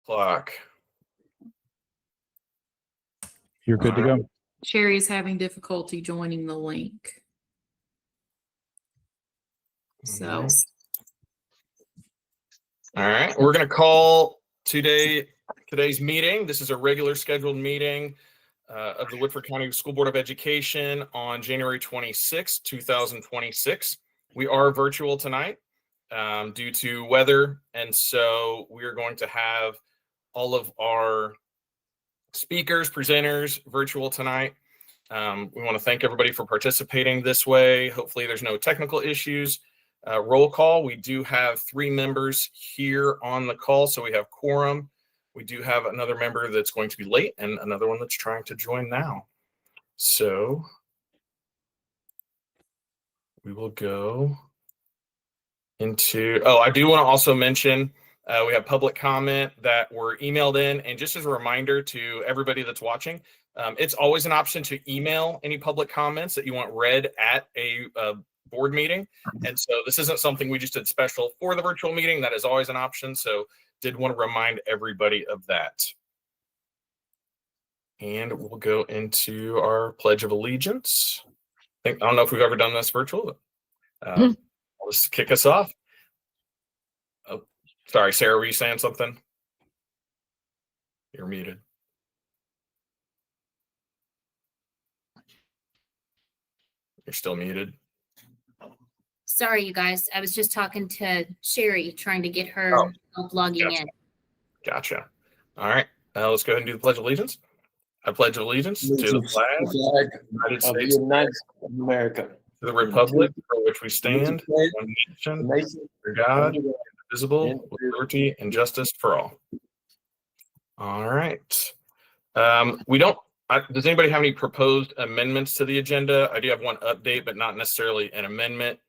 o'clock. You're good to go. Sherry is having difficulty joining the link. So, All right, we're going to call today's meeting. This is a regular scheduled meeting of the Woodford County School Board of Education on January 26, 2026. We are virtual tonight due to weather, and so we are going to have all of our speakers, presenters virtual tonight. We want to thank everybody for participating this way. Hopefully there's no technical issues. Roll call. We do have 3 members here on the call, so we have quorum. We do have another member that's going to be late and another one that's trying to join now. So we will go into, I do want to also mention we have public comment that were emailed in. And just as a reminder to everybody that's watching, it's always an option to email any public comments that you want read at a board meeting. And so this isn't something we just did special for the virtual meeting. That is always an option. So did want to remind everybody of that. And we'll go into our Pledge of Allegiance. I don't know if we've ever done this virtual. I'll just kick us off. Oh, sorry, Sarah, were you saying something? You're muted. You're still muted. Sorry, you guys. I was just talking to Sherry, trying to get her help logging in. Gotcha. All right. Let's go ahead and do the Pledge of Allegiance. I pledge allegiance to the flag of the United States of America, to the republic for which we stand, one nation, under God, indivisible, with liberty and justice for all. All right. Does anybody have any proposed amendments to the agenda? I do have one update, but not necessarily an amendment.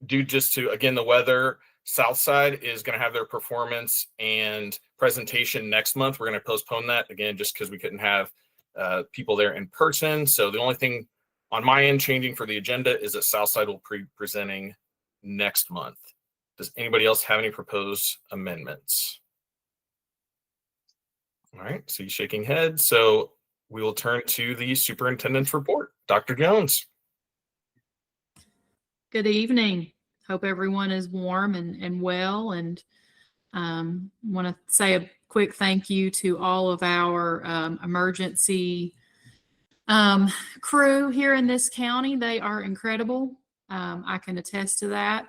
Due just to, again, the weather, Southside is going to have their performance and presentation next month. We're going to postpone that again, just because we couldn't have people there in person. So the only thing on my end changing for the agenda is that Southside will be presenting next month. Does anybody else have any proposed amendments? All right, so you're shaking head. So we will turn to the superintendent's report. Dr. Jones. good evening. Hope everyone is warm and well, and want to say a quick thank you to all of our emergency crew here in this county. They are incredible. I can attest to that.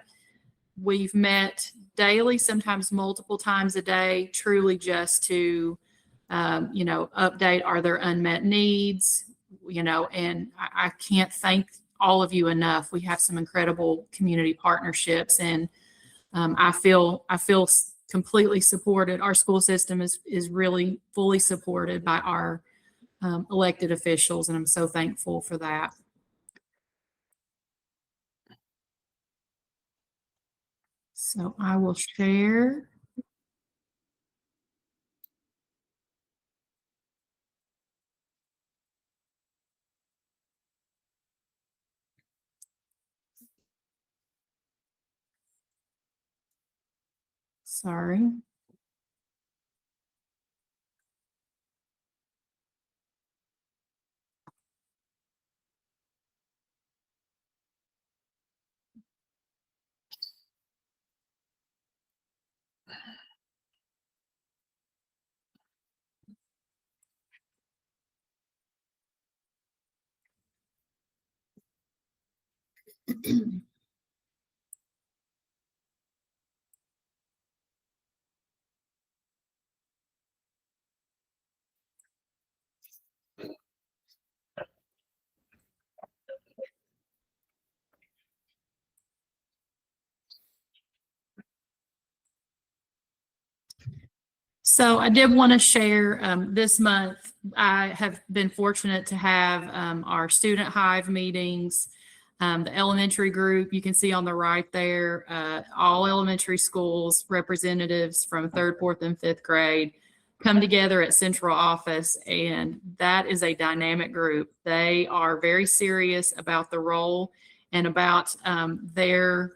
We've met daily, sometimes multiple times a day, truly just to, update, are there unmet needs, and I can't thank all of you enough. We have some incredible community partnerships, and I feel completely supported. Our school system is really fully supported by our elected officials, and I'm so thankful for that. So I will share. Sorry. So I did want to share this month, I have been fortunate to have our student hive meetings, the elementary group, you can see on the right there, all elementary schools, representatives from 3rd, 4th, and 5th grade come together at central office, and that is a dynamic group. They are very serious about the role and about their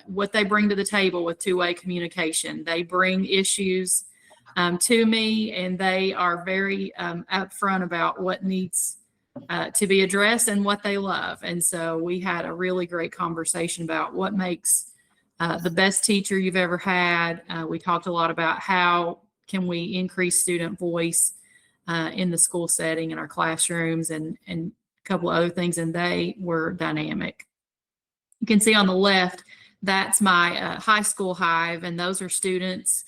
what they bring to the table with two-way communication. They bring issues to me, and they are very upfront about what needs to be addressed and what they love. And so we had a really great conversation about what makes the best teacher you've ever had. We talked a lot about how can we increase student voice in the school setting, in our classrooms, and a couple of other things, and they were dynamic. You can see on the left, that's my high school hive, and those are students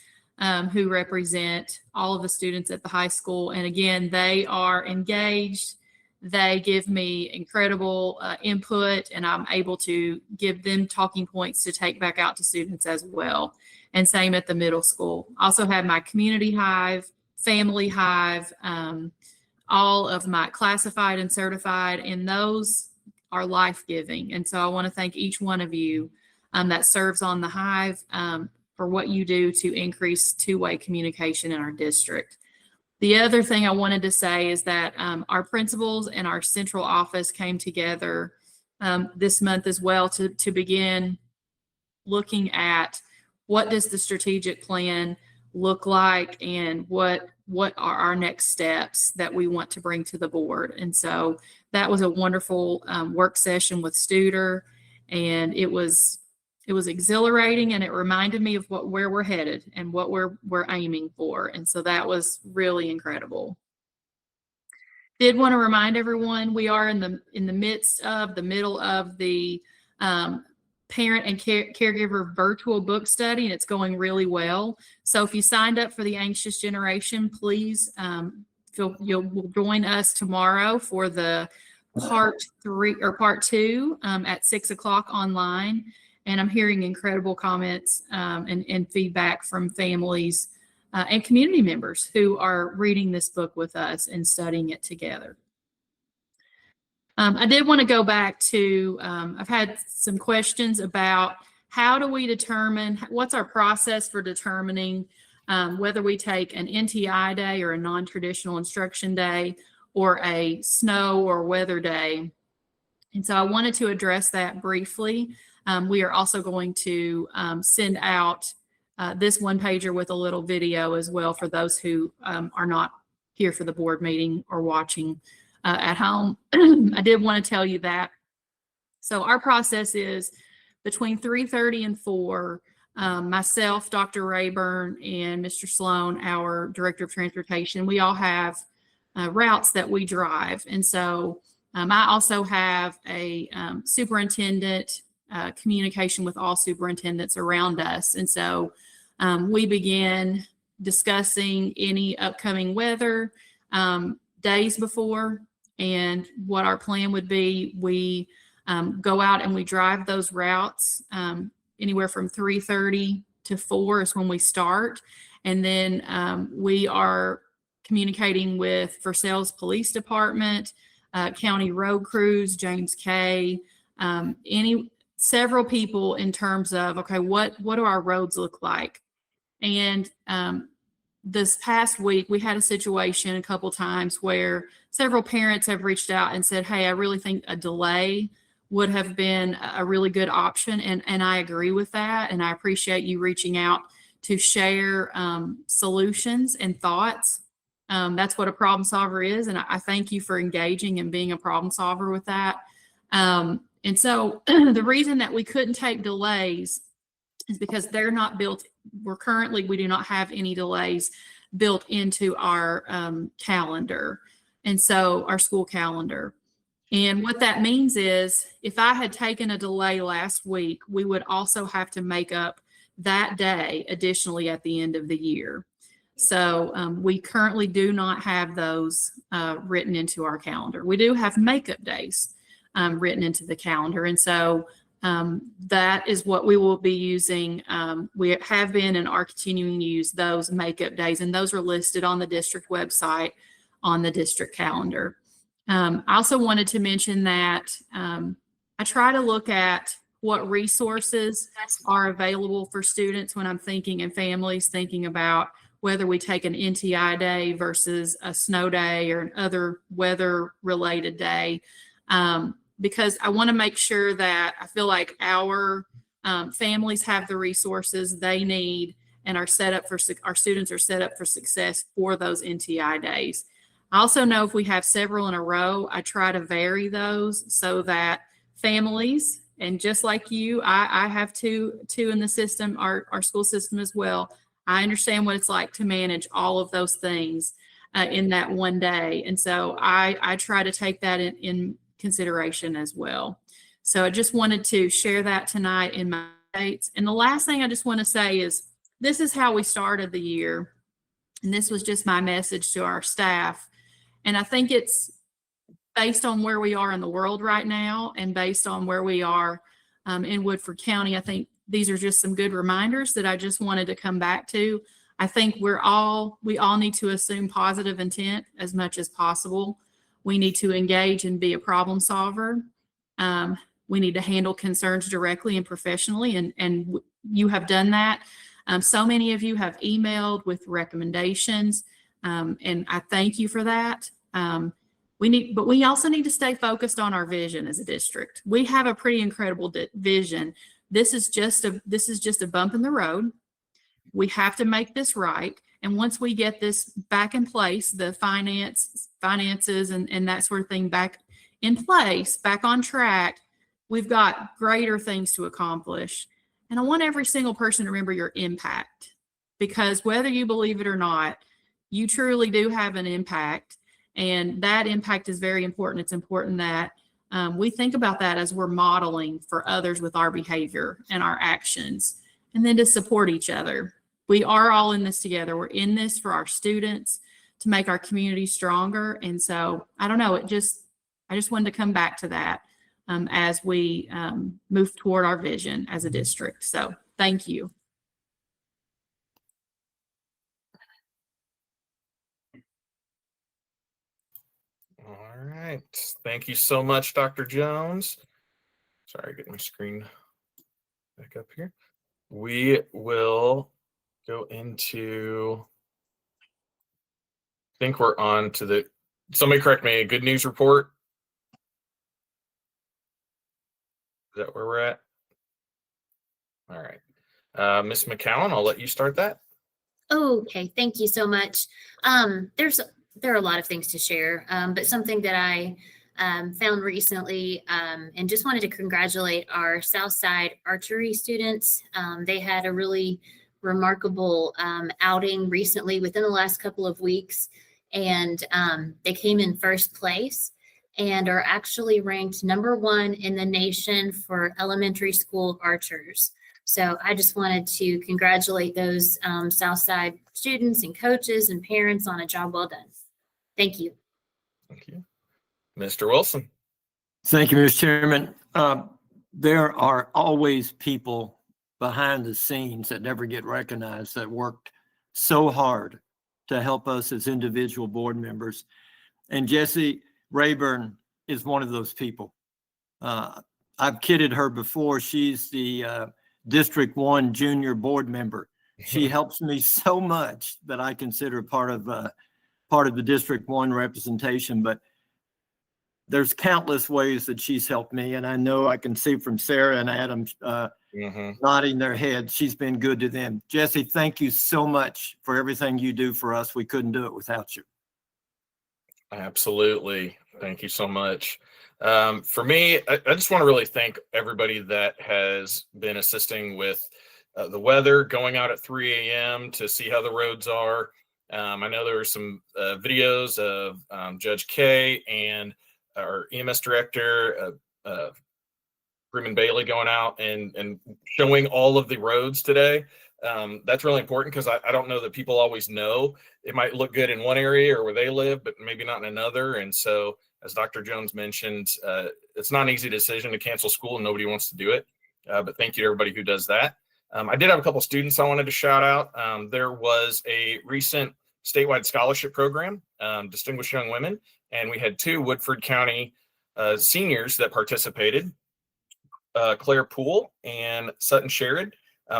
who represent all of the students at the high school. And again, they are engaged. They give me incredible input, and I'm able to give them talking points to take back out to students as well. And same at the middle school. Also have my community hive, family hive, all of my classified and certified, and those are life-giving. And so I want to thank each one of you that serves on the hive for what you do to increase two-way communication in our district. The other thing I wanted to say is that our principals and our central office came together this month as well to begin looking at what does the strategic plan look like, and what are our next steps that we want to bring to the board. And so that was a wonderful work session with Studer, and it was exhilarating, and it reminded me of where we're headed and what we're aiming for. And so that was really incredible. Did want to remind everyone, we are in the middle of the parent and caregiver virtual book study, and it's going really well. So if you signed up for the Anxious Generation, please you'll join us tomorrow for the part 2 at 6 o'clock online. And I'm hearing incredible comments and feedback from families and community members who are reading this book with us and studying it together. I did want to go back to, I've had some questions about how do we determine, what's our process for determining whether we take an NTI day or a non-traditional instruction day or a snow or weather day. And so I wanted to address that briefly. We are also going to send out this one pager with a little video as well for those who are not here for the board meeting or watching at home. I did want to tell you that. So our process is between 3:30 and 4, myself, Dr. Rayburn, and Mr. Sloan, our Director of Transportation, we all have routes that we drive. And so I also have a superintendent communication with all superintendents around us. And so we begin discussing any upcoming weather days before and what our plan would be. We go out and we drive those routes anywhere from 3:30 to 4 is when we start. And then we are communicating with Versailles Police Department, County Road Crews, James K, several people in terms of, okay, what do our roads look like? And this past week, we had a situation a couple times where several parents have reached out and said, hey, I really think a delay would have been a really good option. And I agree with that. And I appreciate you reaching out to share solutions and thoughts. That's what a problem solver is. And I thank you for engaging and being a problem solver with that. And so the reason that we couldn't take delays is because they're not built. We do not have any delays built into our calendar. And so our school calendar. And what that means is if I had taken a delay last week, we would also have to make up that day additionally at the end of the year. So we currently do not have those written into our calendar. We do have makeup days written into the calendar. And so that is what we will be using. We have been and are continuing to use those makeup days, and those are listed on the district website on the district calendar. I also wanted to mention that I try to look at what resources are available for students when I'm thinking and families thinking about whether we take an NTI day versus a snow day or another weather related day. Because I want to make sure that I feel like our families have the resources they need and are set up for, our students are set up for success for those NTI days. I also know if we have several in a row, I try to vary those so that families, and just like you, I have two in the system, our school system as well. I understand what it's like to manage all of those things in that one day. And so I try to take that in consideration as well. So I just wanted to share that tonight in my updates. And the last thing I just want to say is this is how we started the year. And this was just my message to our staff. And I think it's based on where we are in the world right now and based on where we are in Woodford County. I think these are just some good reminders that I just wanted to come back to. I think we all need to assume positive intent as much as possible. We need to engage and be a problem solver. We need to handle concerns directly and professionally, and you have done that. So many of you have emailed with recommendations, and I thank you for that. But we also need to stay focused on our vision as a district. We have a pretty incredible vision. This is just a bump in the road. We have to make this right. And once we get this back in place, the finances and that sort of thing back in place, back on track, we've got greater things to accomplish. And I want every single person to remember your impact, because whether you believe it or not, you truly do have an impact. And that impact is very important. It's important that we think about that as we're modeling for others with our behavior and our actions, and then to support each other. We are all in this together. We're in this for our students to make our community stronger. And so I don't know, I just wanted to come back to that as we move toward our vision as a district. So thank you. All right. Thank you so much, Dr. Jones. Sorry, get my screen back up here. We will go into, I think we're on to somebody correct me, a good news report. Is that where we're at? All right. Ms. McCowan, I'll let you start that. Okay, thank you so much. There are a lot of things to share, but something that I found recently, and just wanted to congratulate our Southside archery students. They had a really remarkable outing recently within the last couple of weeks, and they came in first place and are actually ranked #1 in the nation for elementary school archers. So I just wanted to congratulate those Southside students and coaches and parents on a job well done. Thank you. Thank you. Mr. Wilson. Thank you, Mr. Chairman. There are always people behind the scenes that never get recognized that worked so hard to help us as individual board members. And Jessie Rayburn is one of those people. I've kidded her before. She's the District 1 junior board member. She helps me so much that I consider part of the District 1 representation, but there's countless ways that she's helped me. And I know I can see from Sarah and Adam nodding their heads. She's been good to them. Jessie, thank you so much for everything you do for us. We couldn't do it without you. Absolutely. Thank you so much. For me, I just want to really thank everybody that has been assisting with the weather, going out at 3 a.m. to see how the roads are. I know there were some videos of Judge Kay and our EMS director, Freeman Bailey, going out and showing all of the roads today. That's really important because I don't know that people always know. It might look good in one area or where they live, but maybe not in another. And so, as Dr. Jones mentioned, it's not an easy decision to cancel school and nobody wants to do it. But thank you to everybody who does that. I did have a couple students I wanted to shout out. There was a recent statewide scholarship program, Distinguished Young Women, and we had 2 Woodford County seniors that participated, Claire Poole and Sutton Sherrod.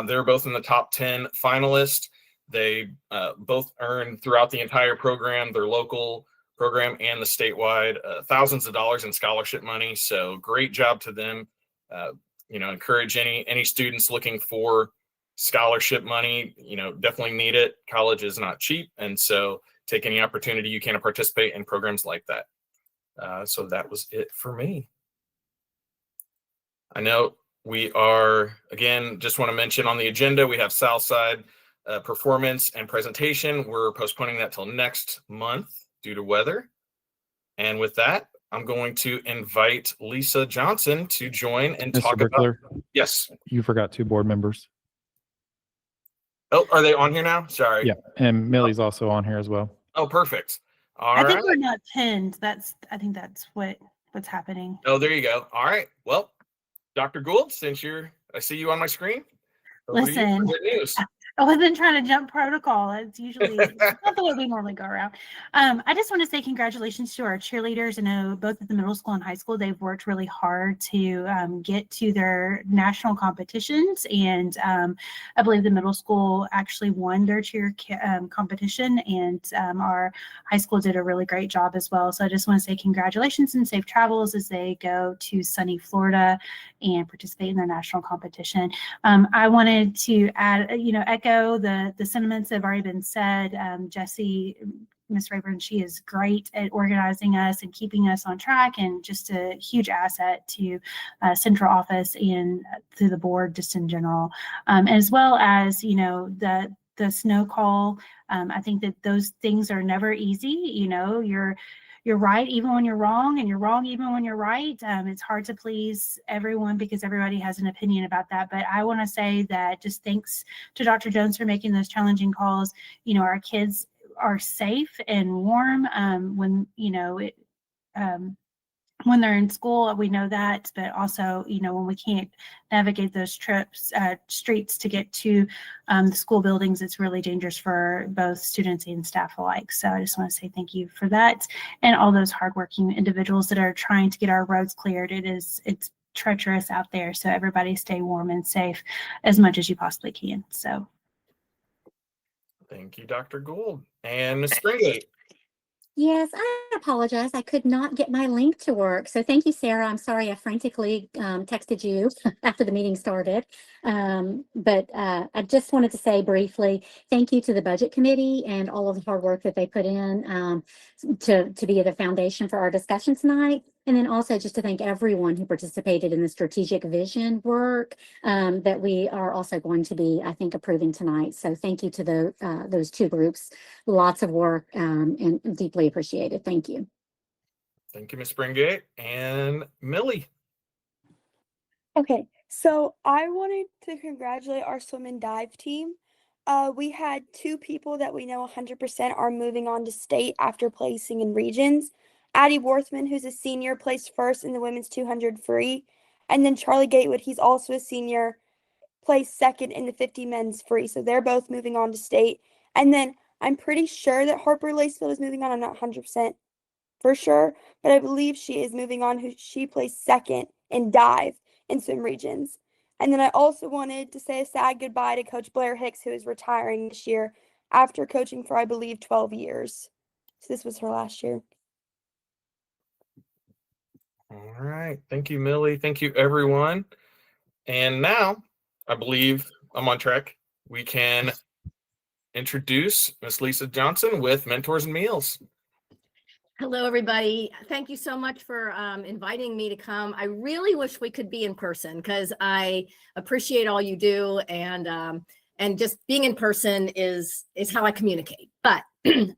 They were both in the top 10 finalists. They both earned throughout the entire program, their local program and the statewide, thousands of dollars in scholarship money. So great job to them. encourage any students looking for scholarship money. Definitely need it. College is not cheap, and so take any opportunity you can to participate in programs like that. So that was it for me. I know we are, again, just want to mention on the agenda, we have Southside performance and presentation. We're postponing that till next month due to weather. And with that, I'm going to invite Lisa Johnson to join and Mr. talk about. Brickler, Yes. you forgot 2 board members. Oh, are they on here now? Sorry. Yeah, and Millie's also on here as well. Oh, perfect. All I right. think we're not pinned. I think that's what's happening. Oh, there you go. All right. Well, Dr. Gould, since I see you on my screen. over to you for Listen. good news. I wasn't trying to jump protocol. It's usually not the way we normally go around. I just want to say congratulations to our cheerleaders. I know both at the middle school and high school, they've worked really hard to get to their national competitions. And I believe the middle school actually won their cheer competition, and our high school did a really great job as well. So I just want to say congratulations and safe travels as they go to sunny Florida and participate in their national competition. I wanted to add, echo the sentiments that have already been said. Jessie, Miss Rayburn, she is great at organizing us and keeping us on track, and just a huge asset to central office and to the board just in general. As well as, the snow call. I think that those things are never easy. You're right even when you're wrong, and you're wrong even when you're right. It's hard to please everyone because everybody has an opinion about that. But I want to say that just thanks to Dr. Jones for making those challenging calls. Our kids are safe and warm when they're in school. We know that, but also, when we can't navigate those streets to get to the school buildings, it's really dangerous for both students and staff alike. So I just want to say thank you for that, and all those hardworking individuals that are trying to get our roads cleared. It's treacherous out there. So everybody stay warm and safe as much as you possibly can. So. Thank you, Dr. Gould. And Ms. Springate. Yes, I apologize. I could not get my link to work. So thank you, Sarah. I'm sorry I frantically texted you after the meeting started. But I just wanted to say briefly, thank you to the Budget Committee and all of the hard work that they put in to be the foundation for our discussion tonight. And then also just to thank everyone who participated in the strategic vision work that we are also going to be, I think, approving tonight. So thank you to those 2 groups. Lots of work and deeply appreciated. Thank you. Thank you, Ms. Springate. And Millie. Okay, so I wanted to congratulate our swim and dive team. We had 2 people that we know 100% are moving on to state after placing in regions. Addie Worthman, who's a senior, placed first in the women's 200 free. And then Charlie Gatewood, he's also a senior, placed second in the 50 men's free. So they're both moving on to state. And then I'm pretty sure that Harper Lacefield is moving on. I'm not 100% for sure, but I believe she is moving on. She placed second in dive in swim regions. And then I also wanted to say a sad goodbye to Coach Blair Hicks, who is retiring this year after coaching for, I believe, 12 years. So this was her last year. All right. Thank you, Millie. Thank you, everyone. And now, I believe I'm on track. We can introduce Miss Lisa Johnson with Mentors and Meals. Hello, everybody. Thank you so much for inviting me to come. I really wish we could be in person because I appreciate all you do, and just being in person is how I communicate. But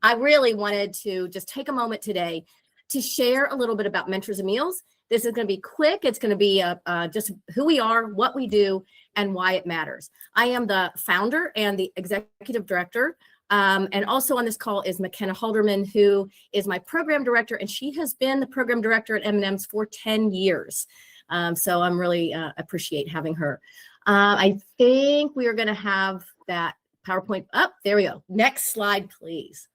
I really wanted to just take a moment today to share a little bit about Mentors and Meals. This is going to be quick. It's going to be just who we are, what we do, and why it matters. I am the founder and the executive director. And also on this call is McKenna Halderman, who is my program director, and she has been the program director at M&M's for 10 years. So I'm really appreciate having her. I think we are going to have that PowerPoint up. There we go. Next slide, please.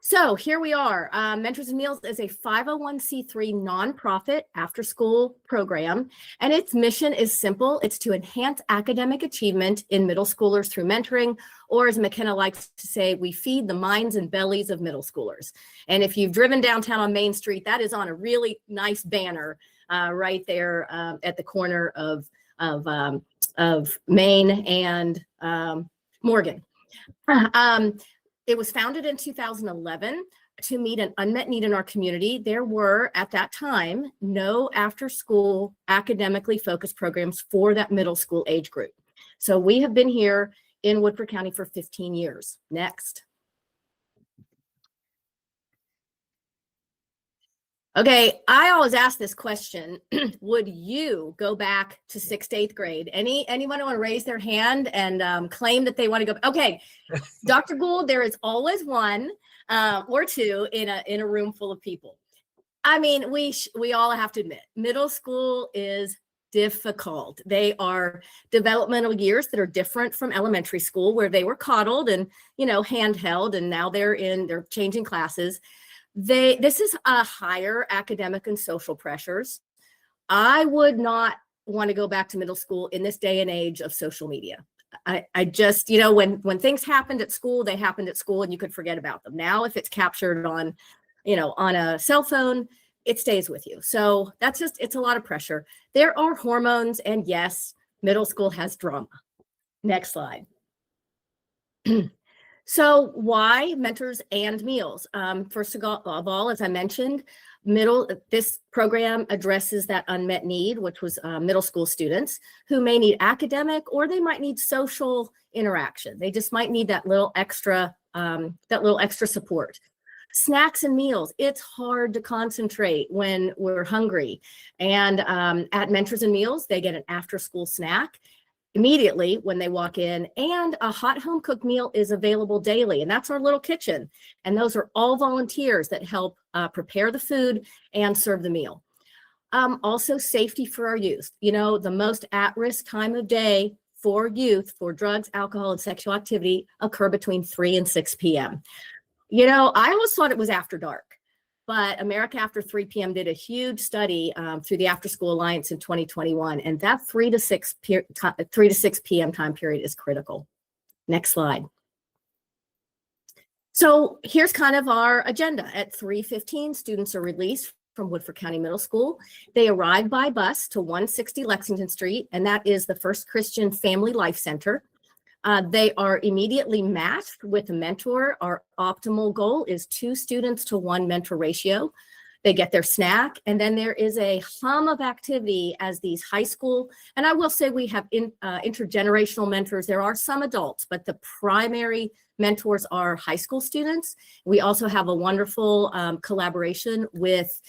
So here we are. Mentors and Meals is a 501c3 nonprofit after-school program, and its mission is simple. It's to enhance academic achievement in middle schoolers through mentoring, or as McKenna likes to say, we feed the minds and bellies of middle schoolers. And if you've driven downtown on Main Street, that is on a really nice banner right there at the corner of Main and Morgan. It was founded in 2011 to meet an unmet need in our community. There were, at that time, no after-school academically focused programs for that middle school age group. So we have been here in Woodford County for 15 years. Next. Okay, I always ask this question. Would you go back to 6th to 8th grade? Anyone want to raise their hand and claim that they want to go? Okay, Dr. Gould, there is always one or two in a room full of people. I mean, we all have to admit, middle school is difficult. They are developmental years that are different from elementary school, where they were coddled and, you know, handheld, and now they're changing classes. This is a higher academic and social pressures. I would not want to go back to middle school in this day and age of social media. I just, you know, when things happened at school, they happened at school and you could forget about them. Now, if it's captured on, you know, on a cell phone, it stays with you. So that's just, it's a lot of pressure. There are hormones, and yes, middle school has drama. Next slide. So why mentors and meals? First of all, as I mentioned, this program addresses that unmet need, which was middle school students who may need academic, or they might need social interaction. They just might need that little extra support. Snacks and meals. It's hard to concentrate when we're hungry. And at Mentors and Meals, they get an after-school snack immediately when they walk in, and a hot home cooked meal is available daily, and that's our little kitchen, and those are all volunteers that help prepare the food and serve the meal. Also, safety for our youth. You know, the most at-risk time of day for youth for drugs, alcohol, and sexual activity occur between 3 and 6 p.m. You know, I always thought it was after dark, but America After 3 p.m. did a huge study through the After School Alliance in 2021, and that 3 to 6 p.m. time period is critical. Next slide. So here's kind of our agenda. At 3:15, students are released from Woodford County Middle School. They arrive by bus to 160 Lexington Street, and that is the First Christian Family Life Center. They are immediately matched with a mentor. Our optimal goal is 2 students to 1 mentor ratio. They get their snack, and then there is a hum of activity as these high school, and I will say we have intergenerational mentors. There are some adults, but the primary mentors are high school students. We also have a wonderful collaboration with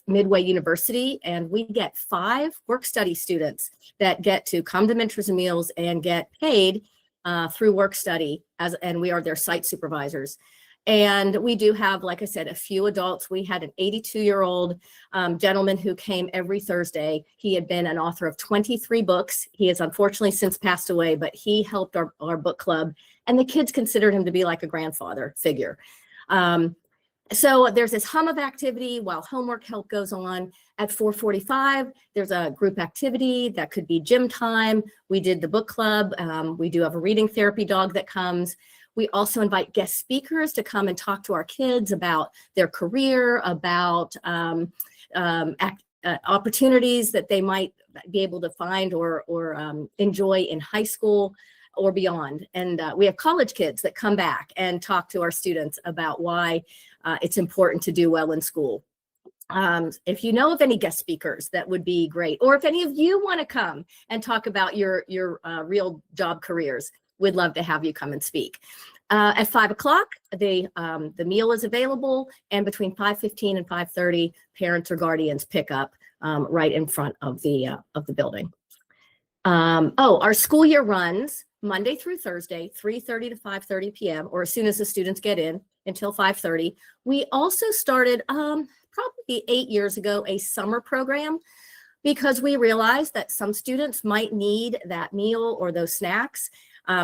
Midway University, and we get 5 work study students that get to come to Mentors and Meals and get paid through work study, and we are their site supervisors. And we do have, like I said, a few adults. We had an 82-year-old gentleman who came every Thursday. He had been an author of 23 books. He has unfortunately since passed away, but he helped our book club, and the kids considered him to be like a grandfather figure. So there's this hum of activity while homework help goes on. At 4:45, there's a group activity that could be gym time. We did the book club. We do have a reading therapy dog that comes. We also invite guest speakers to come and talk to our kids about their career, about opportunities that they might be able to find or enjoy in high school or beyond. And we have college kids that come back and talk to our students about why it's important to do well in school. If you know of any guest speakers, that would be great. Or if any of you want to come and talk about your real job careers, we'd love to have you come and speak. At 5 o'clock, the meal is available, and between 5:15 and 5:30, parents or guardians pick up right in front of the building. Our school year runs Monday through Thursday, 3:30 to 5:30 p.m., or as soon as the students get in until 5:30. We also started probably 8 years ago a summer program, because we realized that some students might need that meal or those snacks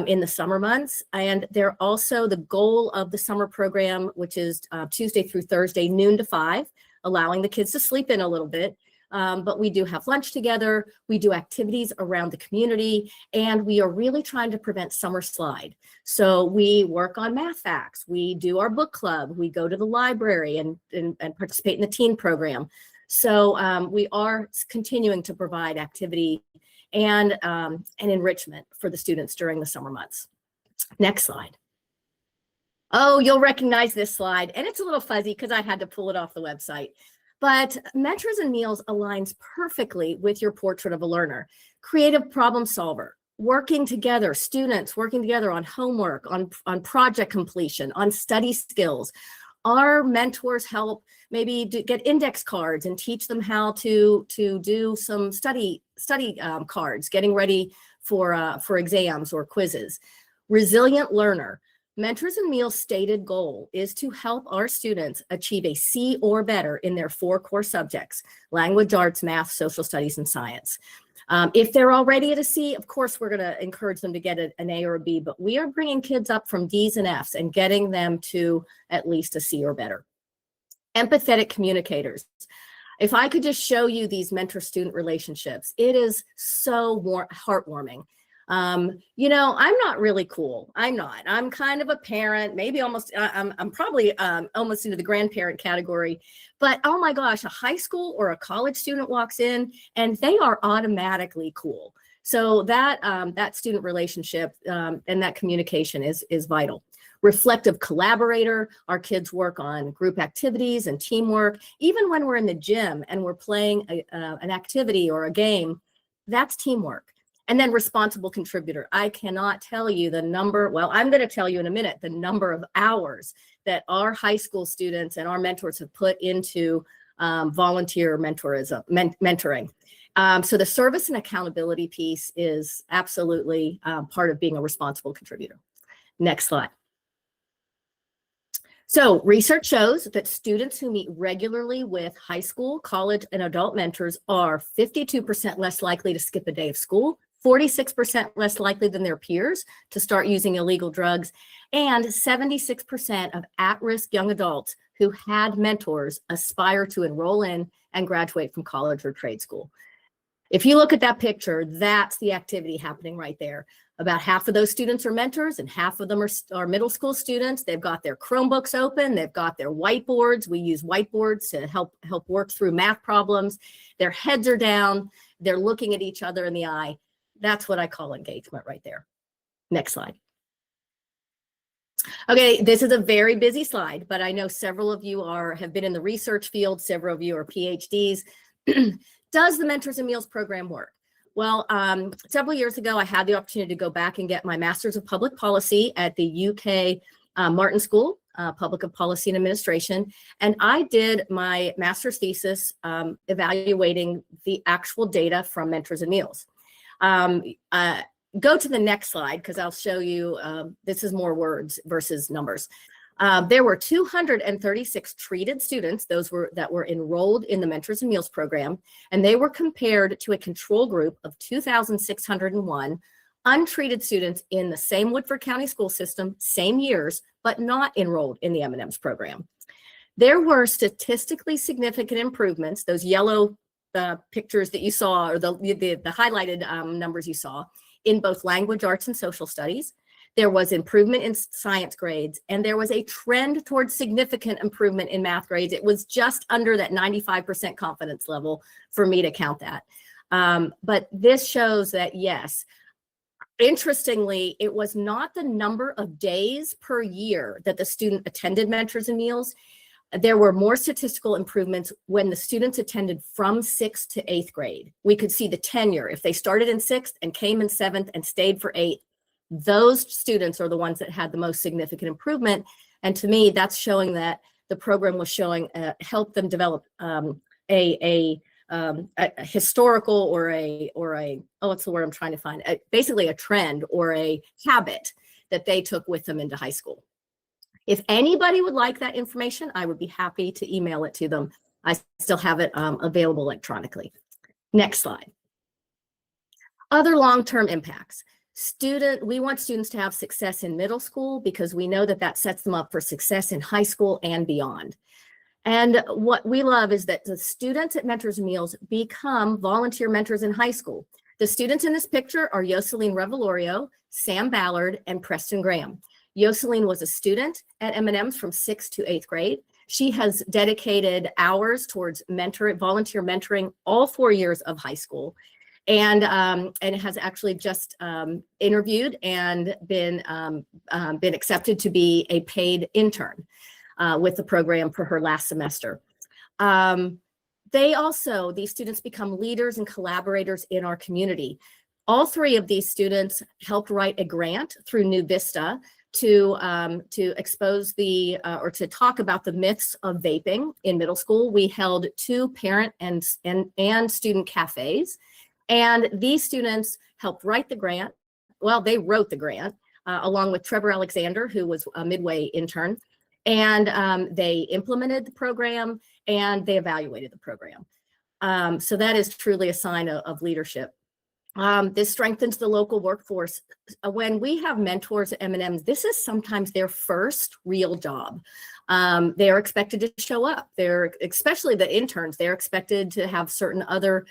in the summer months. And they're also the goal of the summer program, which is Tuesday through Thursday, noon to 5, allowing the kids to sleep in a little bit. But we do have lunch together. We do activities around the community, and we are really trying to prevent summer slide. So we work on math facts. We do our book club. We go to the library and participate in the teen program. So we are continuing to provide activity and enrichment for the students during the summer months. Next slide. Oh, you'll recognize this slide, and it's a little fuzzy because I had to pull it off the website. But Mentors and Meals aligns perfectly with your portrait of a learner. Creative problem solver, working together, students working together on homework, on project completion, on study skills. Our mentors help maybe get index cards and teach them how to do some study cards, getting ready for exams or quizzes. Resilient learner. Mentors and Meals' stated goal is to help our students achieve a C or better in their 4 core subjects: language, arts, math, social studies, and science. If they're already at a C, of course, we're going to encourage them to get an A or a B, but we are bringing kids up from Ds and Fs and getting them to at least a C or better. Empathetic communicators. If I could just show you these mentor-student relationships, it is so heartwarming. You know, I'm not really cool. I'm kind of a parent, maybe almost, I'm probably almost into the grandparent category, but oh my gosh, a high school or a college student walks in and they are automatically cool. So that, that student relationship and that communication is vital. Reflective collaborator, our kids work on group activities and teamwork. Even when we're in the gym and we're playing an activity or a game, that's teamwork. And then responsible contributor. I cannot tell you the number, well, I'm going to tell you in a minute, the number of hours that our high school students and our mentors have put into volunteer mentoring. So the service and accountability piece is absolutely part of being a responsible contributor. Next slide. So research shows that students who meet regularly with high school, college, and adult mentors are 52% less likely to skip a day of school, 46% less likely than their peers to start using illegal drugs, and 76% of at-risk young adults who had mentors aspire to enroll in and graduate from college or trade school. If you look at that picture, that's the activity happening right there. About half of those students are mentors and half of them are middle school students. They've got their Chromebooks open. They've got their whiteboards. We use whiteboards to help work through math problems. Their heads are down. They're looking at each other in the eye. That's what I call engagement right there. Next slide. Okay, this is a very busy slide, but I know several of you have been in the research field. Several of you are PhDs. Does the Mentors and Meals program work? Well, several years ago, I had the opportunity to go back and get my Master's of Public Policy at the UK Martin School, Public Policy and Administration. And I did my master's thesis evaluating the actual data from Mentors and Meals. Go to the next slide because I'll show you, this is more words versus numbers. There were 236 treated students, that were enrolled in the Mentors and Meals program, and they were compared to a control group of 2,601 untreated students in the same Woodford County school system, same years, but not enrolled in the M&Ms program. There were statistically significant improvements, those yellow pictures that you saw, or the highlighted numbers you saw, in both language, arts, and social studies. There was improvement in science grades, and there was a trend towards significant improvement in math grades. It was just under that 95% confidence level for me to count that. But this shows that, yes, interestingly, it was not the number of days per year that the student attended Mentors and Meals. There were more statistical improvements when the students attended from 6th to 8th grade. We could see the tenure. If they started in 6th and came in 7th and stayed for 8th, those students are the ones that had the most significant improvement. And to me, that's showing that the program was showing, helped them develop a historical or a, oh, what's the word I'm trying to find? Basically a trend or a habit that they took with them into high school. If anybody would like that information, I would be happy to email it to them. I still have it available electronically. Next slide. Other long-term impacts. We want students to have success in middle school because we know that that sets them up for success in high school and beyond. And what we love is that the students at Mentors and Meals become volunteer mentors in high school. The students in this picture are Yoseline Revelorio, Sam Ballard, and Preston Graham. Yoseline was a student at M&Ms from 6th to 8th grade. She has dedicated hours towards volunteer mentoring all 4 years of high school, and has actually just interviewed and been accepted to be a paid intern with the program for her last semester. These students become leaders and collaborators in our community. All 3 of these students helped write a grant through New Vista to expose or to talk about the myths of vaping in middle school. We held 2 parent and student cafes, and these students helped write the grant. Well, they wrote the grant along with Trevor Alexander, who was a Midway intern, and they implemented the program and they evaluated the program. So that is truly a sign of leadership. This strengthens the local workforce. When we have mentors at M&M's, this is sometimes their first real job. They are expected to show up. Especially the interns, they're expected to have certain other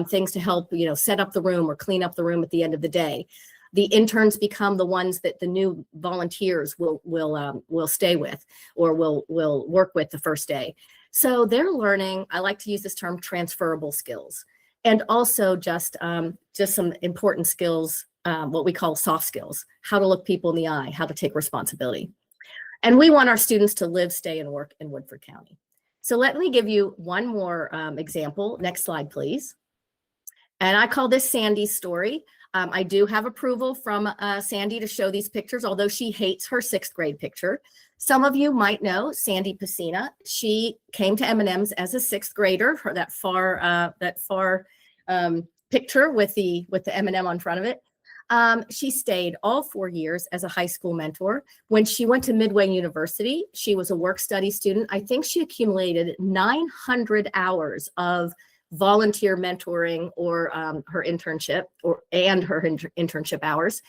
things to help, set up the room or clean up the room at the end of the day. The interns become the ones that the new volunteers will stay with or will work with the first day. So they're learning, I like to use this term, transferable skills. And also just some important skills, what we call soft skills, how to look people in the eye, how to take responsibility. And we want our students to live, stay, and work in Woodford County. So let me give you one more example. Next slide, please. And I call this Sandy's story. I do have approval from Sandy to show these pictures, although she hates her 6th grade picture. Some of you might know Sandy Pacina. She came to M&M's as a 6th grader, that far picture with the M&M on front of it. She stayed all 4 years as a high school mentor. When she went to Midway University, she was a work study student. I think she accumulated 900 hours of volunteer mentoring or her internship internship hours.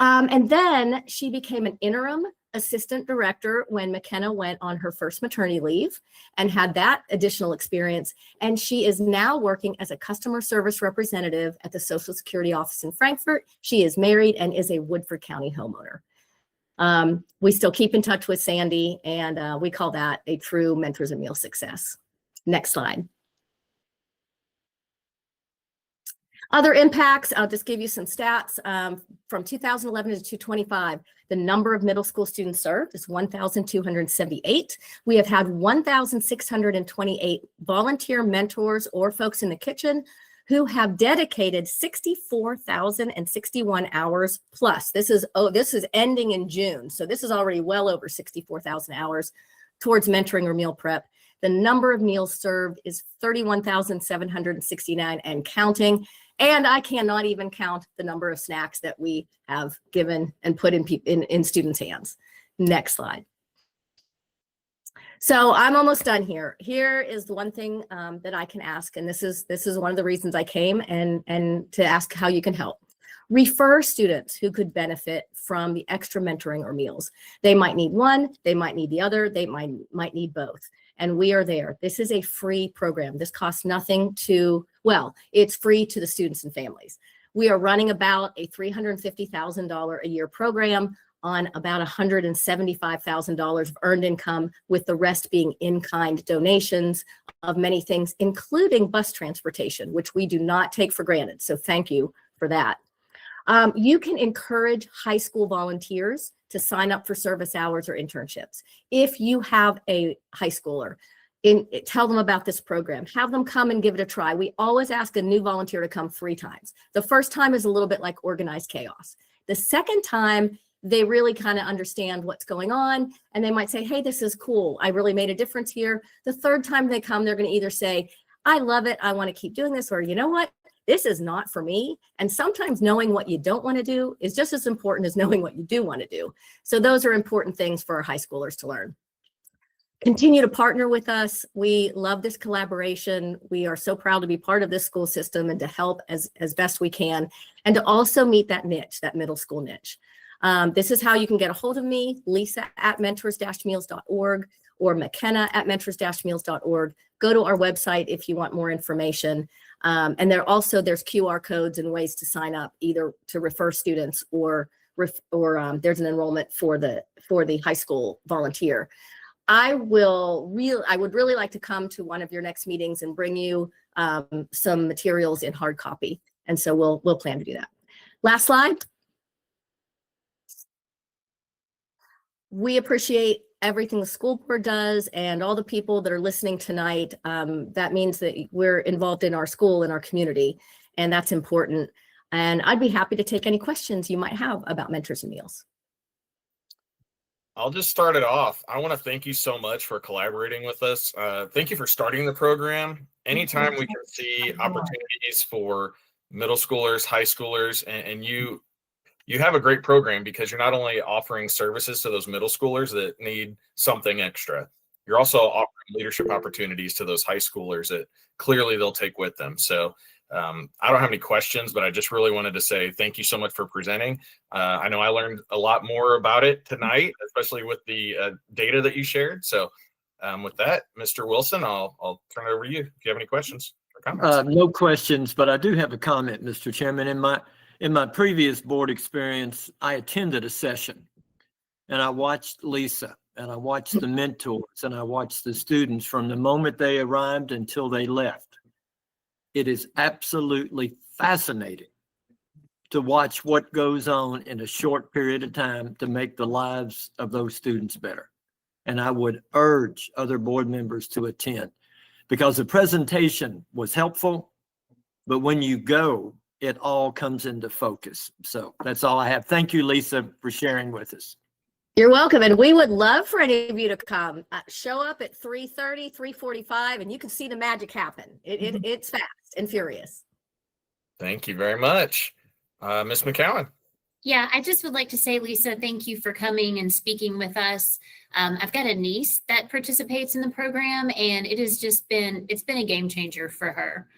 And then she became an interim assistant director when McKenna went on her first maternity leave and had that additional experience. And she is now working as a customer service representative at the Social Security office in Frankfort. She is married and is a Woodford County homeowner. We still keep in touch with Sandy, and we call that a true Mentors and Meals success. Next slide. Other impacts, I'll just give you some stats. From 2011 to 2025, the number of middle school students served is 1,278. We have had 1,628 volunteer mentors or folks in the kitchen who have dedicated 64,061 hours plus. This is ending in June, so this is already well over 64,000 hours towards mentoring or meal prep. The number of meals served is 31,769 and counting. And I cannot even count the number of snacks that we have given and put in students' hands. Next slide. So I'm almost done here. Here is the one thing that I can ask, and this is one of the reasons I came and to ask how you can help. Refer students who could benefit from the extra mentoring or meals. They might need one, they might need the other, they might need both. And we are there. This is a free program. This costs nothing it's free to the students and families. We are running about a $350,000 a year program on about $175,000 of earned income, with the rest being in-kind donations of many things, including bus transportation, which we do not take for granted. So thank you for that. You can encourage high school volunteers to sign up for service hours or internships. If you have a high schooler, tell them about this program. Have them come and give it a try. We always ask a new volunteer to come 3 times. The first time is a little bit like organized chaos. The second time, they really kind of understand what's going on, and they might say, hey, this is cool. I really made a difference here. The third time they come, they're going to either say, I love it, I want to keep doing this, or you know what? This is not for me. And sometimes knowing what you don't want to do is just as important as knowing what you do want to do. So those are important things for our high schoolers to learn. Continue to partner with us. We love this collaboration. We are so proud to be part of this school system and to help as best we can, and to also meet that niche, that middle school niche. This is how you can get a hold of me, Lisa@mentors-meals.org or McKenna@mentors-meals.org. Go to our website if you want more information. And there's QR codes and ways to sign up, either to refer students or there's an enrollment for the high school volunteer. I would really like to come to one of your next meetings and bring you some materials in hard copy. And so we'll plan to do that. Last slide. We appreciate everything the school board does and all the people that are listening tonight. That means that we're involved in our school and our community, and that's important. And I'd be happy to take any questions you might have about Mentors and Meals. I'll just start it off. I want to thank you so much for collaborating with us. Thank you for starting the program. Anytime we can see opportunities for middle schoolers, high schoolers, and you have a great program because you're not only offering services to those middle schoolers that need something extra, you're also offering leadership opportunities to those high schoolers that clearly they'll take with them. So I don't have any questions, but I just really wanted to say thank you so much for presenting. I know I learned a lot more about it tonight, especially with the data that you shared. So with that, Mr. Wilson, I'll turn it over to you if you have any questions or comments. No questions, but I do have a comment, Mr. Chairman. In my previous board experience, I attended a session and I watched Lisa and I watched the mentors and I watched the students from the moment they arrived until they left. It is absolutely fascinating to watch what goes on in a short period of time to make the lives of those students better. And I would urge other board members to attend because the presentation was helpful, but when you go, it all comes into focus. So that's all I have. Thank you, Lisa, for sharing with us. You're welcome. And we would love for any of you to come. Show up at 3:30, 3:45, and you can see the magic happen. It's fast and furious. Thank you very much. Ms. McCowan. Yeah, I just would like to say, Lisa, thank you for coming and speaking with us. I've got a niece that participates in the program, and it's been a game changer for her.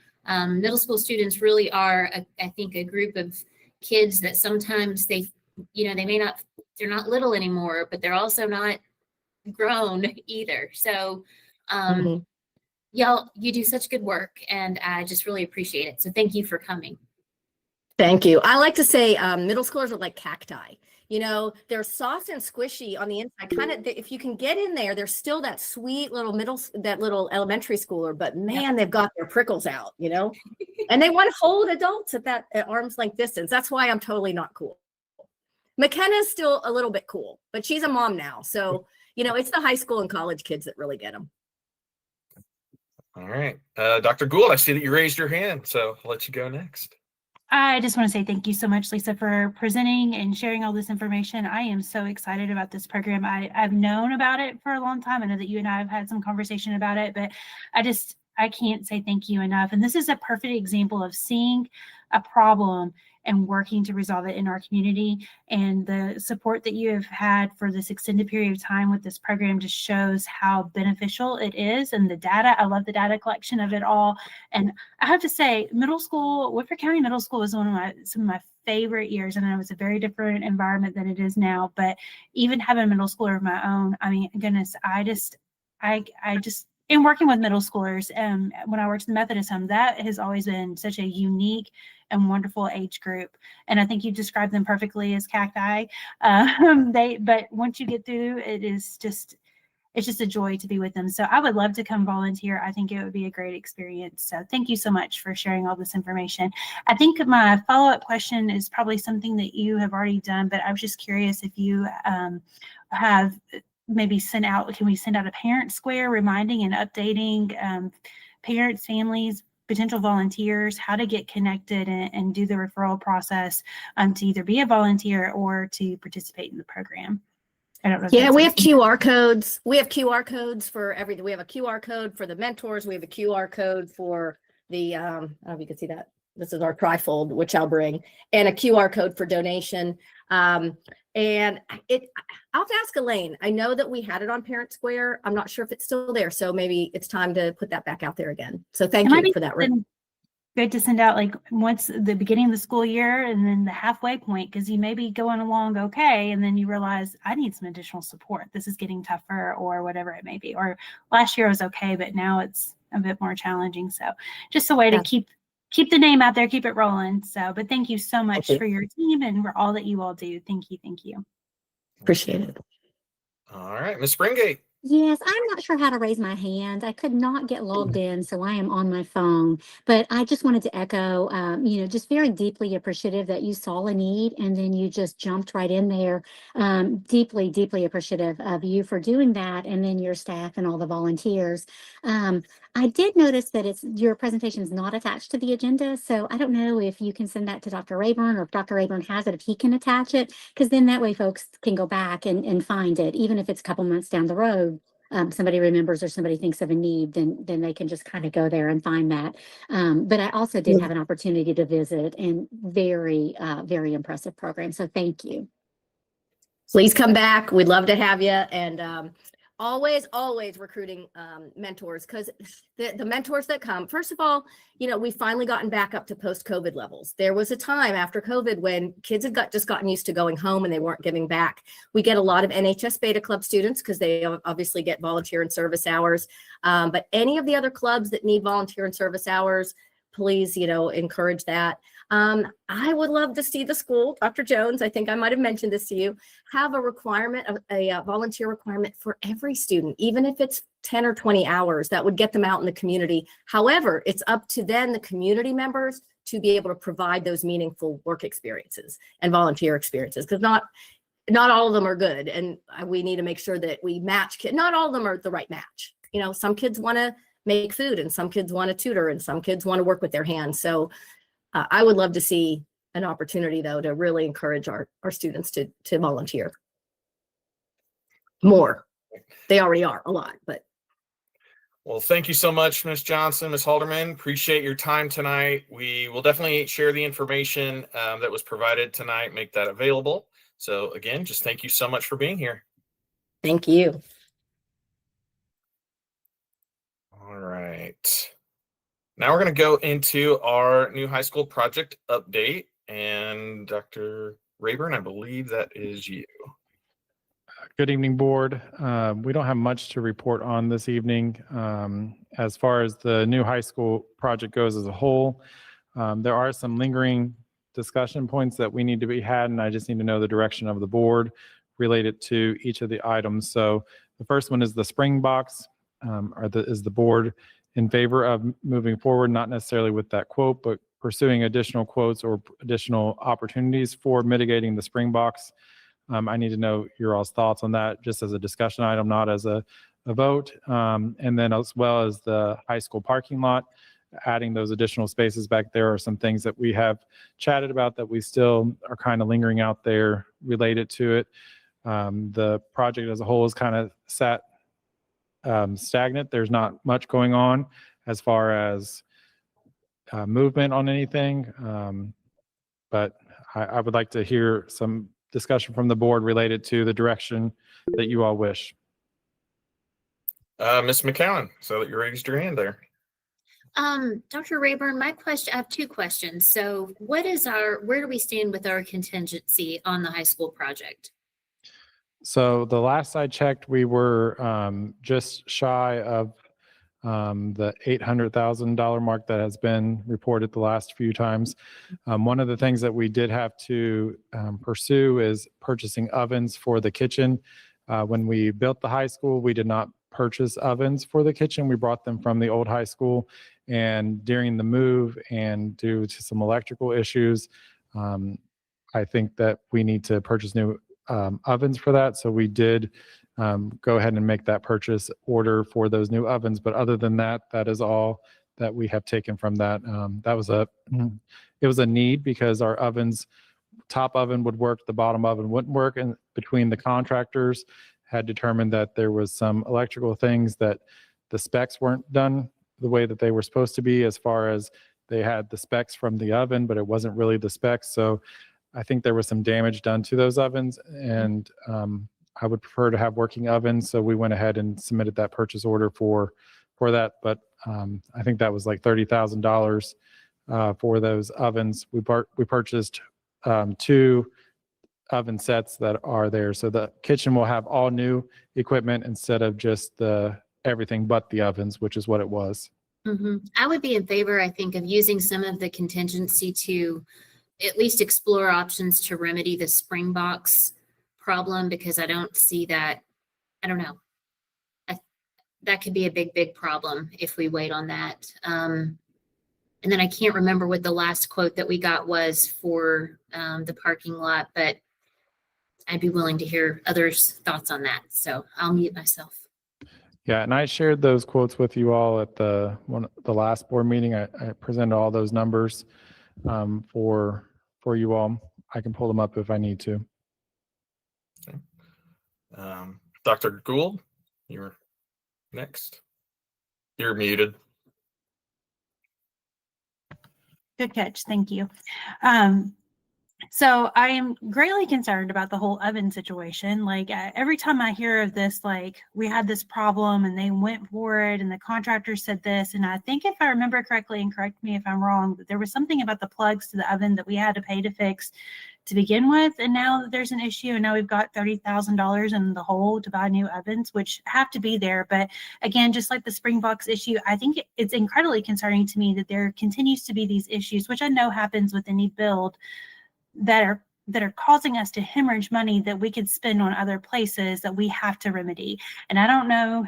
Middle school students really are, I think, a group of kids that sometimes they're not little anymore, but they're also not grown either. So y'all, you do such good work, and I just really appreciate it. So thank you for coming. Thank you. I like to say middle schoolers are like cacti. You know, they're soft and squishy on the inside. Kind of, if you can get in there, there's still that sweet little elementary schooler, but man, they've got their prickles out, you know, and they want to hold adults at arm's length distance. That's why I'm totally not cool. McKenna's still a little bit cool, but she's a mom now. So, you know, it's the high school and college kids that really get them. All right. Dr. Gould, I see that you raised your hand, so I'll let you go next. I just want to say thank you so much, Lisa, for presenting and sharing all this information. I am so excited about this program. I've known about it for a long time. I know that you and I have had some conversation about it, but I can't say thank you enough. And this is a perfect example of seeing a problem and working to resolve it in our community. And the support that you have had for this extended period of time with this program just shows how beneficial it is. And the data, I love the data collection of it all. And I have to say, middle school, Woodford County Middle School was some of my favorite years. And it was a very different environment than it is now. But even having a middle schooler of my own, I mean, goodness, I just in working with middle schoolers, when I worked in the Methodist home, that has always been such a unique and wonderful age group. And I think you described them perfectly as cacti. But once you get through, it's just a joy to be with them. So I would love to come volunteer. I think it would be a great experience. So thank you so much for sharing all this information. I think my follow-up question is probably something that you have already done, but I was just curious if you have maybe can we send out a parent square reminding and updating parents, families, potential volunteers, how to get connected and do the referral process to either be a volunteer or to participate in the program? I don't know. Yeah, we have QR codes. We have QR codes for everything. We have a QR code for the mentors. We have a QR code for the, I don't know if you can see that. This is our trifold, which I'll bring, and a QR code for donation. And I'll have to ask Elaine. I know that we had it on Parent Square. I'm not sure if it's still there. So maybe it's time to put that back out there again. So thank you for that. Good to send out like once the beginning of the school year and then the halfway point, because you may be going along okay, and then you realize I need some additional support. This is getting tougher or whatever it may be. Or last year was okay, but now it's a bit more challenging. So just a way to keep the name out there, keep it rolling. So, but thank you so much for your team and for all that you all do. Thank you. Thank you. Appreciate it. All right, Ms. Springate. Yes, I'm not sure how to raise my hand. I could not get logged in, so I am on my phone. But I just wanted to echo, just very deeply appreciative that you saw a need and then you just jumped right in there. Deeply, deeply appreciative of you for doing that, and then your staff and all the volunteers. I did notice that your presentation is not attached to the agenda, so I don't know if you can send that to Dr. Rayburn, or if Dr. Rayburn has it, if he can attach it, because then that way folks can go back and find it, even if it's a couple months down the road. Somebody remembers or somebody thinks of a need, then they can just kind of go there and find that. But I also did have an opportunity to visit, and very, very impressive program. So thank you. Please come back. We'd love to have you. And always recruiting mentors, because the mentors that come, first of all, we've finally gotten back up to post-COVID levels. There was a time after COVID when kids had just gotten used to going home and they weren't giving back. We get a lot of NHS Beta Club students because they obviously get volunteer and service hours. But any of the other clubs that need volunteer and service hours, please, encourage that. I would love to see the school, Dr. Jones, I think I might have mentioned this to you, have a requirement of a volunteer requirement for every student, even if it's 10 or 20 hours. That would get them out in the community. However, it's up to then the community members to be able to provide those meaningful work experiences and volunteer experiences, because not all of them are good, and we need to make sure that we match kids. Not all of them are the right match. Some kids want to make food, and some kids want to tutor, and some kids want to work with their hands. So I would love to see an opportunity, though, to really encourage our students to volunteer more. They already are a lot, but. Well, thank you so much, Ms. Johnson, Ms. Halderman. Appreciate your time tonight. We will definitely share the information that was provided tonight, make that available. So again, just thank you so much for being here. Thank you. All right. Now we're going to go into our new high school project update. And Dr. Rayburn, I believe that is you. Good evening, board. We don't have much to report on this evening. As far as the new high school project goes as a whole, there are some lingering discussion points that we need to be had, and I just need to know the direction of the board related to each of the items. So the first one is the spring box. Is the board in favor of moving forward, not necessarily with that quote, but pursuing additional quotes or additional opportunities for mitigating the spring box? I need to know your all's thoughts on that, just as a discussion item, not as a vote. And then as well as the high school parking lot, adding those additional spaces back there are some things that we have chatted about that we still are kind of lingering out there related to it. The project as a whole is kind of sat stagnant. There's not much going on as far as movement on anything. But I would like to hear some discussion from the board related to the direction that you all wish. Ms. McCowan, so that you raised your hand there. Dr. Rayburn, I have two questions. So where do we stand with our contingency on the high school project? So the last I checked, we were just shy of the $800,000 mark that has been reported the last few times. One of the things that we did have to pursue is purchasing ovens for the kitchen. When we built the high school, we did not purchase ovens for the kitchen. We brought them from the old high school, and during the move and due to some electrical issues, I think that we need to purchase new ovens for that. So we did go ahead and make that purchase order for those new ovens. But other than that, that is all that we have taken from that. It was a need because our ovens, top oven would work, the bottom oven wouldn't work. And between the contractors had determined that there was some electrical things that the specs weren't done the way that they were supposed to be, as far as they had the specs from the oven, but it wasn't really the specs. So I think there was some damage done to those ovens, and I would prefer to have working ovens. So we went ahead and submitted that purchase order for that. But I think that was like $30,000 for those ovens. We purchased 2 oven sets that are there. So the kitchen will have all new equipment instead of just everything but the ovens, which is what it was. Mm-hmm. I would be in favor, I think, of using some of the contingency to at least explore options to remedy the spring box problem, because I don't see that. I don't know. that could be a big problem if we wait on that. And then I can't remember what the last quote that we got was for the parking lot, but I'd be willing to hear others' thoughts on that. So I'll mute myself. Yeah, and I shared those quotes with you all at the last board meeting. I presented all those numbers for you all. I can pull them up if I need to. Dr. Gould, you're next. You're muted. Good catch. Thank you. So I am greatly concerned about the whole oven situation. Like every time I hear of this, like we had this problem and they went for it and the contractor said this. And I think if I remember correctly, and correct me if I'm wrong, but there was something about the plugs to the oven that we had to pay to fix to begin with. And now that there's an issue and now we've got $30,000 in the hole to buy new ovens, which have to be there. But again, just like the Springbox issue, I think it's incredibly concerning to me that there continues to be these issues, which I know happens with any build, that are causing us to hemorrhage money that we could spend on other places that we have to remedy. And I don't know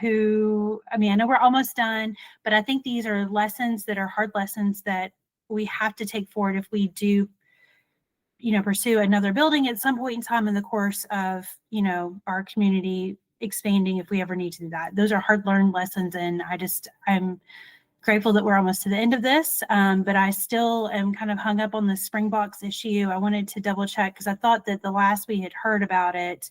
I know we're almost done, but I think these are lessons that are hard lessons that we have to take forward if we do, pursue another building at some point in time in the course of, our community expanding, if we ever need to do that. Those are hard learned lessons. And I'm grateful that we're almost to the end of this, but I still am kind of hung up on the Springbox issue. I wanted to double check because I thought that the last we had heard about it,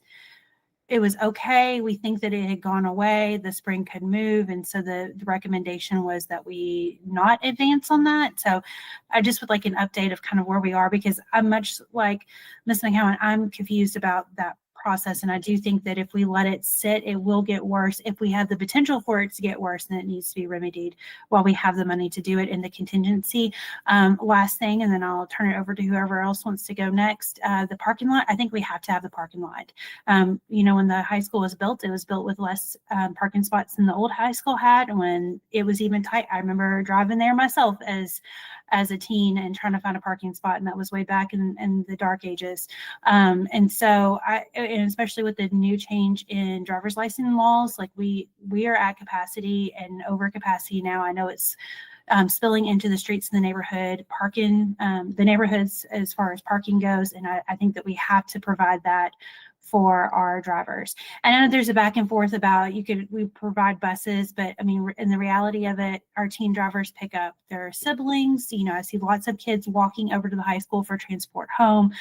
it was okay. We think that it had gone away. The spring could move. And so the recommendation was that we not advance on that. So I just would like an update of kind of where we are, because I'm much like Ms. McCowan, I'm confused about that process. And I do think that if we let it sit, it will get worse. If we have the potential for it to get worse, then it needs to be remedied while we have the money to do it in the contingency. Last thing, and then I'll turn it over to whoever else wants to go next. The parking lot, I think we have to have the parking lot. When the high school was built, it was built with less parking spots than the old high school had. And when it was even tight, I remember driving there myself as a teen and trying to find a parking spot. And that was way back in the dark ages. And so and especially with the new change in driver's license laws, like we are at capacity and over capacity now. I know it's spilling into the streets of the neighborhood, the neighborhoods as far as parking goes. And I think that we have to provide that for our drivers. And I know there's a back and forth about we provide buses, but I mean, in the reality of it, our teen drivers pick up their siblings. I see lots of kids walking over to the high school for transport home.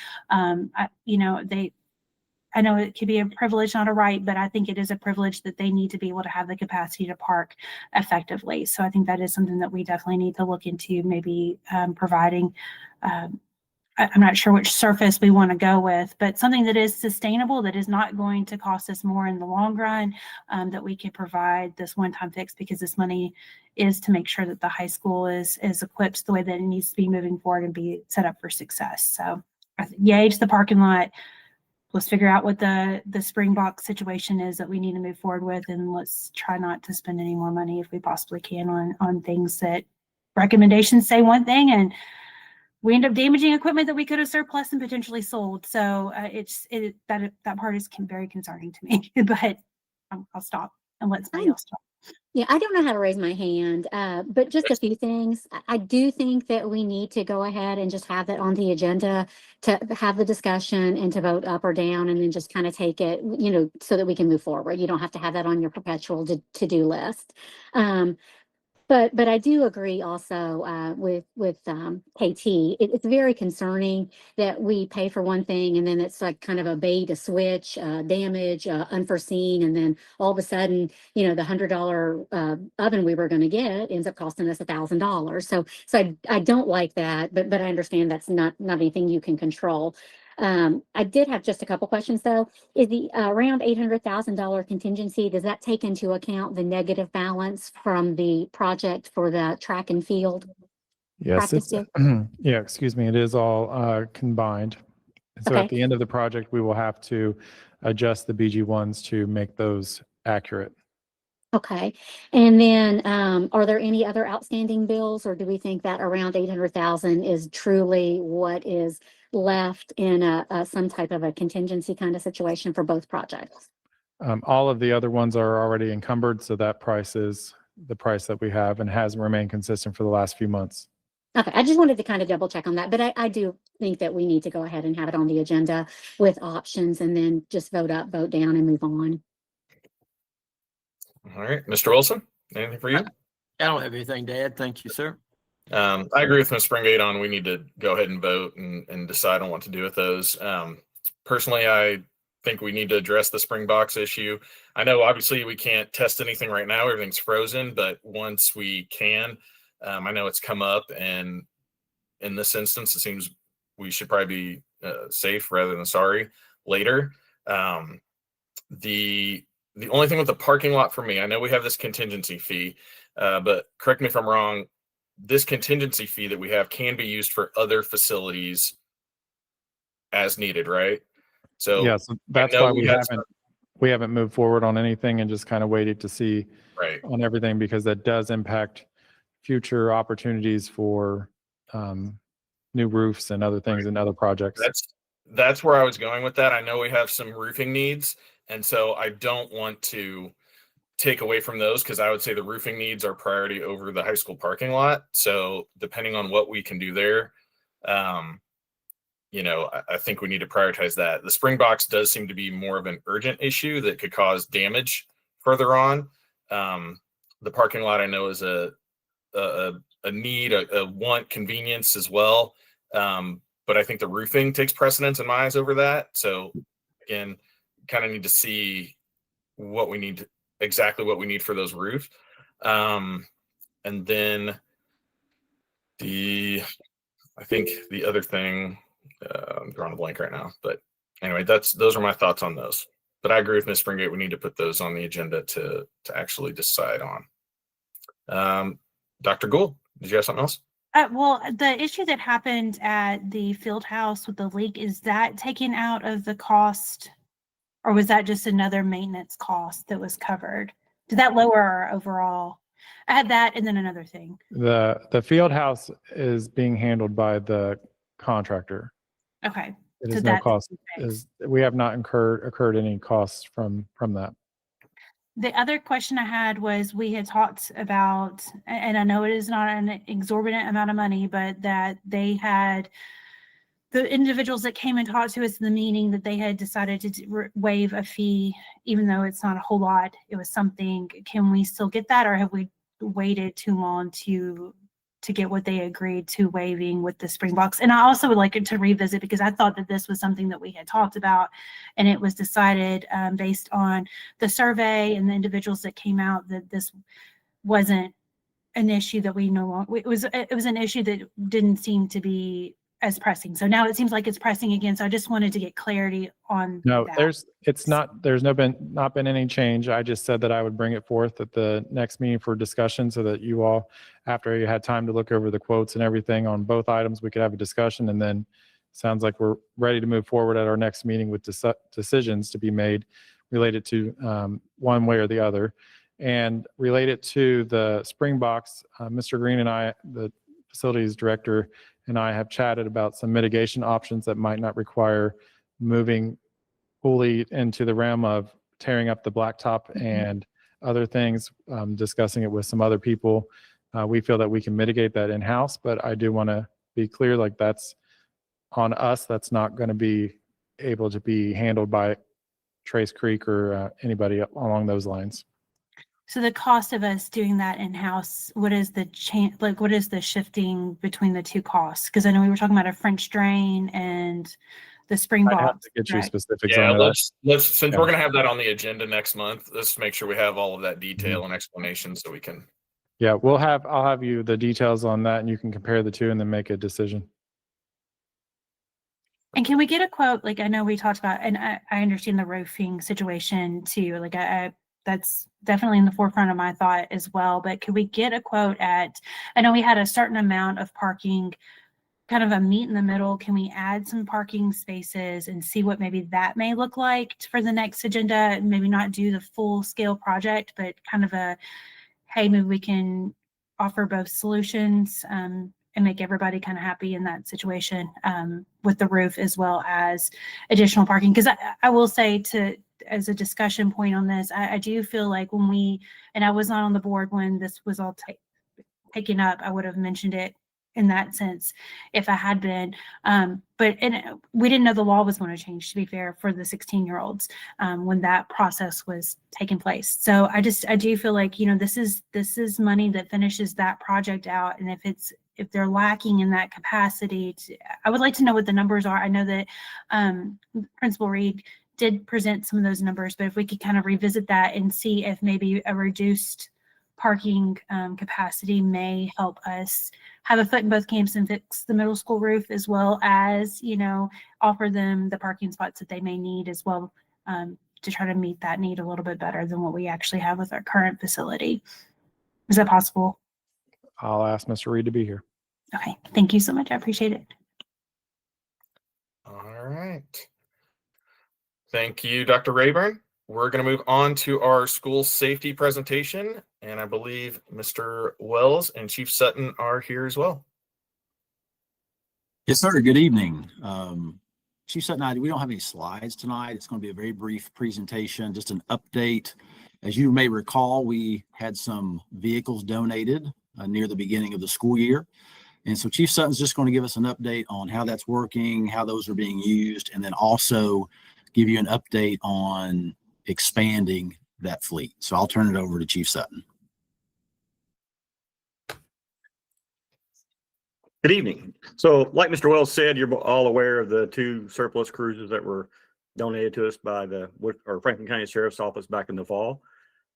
I know it could be a privilege, not a right, but I think it is a privilege that they need to be able to have the capacity to park effectively. So I think that is something that we definitely need to look into, maybe providing, I'm not sure which surface we want to go with, but something that is sustainable, that is not going to cost us more in the long run, that we could provide this one-time fix, because this money is to make sure that the high school is equipped the way that it needs to be moving forward and be set up for success. So yay to the parking lot. Let's figure out what the Springbox situation is that we need to move forward with, and let's try not to spend any more money if we possibly can on things that recommendations say one thing and we end up damaging equipment that we could have surplus and potentially sold. So that part is very concerning to me. But I'll stop and let somebody else talk. Yeah, I don't know how to raise my hand, but just a few things. I do think that we need to go ahead and just have that on the agenda to have the discussion and to vote up or down, and then just kind of take it, so that we can move forward. You don't have to have that on your perpetual to-do list. But I do agree also with KT. It's very concerning that we pay for one thing and then it's like kind of a bait, a switch, damage, unforeseen, and then all of a sudden, the $100 oven we were going to get ends up costing us $1,000. So I don't like that, but I understand that's not anything you can control. I did have just a couple questions though. Is the around $800,000 contingency, does that take into account the negative balance from the project for the track and field? Yes, yeah, excuse me. It is all combined. So Okay. at the end of the project, we will have to adjust the BG1s to make those accurate. Okay. And then are there any other outstanding bills, or do we think that around 800,000 is truly what is left in some type of a contingency kind of situation for both projects? All of the other ones are already encumbered, so that price is the price that we have and has remained consistent for the last few months. Okay, I just wanted to kind of double check on that, but I do think that we need to go ahead and have it on the agenda with options and then just vote up, vote down, and move on. All right, Mr. Wilson, anything for you? I don't have anything to add. Thank you, sir. I agree with Ms. Springate on we need to go ahead and vote and decide on what to do with those. Personally, I think we need to address the spring box issue. I know obviously we can't test anything right now, everything's frozen, but once we can, I know it's come up, and in this instance, it seems we should probably be safe rather than sorry later. The only thing with the parking lot for me, I know we have this contingency fee, but correct me if I'm wrong, this contingency fee that we have can be used for other facilities as needed, right? So Yeah, so that's know why we we had haven't moved forward on anything and just kind of waited to see right. on everything, because that does impact future opportunities for new roofs and other things and other projects. That's where I was going with that. I know we have some roofing needs, and so I don't want to take away from those, because I would say the roofing needs are priority over the high school parking lot. So depending on what we can do there, I think we need to prioritize that. The spring box does seem to be more of an urgent issue that could cause damage further on. The parking lot I know is a need, a want, convenience as well. But I think the roofing takes precedence in my eyes over that. So again, kind of need to see what we need, exactly what we need for those roofs. And then I think the other thing, I'm drawing a blank right now, but anyway, those are my thoughts on those. But I agree with Ms. Springate. We need to put those on the agenda to actually decide on. Dr. Gould, did you have something else? Well, the issue that happened at the field house with the leak, is that taken out of the cost, or was that just another maintenance cost that was covered? Did that lower our overall? I had that, and then another thing. The field house is being handled by the contractor. Okay. It So is no that's cost. fixed. We have not incurred any costs from that. The other question I had was, we had talked about, and I know it is not an exorbitant amount of money, but that they had, the individuals that came and talked to us in the meeting, that they had decided to waive a fee, even though it's not a whole lot. It was something. Can we still get that, or have we waited too long to get what they agreed to waiving with the spring box? And I also would like it to revisit, because I thought that this was something that we had talked about, and it was decided based on the survey and the individuals that came out, that this wasn't an issue that we no longer, it was an issue that didn't seem to be as pressing. So now it seems like it's pressing again. So I just wanted to get clarity on No, that. there's not been any change. I just said that I would bring it forth at the next meeting for discussion, so that you all, after you had time to look over the quotes and everything on both items, we could have a discussion. And then sounds like we're ready to move forward at our next meeting with decisions to be made related to one way or the other. And related to the spring box, Mr. Green and I, the facilities director, and I have chatted about some mitigation options that might not require moving fully into the realm of tearing up the blacktop and other things, discussing it with some other people. We feel that we can mitigate that in-house, but I do want to be clear, like, that's on us. That's not going to be able to be handled by Trace Creek or anybody along those lines. So the cost of us doing that in-house, what is the change, like, what is the shifting between the two costs? Because I know we were talking about a French drain and the spring I have box. to get you right? specifics Yeah, on that. let's since Yeah. we're gonna have that on the agenda next month, let's make sure we have all of that detail and explanation so we can. Yeah, I'll have you the details on that, and you can compare the two and then make a decision. And can we get a quote? Like, I know we talked about, and I understand the roofing situation too. Like, I that's definitely in the forefront of my thought as well. But could we get a quote at, I know we had a certain amount of parking, kind of a meet in the middle. Can we add some parking spaces and see what maybe that may look like for the next agenda? And maybe not do the full scale project, but kind of a, hey, maybe we can offer both solutions and make everybody kind of happy in that situation with the roof, as well as additional parking. Because I will say, to as a discussion point on this, I do feel like when we, and I was not on the board when this was all taken up, I would have mentioned it in that sense if I had been. But we didn't know the law was going to change, to be fair, for the 16-year-olds when that process was taking place. So I do feel like, this is money that finishes that project out. And if they're lacking in that capacity, I would like to know what the numbers are. I know that Principal Reed did present some of those numbers, but if we could kind of revisit that and see if maybe a reduced parking capacity may help us have a foot in both camps and fix the middle school roof, as well as, offer them the parking spots that they may need as well, to try to meet that need a little bit better than what we actually have with our current facility. Is that possible? I'll ask Mr. Reed to be here. Okay, thank you so much. I appreciate it. All right. Thank you, Dr. Rayburn. We're going to move on to our school safety presentation, and I believe Mr. Wells and Chief Sutton are here as well. Yes, sir. Good evening. Chief Sutton, we don't have any slides tonight. It's going to be a very brief presentation, just an update. As you may recall, we had some vehicles donated near the beginning of the school year. And so Chief Sutton's just going to give us an update on how that's working, how those are being used, and then also give you an update on expanding that fleet. So I'll turn it over to Chief Sutton. Good evening. So like Mr. Wells said, you're all aware of the 2 surplus cruisers that were donated to us by the Franklin County Sheriff's Office back in the fall.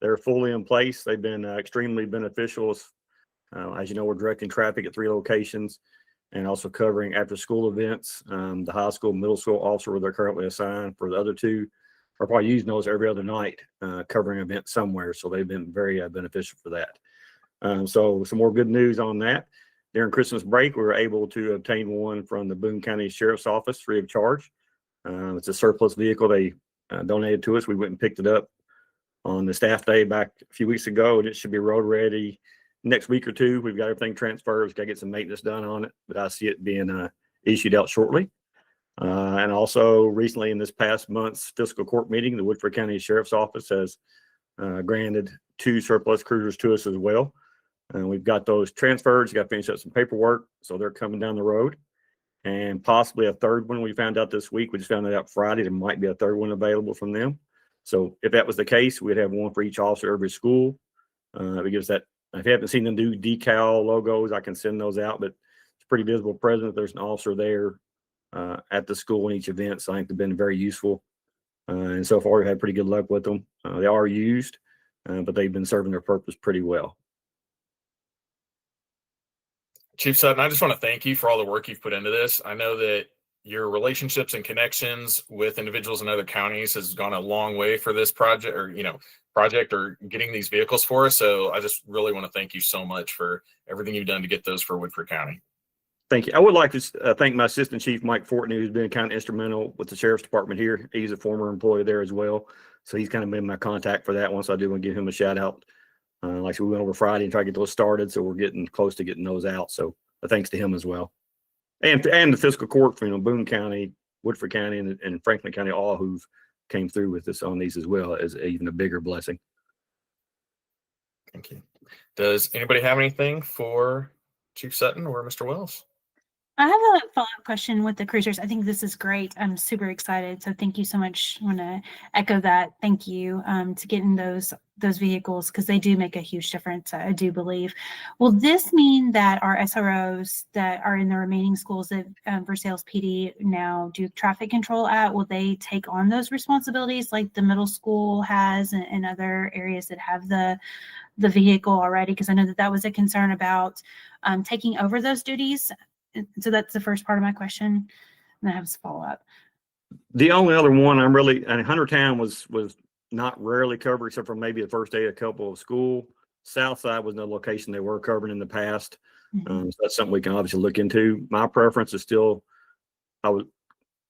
They're fully in place. They've been extremely beneficial. As you know, we're directing traffic at 3 locations and also covering after school events. The high school, middle school officer where they're currently assigned. For the other 2 are probably using those every other night, covering events somewhere. So they've been very beneficial for that. So some more good news on that. During Christmas break, we were able to obtain one from the Boone County Sheriff's Office free of charge. It's a surplus vehicle they donated to us. We went and picked it up on the staff day back a few weeks ago, and it should be road ready next week or 2. We've got everything transferred. We've got to get some maintenance done on it, but I see it being issued out shortly. And also recently in this past month's fiscal court meeting, the Woodford County Sheriff's Office has granted 2 surplus cruisers to us as well. And we've got those transferred. You got to finish up some paperwork. So they're coming down the road, and possibly a 3rd one. We found out this week. We just found that out Friday. There might be a 3rd one available from them. So if that was the case, we'd have one for each officer every school. Because that, if you haven't seen them do decal logos, I can send those out, but it's pretty visible present. There's an officer there at the school in each event. So I think they've been very useful. And so far we've had pretty good luck with them. They are used, but they've been serving their purpose pretty well. Chief Sutton, I just want to thank you for all the work you've put into this. I know that your relationships and connections with individuals in other counties has gone a long way for this project or getting these vehicles for us. So I just really want to thank you so much for everything you've done to get those for Woodford County. Thank you. I would like to thank my Assistant Chief, Mike Fortney, who's been kind of instrumental with the Sheriff's Department here. He's a former employee there as well. So he's kind of been my contact for that one. So I do want to give him a shout out. Like I said, we went over Friday and tried to get those started. So we're getting close to getting those out. So thanks to him as well. And the fiscal court for, Boone County, Woodford County, and Franklin County, all who've came through with us on these as well, is even a bigger blessing. Thank you. Does anybody have anything for Chief Sutton or Mr. Wells? I have a follow-up question with the cruisers. I think this is great. I'm super excited. So thank you so much. I want to echo that. Thank you to getting those vehicles, because they do make a huge difference, I do believe. Will this mean that our SROs that are in the remaining schools that Versailles PD now do traffic control at, will they take on those responsibilities like the middle school has and other areas that have the vehicle already? Because I know that was a concern about taking over those duties. So that's the first part of my question. And then I have a follow-up. The only other one Huntertown was not rarely covered except for maybe the first day a couple of school. Southside was no location they were covering in the past. So that's something we can obviously look into. My preference is still, I would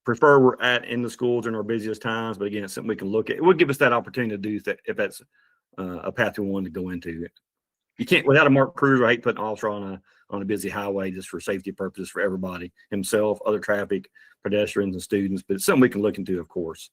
prefer we're in the schools during our busiest times, but again, it's something we can look at. It would give us that opportunity to do that if that's a path we want to go into. You can't, without a marked cruiser, I hate putting an officer on a busy highway just for safety purposes for everybody, himself, other traffic, pedestrians and students, but it's something we can look into, of course.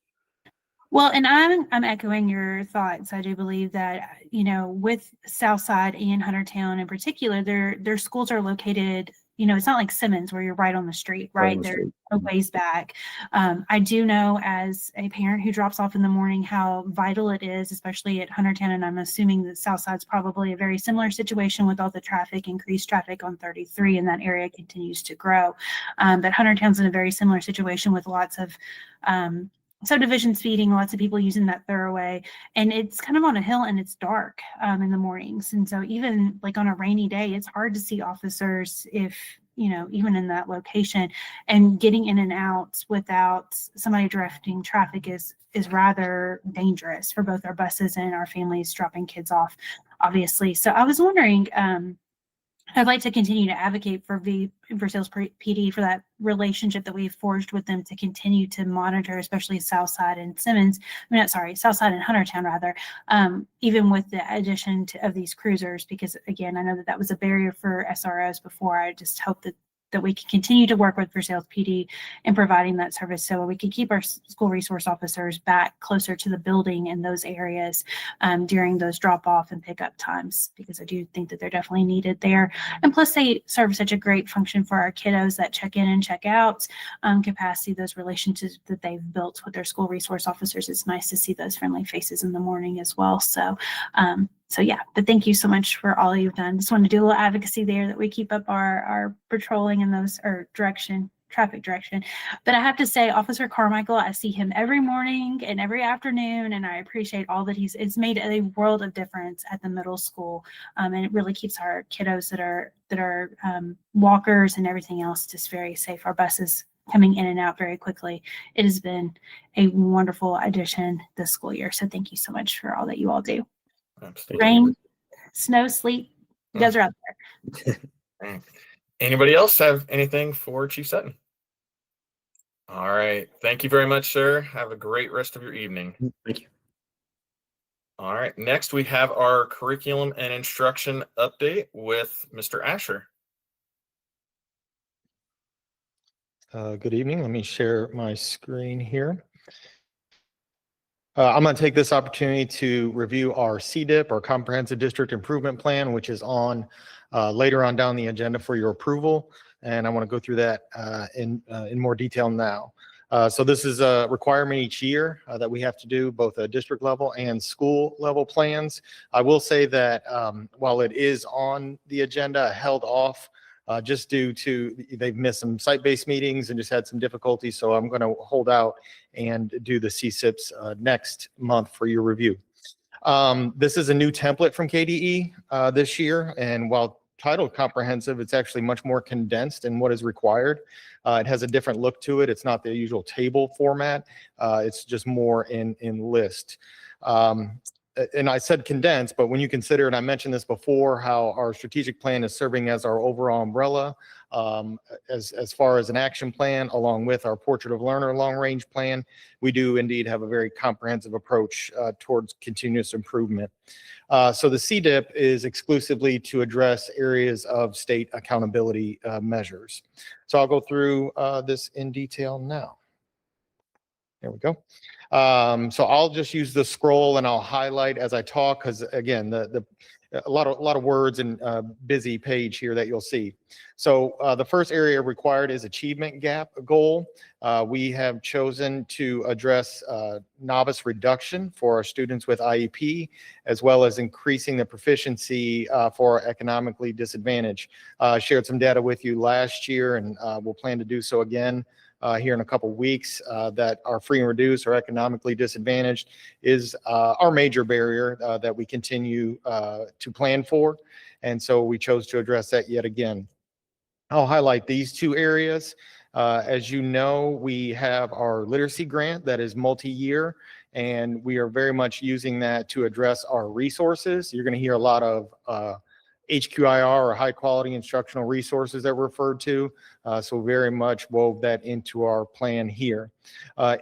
Well, and I'm echoing your thoughts. I do believe that, you know, with Southside and Huntertown in particular, their schools are located, you know, it's not like Simmons where you're right on the street, Right on right? the They're street. a ways back. I do know as a parent who drops off in the morning how vital it is, especially at Huntertown, and I'm assuming that Southside's probably a very similar situation with all the traffic, increased traffic on 33, and that area continues to grow. But Huntertown's in a very similar situation with lots of subdivisions feeding, lots of people using that thoroughway, and it's kind of on a hill and it's dark in the mornings. And so even like on a rainy day, it's hard to see officers if, you know, even in that location, and getting in and out without somebody directing traffic is rather dangerous for both our buses and our families dropping kids off, obviously. So I was wondering, I'd like to continue to advocate for Versailles PD for that relationship that we've forged with them to continue to monitor, especially Southside and Simmons. I mean, sorry, Southside and Huntertown rather, even with the addition of these cruisers, because again, I know that was a barrier for SROs before. I just hope that we can continue to work with Versailles PD in providing that service so we can keep our school resource officers back closer to the building in those areas during those drop-off and pickup times, because I do think that they're definitely needed there. And plus they serve such a great function for our kiddos that check in and check out capacity, those relationships that they've built with their school resource officers. It's nice to see those friendly faces in the morning as well. So yeah, but thank you so much for all you've done. Just want to do a little advocacy there that we keep up our patrolling in those traffic direction. But I have to say, Officer Carmichael, I see him every morning and every afternoon, and I appreciate all that it's made a world of difference at the middle school. And it really keeps our kiddos that are walkers and everything else just very safe. Our buses coming in and out very quickly. It has been a wonderful addition this school year. So thank you so much for all that you all do. Absolutely. Rain, snow, sleet, you guys are out there. Anybody else have anything for Chief Sutton? All right. Thank you very much, sir. Have a great rest of your evening. Thank you. All right. Next, we have our curriculum and instruction update with Mr. Asher. Good evening. Let me share my screen here. I'm going to take this opportunity to review our CDIP, our Comprehensive District Improvement Plan, which is on later on down the agenda for your approval. And I want to go through that in more detail now. So this is a requirement each year that we have to do both a district level and school level plans. I will say that while it is on the agenda, held off just due to they've missed some site-based meetings and just had some difficulties. So I'm going to hold out and do the CSIPs next month for your review. This is a new template from KDE this year. And while titled comprehensive, it's actually much more condensed in what is required. It has a different look to it. It's not the usual table format. It's just more in list. And I said condensed, but when you consider, and I mentioned this before, how our strategic plan is serving as our overall umbrella as far as an action plan, along with our Portrait of Learner long-range plan, we do indeed have a very comprehensive approach towards continuous improvement. So the CDIP is exclusively to address areas of state accountability measures. So I'll go through this in detail now. There we go. So I'll just use the scroll and I'll highlight as I talk, because again, a lot of words and busy page here that you'll see. So the first area required is achievement gap goal. We have chosen to address novice reduction for our students with IEP, as well as increasing the proficiency for economically disadvantaged. Shared some data with you last year, and we'll plan to do so again here in a couple weeks, that our free and reduced or economically disadvantaged is our major barrier that we continue to plan for. And so we chose to address that yet again. I'll highlight these two areas. As you know, we have our literacy grant that is multi-year, and we are very much using that to address our resources. You're going to hear a lot of HQIR or high quality instructional resources that we're referred to. So very much wove that into our plan here.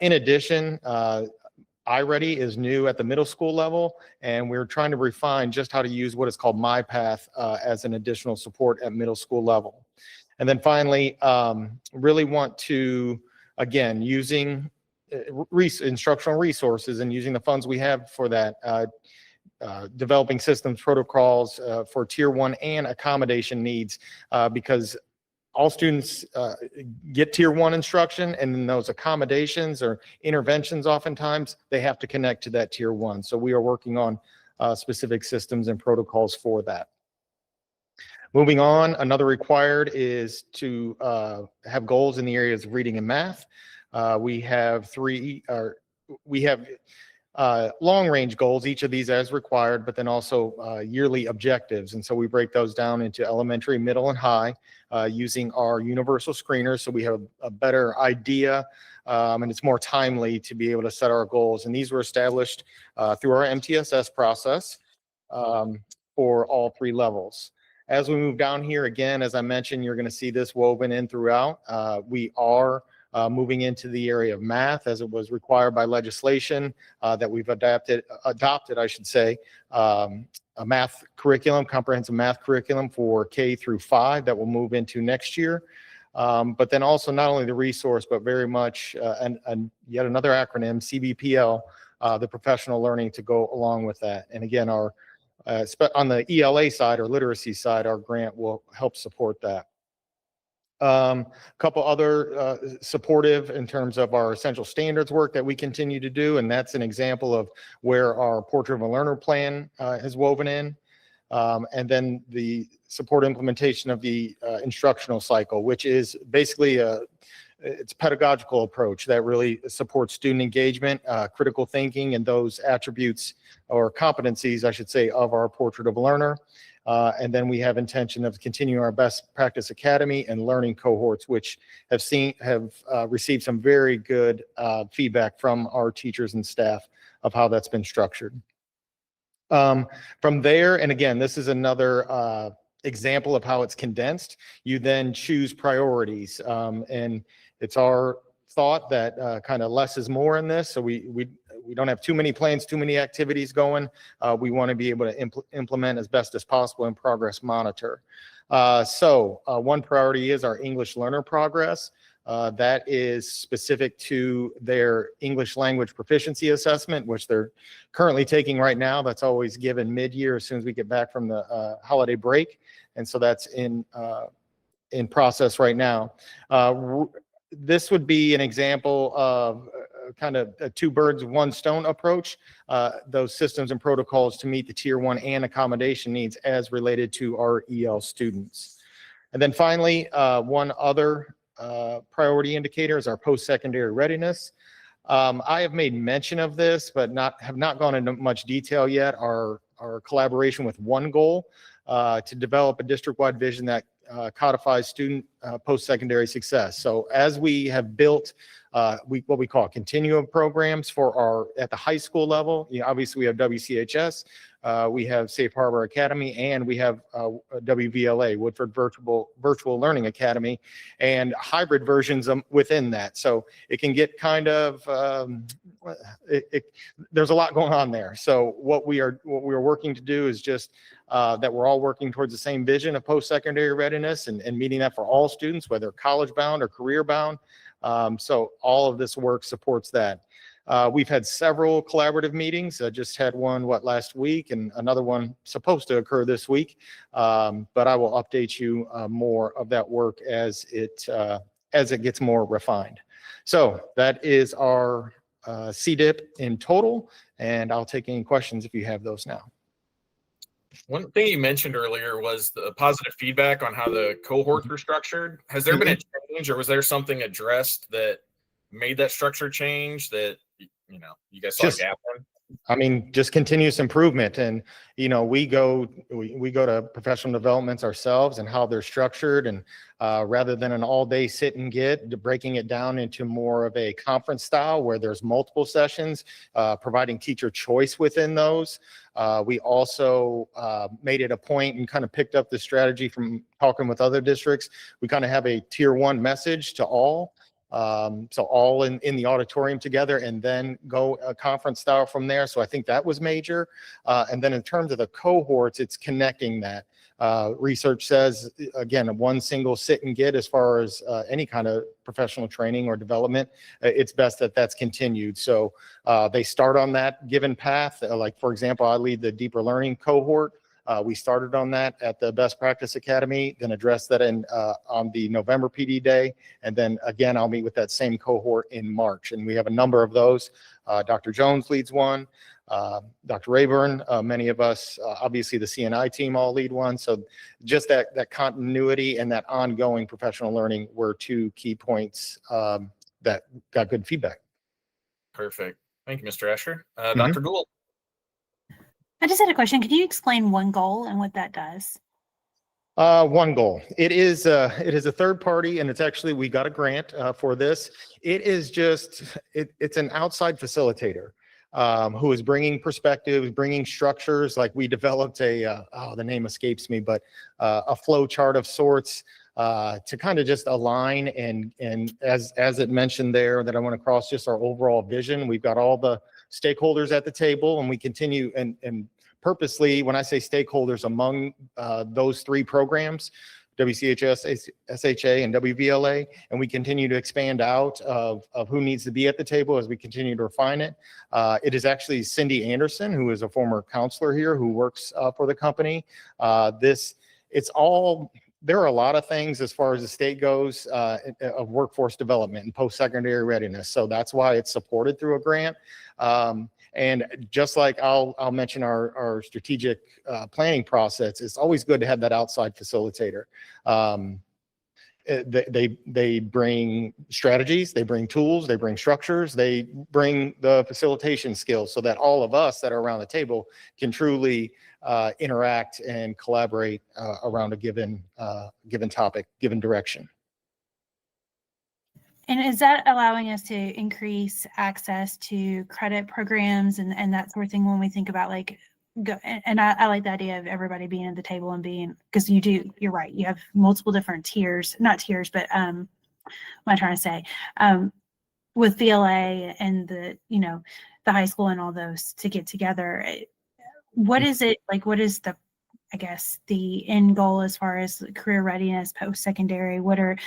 In addition, iReady is new at the middle school level, and we're trying to refine just how to use what is called MyPath as an additional support at middle school level. And then finally, really want to, again, using instructional resources and using the funds we have for that, developing systems protocols for tier 1 and accommodation needs, because all students get tier 1 instruction, and then those accommodations or interventions, oftentimes they have to connect to that tier 1. So we are working on specific systems and protocols for that. Moving on, another required is to have goals in the areas of reading and math. We have long-range goals, each of these as required, but then also yearly objectives. And so we break those down into elementary, middle, and high using our universal screeners, so we have a better idea, and it's more timely to be able to set our goals. And these were established through our MTSS process for all 3 levels. As we move down here, again, as I mentioned, you're going to see this woven in throughout. We are moving into the area of math as it was required by legislation that we've adopted, I should say, a math curriculum, comprehensive math curriculum for K through 5 that will move into next year. But then also not only the resource, but very much, and yet another acronym, CBPL, the professional learning to go along with that. And again, our on the ELA side or literacy side, our grant will help support that. A couple other supportive in terms of our essential standards work that we continue to do, and that's an example of where our Portrait of a Learner plan is woven in. And then the support implementation of the instructional cycle, which is basically it's a pedagogical approach that really supports student engagement, critical thinking, and those attributes or competencies, I should say, of our Portrait of a Learner. And then we have intention of continuing our Best Practice Academy and learning cohorts, which have received some very good feedback from our teachers and staff of how that's been structured. From there, and again, this is another example of how it's condensed. You then choose priorities, and it's our thought that kind of less is more in this. So we don't have too many plans, too many activities going. We want to be able to implement as best as possible and progress monitor. So one priority is our English learner progress. That is specific to their English language proficiency assessment, which they're currently taking right now. That's always given mid-year as soon as we get back from the holiday break. And so that's in process right now. This would be an example of kind of a 2 birds, 1 stone approach, those systems and protocols to meet the tier 1 and accommodation needs as related to our EL students. And then finally, one other priority indicator is our post-secondary readiness. I have made mention of this, but have not gone into much detail yet. Our collaboration with One Goal to develop a district-wide vision that codifies student post-secondary success. So as we have built what we call continuum programs for at the high school level, obviously we have WCHS, we have Safe Harbor Academy, and we have WVLA, Woodford Virtual Learning Academy, and hybrid versions within that. So it can get kind of, there's a lot going on there. So what we are working to do is just that we're all working towards the same vision of post-secondary readiness and meeting that for all students, whether college bound or career bound. So all of this work supports that. We've had several collaborative meetings. I just had one last week, and another one supposed to occur this week. But I will update you more of that work as it gets more refined. So that is our CDIP in total, and I'll take any questions if you have those now. One thing you mentioned earlier was the positive feedback on how the cohorts were structured. Has there been a change, or was there something addressed that made that structure change that, you guys saw a gap in? I mean, just continuous improvement. And, we go to professional developments ourselves and how they're structured. And rather than an all-day sit and get, breaking it down into more of a conference style where there's multiple sessions, providing teacher choice within those. We also made it a point and kind of picked up the strategy from talking with other districts. We kind of have a tier 1 message to all. So all in the auditorium together, and then go a conference style from there. So I think that was major. And then in terms of the cohorts, it's connecting that. Research says, again, one single sit and get as far as any kind of professional training or development, it's best that that's continued. So they start on that given path. Like, for example, I lead the deeper learning cohort. We started on that at the Best Practice Academy, then addressed that on the November PD day. And then again, I'll meet with that same cohort in March. And we have a number of those. Dr. Jones leads one, Dr. Rayburn, many of us, obviously the CNI team all lead one. So just that continuity and that ongoing professional learning were two key points that got good feedback. Perfect. Thank you, Mr. Escher. Dr. Gould. I just had a question. Could you explain one goal and what that does? One goal. It is a third party, and it's actually, we got a grant for this. It is just, it's an outside facilitator who is bringing perspectives, bringing structures. Like, we developed the name escapes me, but a flow chart of sorts to kind of just align and as it mentioned there, that I want to cross just our overall vision. We've got all the stakeholders at the table, and we continue and purposely, when I say stakeholders, among those three programs, WCHS, SHA, and WVLA, and we continue to expand out of who needs to be at the table as we continue to refine it. It is actually Cindy Anderson, who is a former counselor here, who works for the company. There are a lot of things as far as the state goes of workforce development and post-secondary readiness. So that's why it's supported through a grant. And just like I'll mention our strategic planning process, it's always good to have that outside facilitator. They bring strategies, they bring tools, they bring structures, they bring the facilitation skills so that all of us that are around the table can truly interact and collaborate around a given topic, given direction. And is that allowing us to increase access to credit programs and that sort of thing when we think about I like the idea of everybody being at the table and because you're right, you have multiple different tiers, not tiers, but what am I trying to say? With VLA and the high school and all those to get together, what is it like? What is the end goal as far as career readiness, post-secondary? What are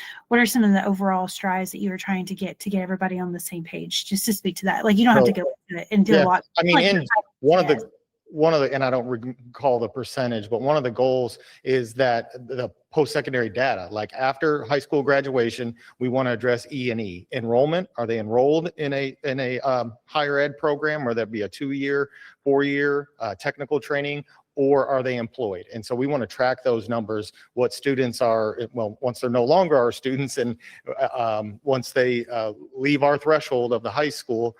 some of the overall strides that you were trying to get everybody on the same page? Just to speak to that, you don't have to go into it and do a lot. I mean, one of the, and I don't recall the percentage, but one of the goals is that the post-secondary data, like after high school graduation, we want to address E&E enrollment. Are they enrolled in a higher ed program, or that be a 2-year, 4-year technical training, or are they employed? And so we want to track those numbers, what students are, once they're no longer our students, and once they leave our threshold of the high school,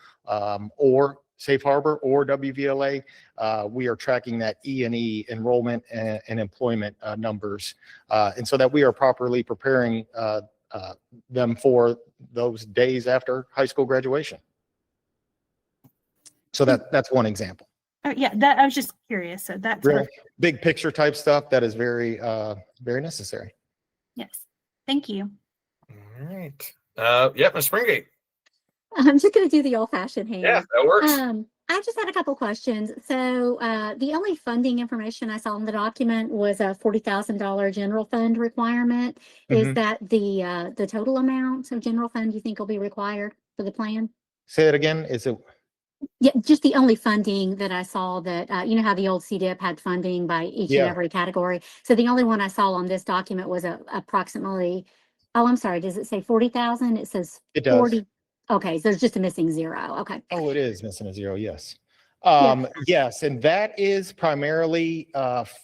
or Safe Harbor or WVLA, we are tracking that E&E enrollment and employment numbers, and so that we are properly preparing them for those days after high school graduation. So that's one example. Oh, yeah, I was just curious. So that's real big picture type stuff that is very, very necessary. Yes. Thank you. All right. Ms. Springate. I'm just going to do the old-fashioned hand. Yeah, that works. I just had a couple questions. So the only funding information I saw in the document was a $40,000 general fund requirement. Is that the total amount of general fund you think will be required for the plan? Say it again. Is it? Yeah, just the only funding that I saw that, you know how the old CDIP had funding by each and every category. So the only one I saw on this document was approximately, I'm sorry, does it say 40,000? It says it does. 40. Okay, so there's just a missing zero. Okay. Oh, it is missing a zero. Yes. Yes, and that is primarily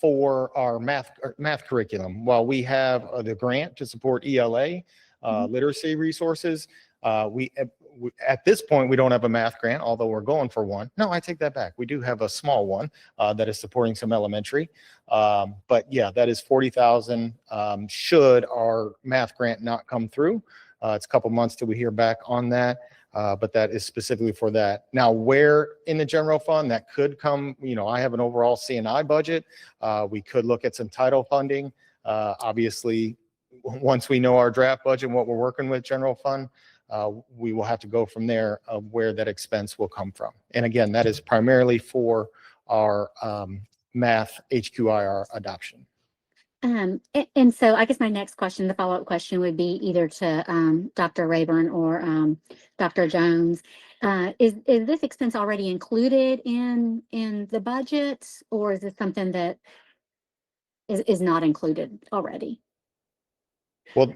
for our math curriculum. While we have the grant to support ELA literacy resources, at this point, we don't have a math grant, although we're going for one. No, I take that back. We do have a small one that is supporting some elementary. But yeah, that is 40,000 should our math grant not come through. It's a couple months till we hear back on that, but that is specifically for that. Now, where in the general fund that could come, I have an overall CNI budget. We could look at some title funding. Obviously, once we know our draft budget and what we're working with general fund, we will have to go from there of where that expense will come from. And again, that is primarily for our math HQIR adoption. And so I guess my next question, the follow-up question would be either to Dr. Rayburn or Dr. Jones. Is this expense already included in the budget, or is this something that is not included already? Well,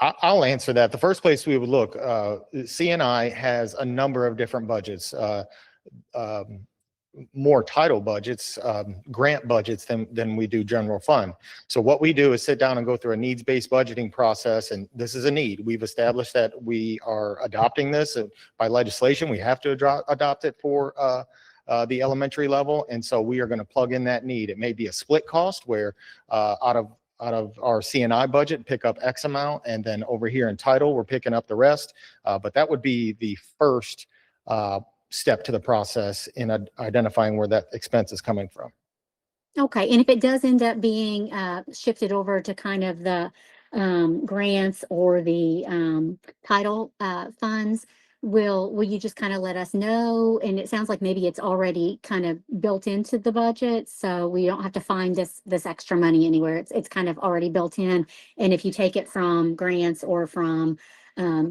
I'll answer that. The first place we would look, CNI has a number of different budgets, more title budgets, grant budgets than we do general fund. So what we do is sit down and go through a needs-based budgeting process, and this is a need. We've established that we are adopting this by legislation. We have to adopt it for the elementary level, and so we are going to plug in that need. It may be a split cost where out of our CNI budget, pick up X amount, and then over here in title, we're picking up the rest. But that would be the first step to the process in identifying where that expense is coming from. Okay, and if it does end up being shifted over to kind of the grants or the title funds, will you just kind of let us know? And it sounds like maybe it's already kind of built into the budget, so we don't have to find this extra money anywhere. It's kind of already built in. And if you take it from grants or from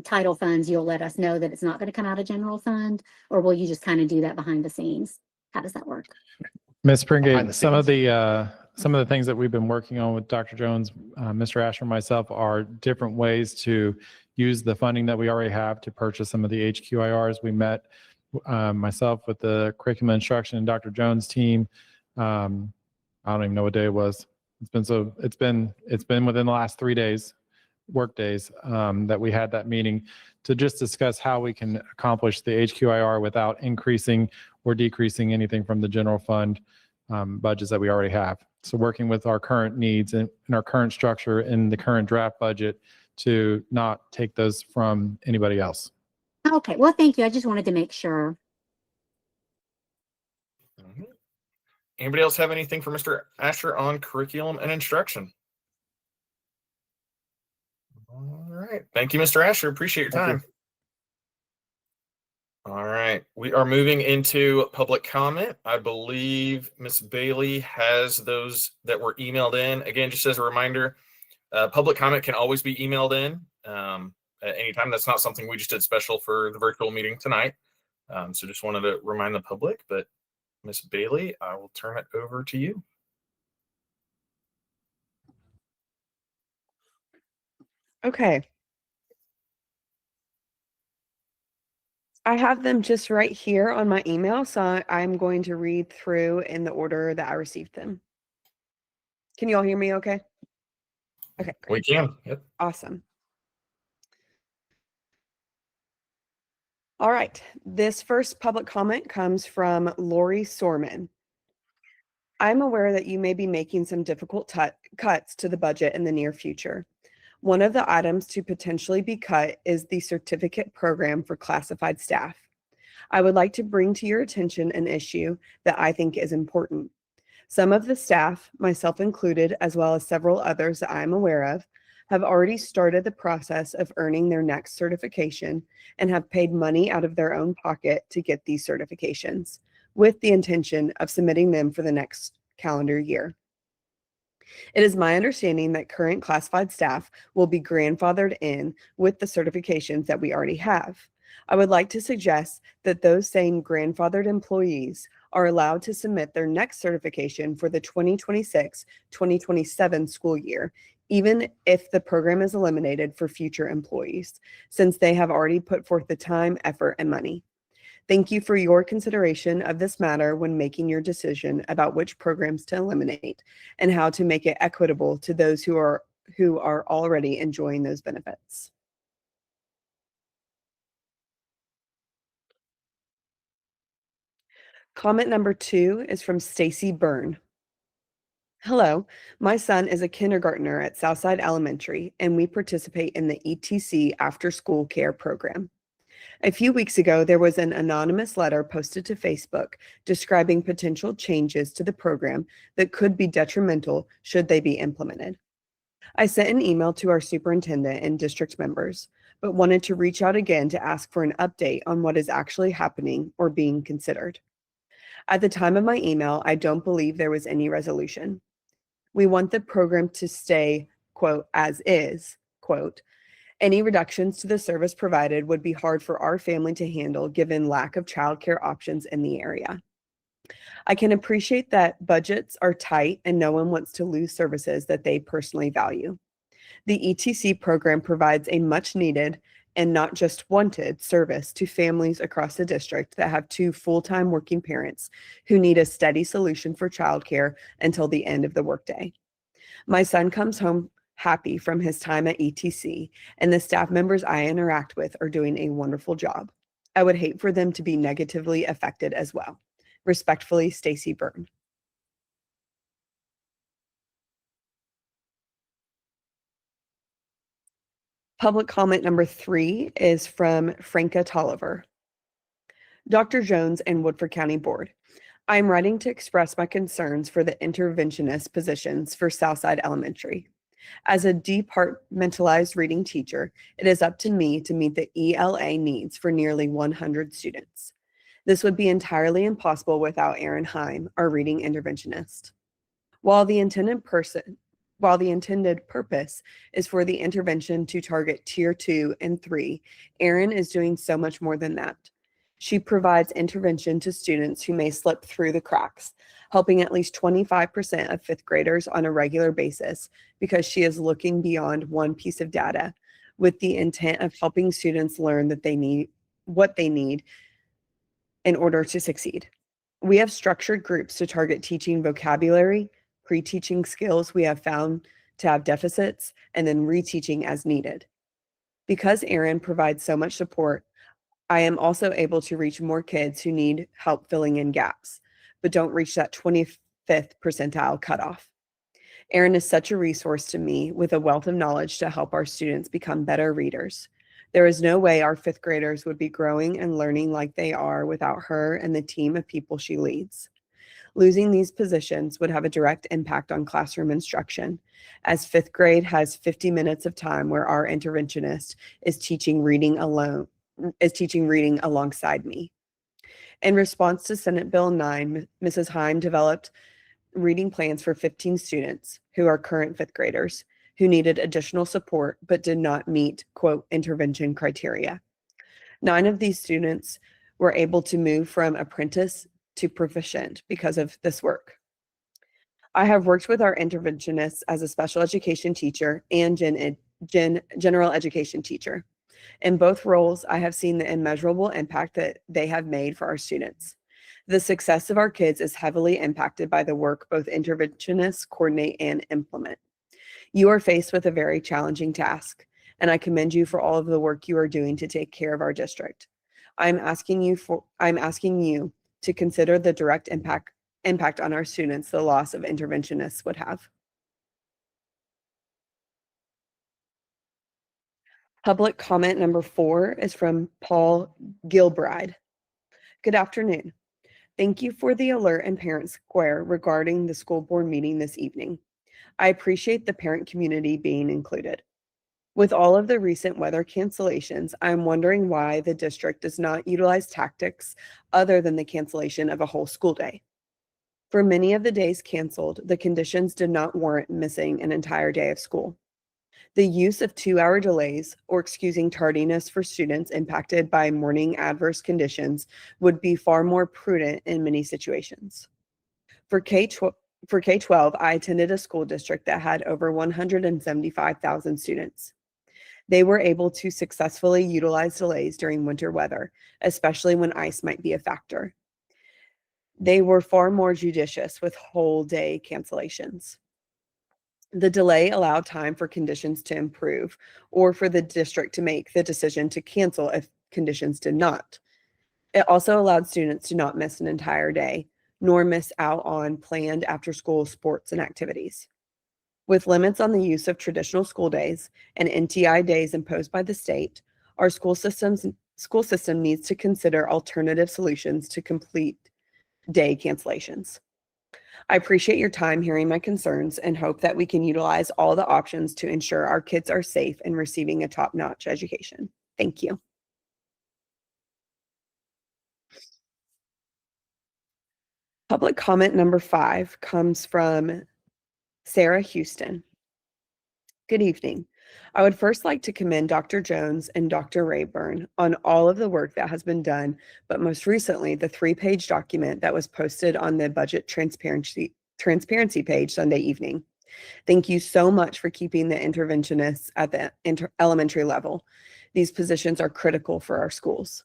title funds, you'll let us know that it's not going to come out of general fund, or will you just kind of do that behind the scenes? How does that work? Ms. Behind Springate, the some of the things that we've been working on with Dr. Jones, Mr. Asher, and myself are different ways to use the funding that we already have to purchase some of the HQIRs. We met myself with the curriculum instruction and Dr. Jones team. I don't even know what day it was. It's been within the last 3 days, work days, that we had that meeting to just discuss how we can accomplish the HQIR without increasing or decreasing anything from the general fund budgets that we already have. So working with our current needs and our current structure in the current draft budget to not take those from anybody else. Okay, well, thank you. I just wanted to make sure. Mhm. Anybody else have anything for Mr. Asher on curriculum and instruction? All right. Thank you, Mr. Asher. Appreciate your Thank you. time. All right. We are moving into public comment. I believe Ms. Bailey has those that were emailed in. Again, just as a reminder, public comment can always be emailed in at any time. That's not something we just did special for the virtual meeting tonight. So just wanted to remind the public, but Ms. Bailey, I will turn it over to you. Okay. I have them just right here on my email, so I'm going to read through in the order that I received them. Can you all hear me okay? Okay, great. We can. Yep. Awesome. All right. This first public comment comes from Lori Sorman. I'm aware that you may be making some difficult cuts to the budget in the near future. One of the items to potentially be cut is the certificate program for classified staff. I would like to bring to your attention an issue that I think is important. Some of the staff, myself included, as well as several others that I am aware of, have already started the process of earning their next certification and have paid money out of their own pocket to get these certifications, with the intention of submitting them for the next calendar year. It is my understanding that current classified staff will be grandfathered in with the certifications that we already have. I would like to suggest that those same grandfathered employees are allowed to submit their next certification for the 2026-2027 school year, even if the program is eliminated for future employees, since they have already put forth the time, effort, and money. Thank you for your consideration of this matter when making your decision about which programs to eliminate and how to make it equitable to those who are already enjoying those benefits. Comment number 2 is from Stacy Byrne. Hello, my son is a kindergartner at Southside Elementary, and we participate in the ETC After School Care program. A few weeks ago, there was an anonymous letter posted to Facebook describing potential changes to the program that could be detrimental should they be implemented. I sent an email to our superintendent and district members, but wanted to reach out again to ask for an update on what is actually happening or being considered. At the time of my email, I don't believe there was any resolution. We want the program to stay, quote, as is, quote. Any reductions to the service provided would be hard for our family to handle given lack of childcare options in the area. I can appreciate that budgets are tight and no one wants to lose services that they personally value. The ETC program provides a much needed and not just wanted service to families across the district that have 2 full-time working parents who need a steady solution for childcare until the end of the workday. My son comes home happy from his time at ETC, and the staff members I interact with are doing a wonderful job. I would hate for them to be negatively affected as well. Respectfully, Stacy Byrne. Public comment number 3 is from Franca Tolliver. Dr. Jones and Woodford County Board. I am writing to express my concerns for the interventionist positions for Southside Elementary. As a departmentalized reading teacher, it is up to me to meet the ELA needs for nearly 100 students. This would be entirely impossible without Aaron Heim, our reading interventionist. While the intended purpose is for the intervention to target tier 2 and 3, Aaron is doing so much more than that. She provides intervention to students who may slip through the cracks, helping at least 25% of 5th graders on a regular basis because she is looking beyond one piece of data with the intent of helping students learn that they need what they need in order to succeed. We have structured groups to target teaching vocabulary, pre-teaching skills we have found to have deficits, and then reteaching as needed. Because Aaron provides so much support, I am also able to reach more kids who need help filling in gaps, but don't reach that 25th percentile cutoff. Aaron is such a resource to me with a wealth of knowledge to help our students become better readers. There is no way our 5th graders would be growing and learning like they are without her and the team of people she leads. Losing these positions would have a direct impact on classroom instruction, as 5th grade has 50 minutes of time where our interventionist is teaching reading alongside me. In response to Senate Bill 9, Mrs. Heim developed reading plans for 15 students who are current 5th graders who needed additional support but did not meet, quote, intervention criteria. 9 of these students were able to move from apprentice to proficient because of this work. I have worked with our interventionists as a special education teacher and general education teacher. In both roles, I have seen the immeasurable impact that they have made for our students. The success of our kids is heavily impacted by the work both interventionists coordinate and implement. You are faced with a very challenging task, and I commend you for all of the work you are doing to take care of our district. I'm asking you to consider the direct impact on our students the loss of interventionists would have. Public comment number 4 is from Paul Gilbride. Good afternoon. Thank you for the alert and parent square regarding the school board meeting this evening. I appreciate the parent community being included. With all of the recent weather cancellations, I'm wondering why the district does not utilize tactics other than the cancellation of a whole school day. For many of the days canceled, the conditions did not warrant missing an entire day of school. The use of 2-hour delays or excusing tardiness for students impacted by morning adverse conditions would be far more prudent in many situations. For K-12, I attended a school district that had over 175,000 students. They were able to successfully utilize delays during winter weather, especially when ice might be a factor. They were far more judicious with whole day cancellations. The delay allowed time for conditions to improve or for the district to make the decision to cancel if conditions did not. It also allowed students to not miss an entire day, nor miss out on planned after-school sports and activities. With limits on the use of traditional school days and NTI days imposed by the state, our school system needs to consider alternative solutions to complete day cancellations. I appreciate your time hearing my concerns and hope that we can utilize all the options to ensure our kids are safe and receiving a top-notch education. Thank you. Public comment number 5 comes from Sarah Houston. Good evening. I would first like to commend Dr. Jones and Dr. Rayburn on all of the work that has been done, but most recently, the 3-page document that was posted on the budget transparency page Sunday evening. Thank you so much for keeping the interventionists at the elementary level. These positions are critical for our schools.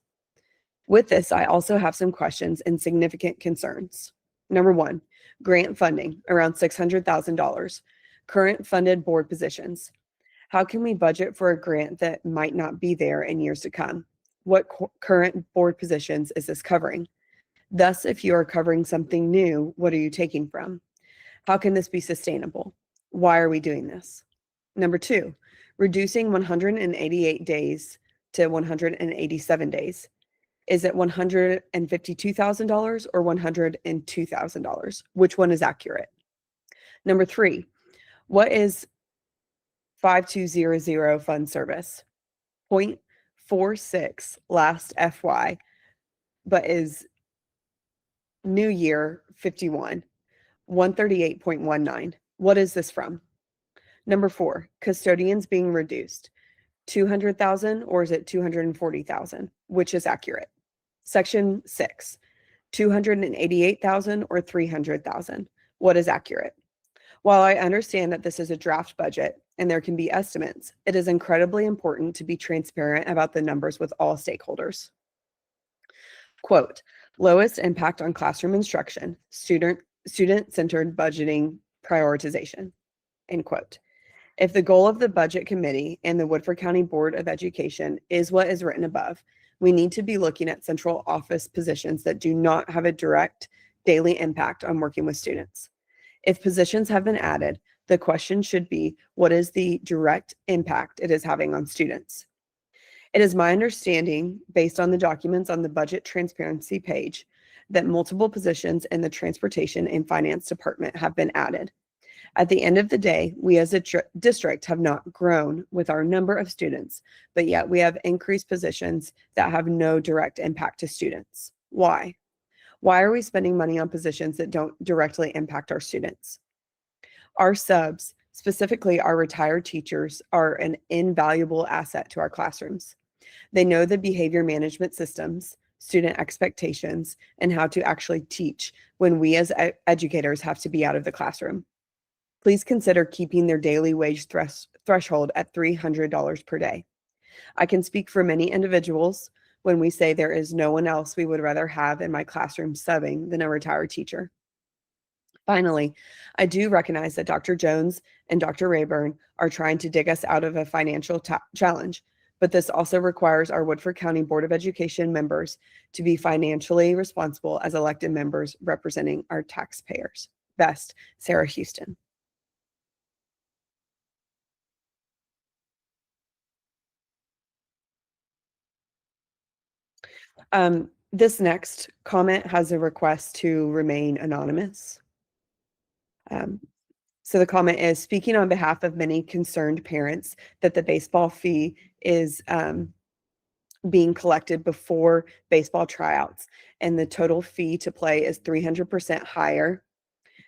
With this, I also have some questions and significant concerns. Number one, grant funding, around $600,000. Current funded board positions. How can we budget for a grant that might not be there in years to come? What current board positions is this covering? Thus, if you are covering something new, what are you taking from? How can this be sustainable? Why are we doing this? Number two, reducing 188 days to 187 days. Is it $152,000 or $102,000? Which one is accurate? Number three, what is 5200 fund service? 0.46 last FY, but is new year 51, 138.19. What is this from? Number four, custodians being reduced. 200,000 or is it 240,000? Which is accurate? Section 6, 288,000 or 300,000. What is accurate? While I understand that this is a draft budget and there can be estimates, it is incredibly important to be transparent about the numbers with all stakeholders. Quote, lowest impact on classroom instruction, student-centered budgeting prioritization, end quote. If the goal of the budget committee and the Woodford County Board of Education is what is written above, we need to be looking at central office positions that do not have a direct daily impact on working with students. If positions have been added, the question should be, what is the direct impact it is having on students? It is my understanding, based on the documents on the budget transparency page, that multiple positions in the transportation and finance department have been added. At the end of the day, we as a district have not grown with our number of students, but yet we have increased positions that have no direct impact to students. Why? Why are we spending money on positions that don't directly impact our students? Our subs, specifically our retired teachers, are an invaluable asset to our classrooms. They know the behavior management systems, student expectations, and how to actually teach when we as educators have to be out of the classroom. Please consider keeping their daily wage threshold at $300 per day. I can speak for many individuals when we say there is no one else we would rather have in my classroom subbing than a retired teacher. Finally, I do recognize that Dr. Jones and Dr. Rayburn are trying to dig us out of a financial challenge, but this also requires our Woodford County Board of Education members to be financially responsible as elected members representing our taxpayers. Best, Sarah Houston. This next comment has a request to remain anonymous. So the comment is, speaking on behalf of many concerned parents that the baseball fee is being collected before baseball tryouts, and the total fee to play is 300% higher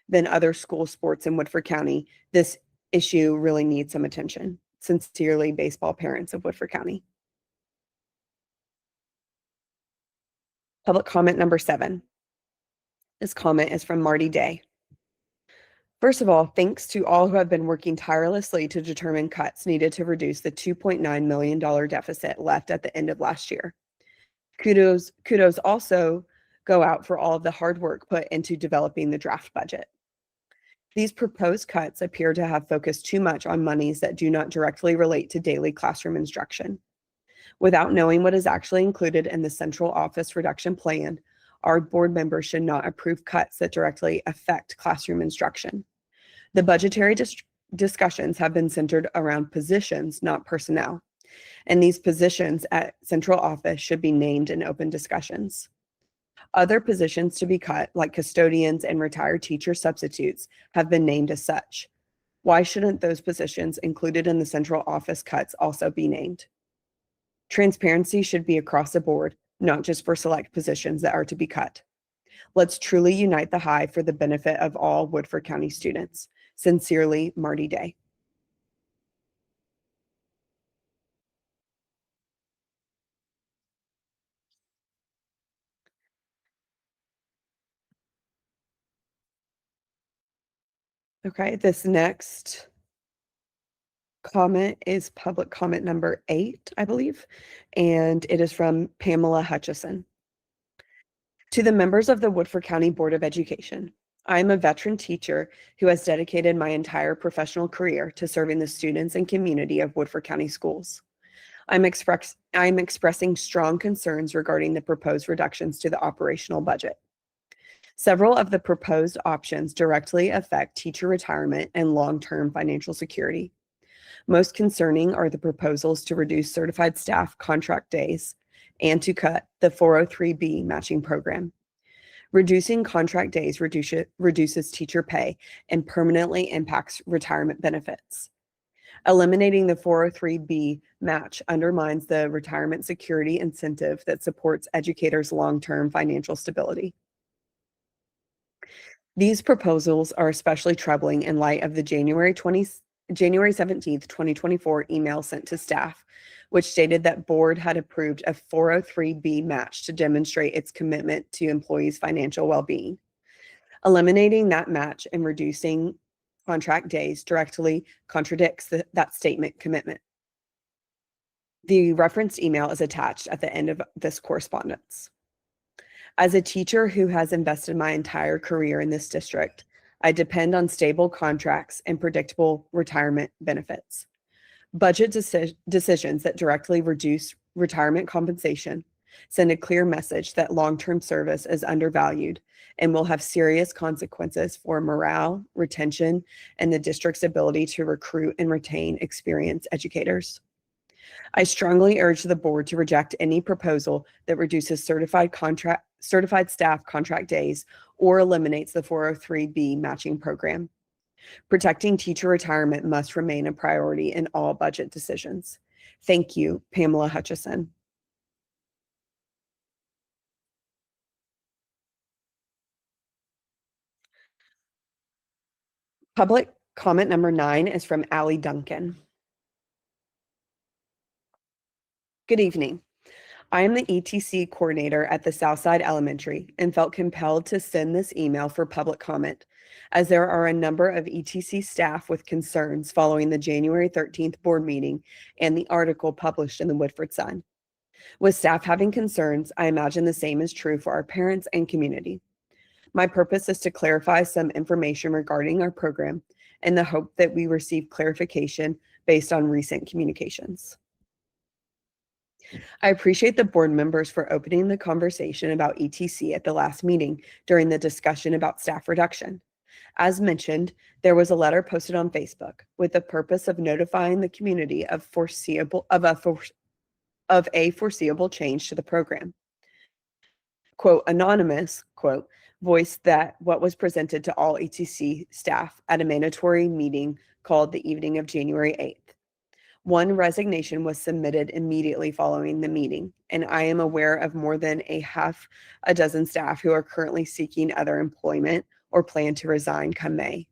than other school sports in Woodford County. This issue really needs some attention. Sincerely, baseball parents of Woodford County. Public comment number 7. This comment is from Marty Day. First of all, thanks to all who have been working tirelessly to determine cuts needed to reduce the $2.9 million deficit left at the end of last year. Kudos also go out for all of the hard work put into developing the draft budget. These proposed cuts appear to have focused too much on monies that do not directly relate to daily classroom instruction. Without knowing what is actually included in the central office reduction plan, our board members should not approve cuts that directly affect classroom instruction. The budgetary discussions have been centered around positions, not personnel, and these positions at central office should be named in open discussions. Other positions to be cut, like custodians and retired teacher substitutes, have been named as such. Why shouldn't those positions included in the central office cuts also be named? Transparency should be across the board, not just for select positions that are to be cut. Let's truly unite the hive for the benefit of all Woodford County students. Sincerely, Marty Day. Okay, this next comment is public comment number 8, I believe, and it is from Pamela Hutchison. To the members of the Woodford County Board of Education, I am a veteran teacher who has dedicated my entire professional career to serving the students and community of Woodford County Schools. I'm expressing strong concerns regarding the proposed reductions to the operational budget. Several of the proposed options directly affect teacher retirement and long-term financial security. Most concerning are the proposals to reduce certified staff contract days and to cut the 403B matching program. Reducing contract days reduces teacher pay and permanently impacts retirement benefits. Eliminating the 403B match undermines the retirement security incentive that supports educators' long-term financial stability. These proposals are especially troubling in light of the January 17th, 2024 email sent to staff, which stated that board had approved a 403B match to demonstrate its commitment to employees' financial well-being. Eliminating that match and reducing contract days directly contradicts that statement commitment. The referenced email is attached at the end of this correspondence. As a teacher who has invested my entire career in this district, I depend on stable contracts and predictable retirement benefits. Budget decisions that directly reduce retirement compensation send a clear message that long-term service is undervalued and will have serious consequences for morale, retention, and the district's ability to recruit and retain experienced educators. I strongly urge the board to reject any proposal that reduces certified staff contract days or eliminates the 403B matching program. Protecting teacher retirement must remain a priority in all budget decisions. Thank you, Pamela Hutchison. Public comment number 9 is from Allie Duncan. Good evening. I am the ETC coordinator at the Southside Elementary and felt compelled to send this email for public comment, as there are a number of ETC staff with concerns following the January 13th board meeting and the article published in the Woodford Sun. With staff having concerns, I imagine the same is true for our parents and community. My purpose is to clarify some information regarding our program in the hope that we receive clarification based on recent communications. I appreciate the board members for opening the conversation about ETC at the last meeting during the discussion about staff reduction. As mentioned, there was a letter posted on Facebook with the purpose of notifying the community of a foreseeable change to the program. Quote, anonymous, quote, voiced that what was presented to all ETC staff at a mandatory meeting called the evening of January 8th. One resignation was submitted immediately following the meeting, and I am aware of more than a half a dozen staff who are currently seeking other employment or plan to resign come May.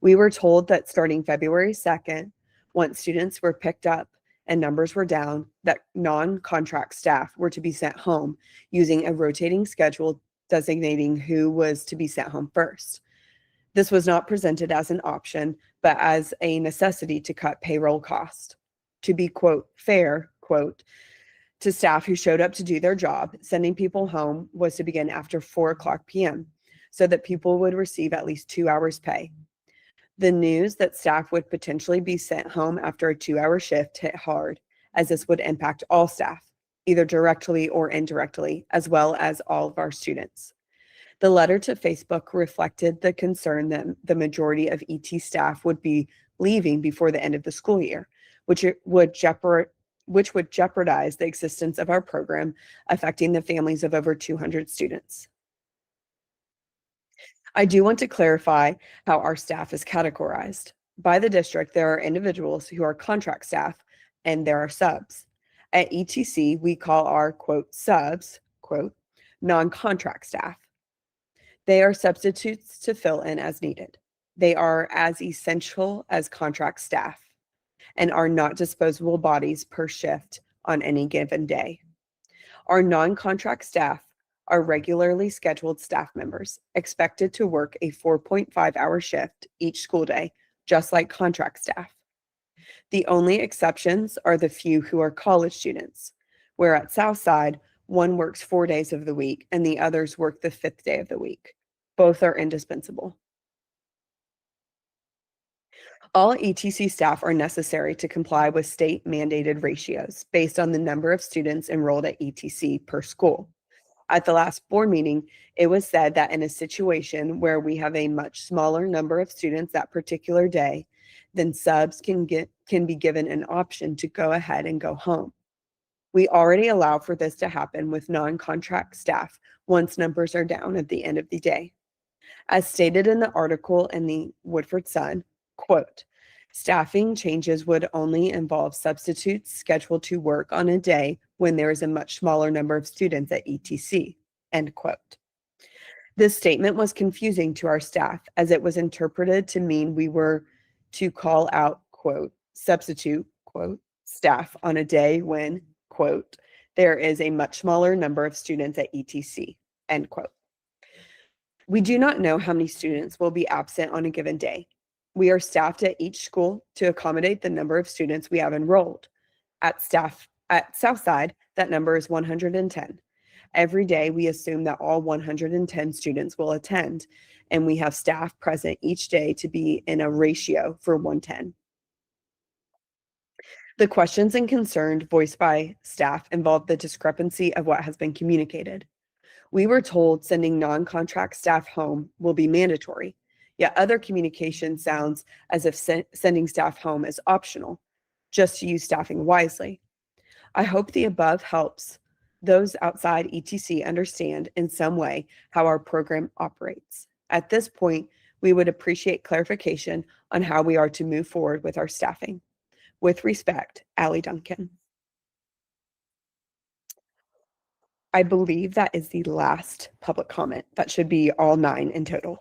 We were told that starting February 2nd, once students were picked up and numbers were down, that non-contract staff were to be sent home using a rotating schedule designating who was to be sent home first. This was not presented as an option, but as a necessity to cut payroll cost. To be, quote, fair, quote, to staff who showed up to do their job, sending people home was to begin after 4:00 p.m. so that people would receive at least 2 hours pay. The news that staff would potentially be sent home after a 2-hour shift hit hard, as this would impact all staff, either directly or indirectly, as well as all of our students. The letter to Facebook reflected the concern that the majority of ET staff would be leaving before the end of the school year, which would jeopardize the existence of our program, affecting the families of over 200 students. I do want to clarify how our staff is categorized. By the district, there are individuals who are contract staff and there are subs. At ETC, we call our, quote, subs, quote, non-contract staff. They are substitutes to fill in as needed. They are as essential as contract staff and are not disposable bodies per shift on any given day. Our non-contract staff are regularly scheduled staff members expected to work a 4.5-hour shift each school day, just like contract staff. The only exceptions are the few who are college students, where at Southside, one works 4 days of the week and the others work the 5th day of the week. Both are indispensable. All ETC staff are necessary to comply with state mandated ratios based on the number of students enrolled at ETC per school. At the last board meeting, it was said that in a situation where we have a much smaller number of students that particular day, then subs can be given an option to go ahead and go home. We already allow for this to happen with non-contract staff once numbers are down at the end of the day. As stated in the article in the Woodford Sun, quote, staffing changes would only involve substitutes scheduled to work on a day when there is a much smaller number of students at ETC, end quote. This statement was confusing to our staff as it was interpreted to mean we were to call out, quote, substitute, quote, staff on a day when, quote, there is a much smaller number of students at ETC, end quote. We do not know how many students will be absent on a given day. We are staffed at each school to accommodate the number of students we have enrolled. At Southside, that number is 110. Every day, we assume that all 110 students will attend, and we have staff present each day to be in a ratio for 110. The questions and concerns voiced by staff involve the discrepancy of what has been communicated. We were told sending non-contract staff home will be mandatory, yet other communication sounds as if sending staff home is optional, just to use staffing wisely. I hope the above helps those outside ETC understand in some way how our program operates. At this point, we would appreciate clarification on how we are to move forward with our staffing. With respect, Allie Duncan. I believe that is the last public comment. That should be all 9 in total.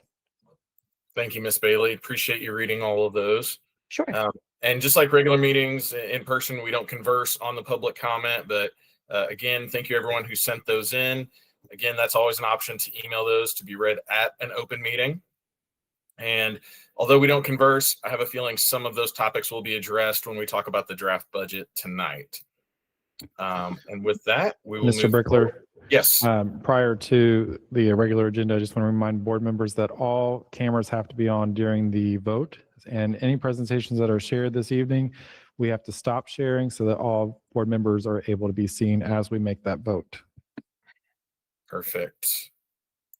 Thank you, Ms. Bailey. Appreciate you reading all of those. Sure. And just like regular meetings in person, we don't converse on the public comment, but again, thank you everyone who sent those in. Again, that's always an option to email those to be read at an open meeting. And although we don't converse, I have a feeling some of those topics will be addressed when we talk about the draft budget tonight. And with that, we will Mr. move Brickler. forward. Yes. Prior to the regular agenda, I just want to remind board members that all cameras have to be on during the vote, and any presentations that are shared this evening, we have to stop sharing so that all board members are able to be seen as we make that vote. Perfect.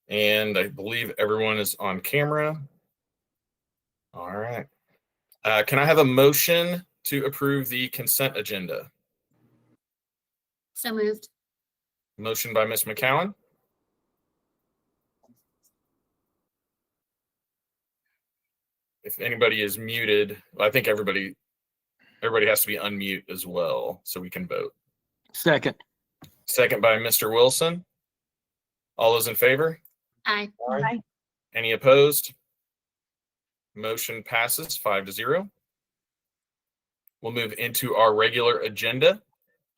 And I believe everyone is on camera. All right. Can I have a motion to approve the consent agenda? So moved. Motion by Ms. McCowan. If anybody is muted, I think everybody has to be unmute as well so we can vote. Second. Second by Mr. Wilson. All those in favor? Aye. Aye. Any opposed? Motion passes 5-0. We'll move into our regular agenda.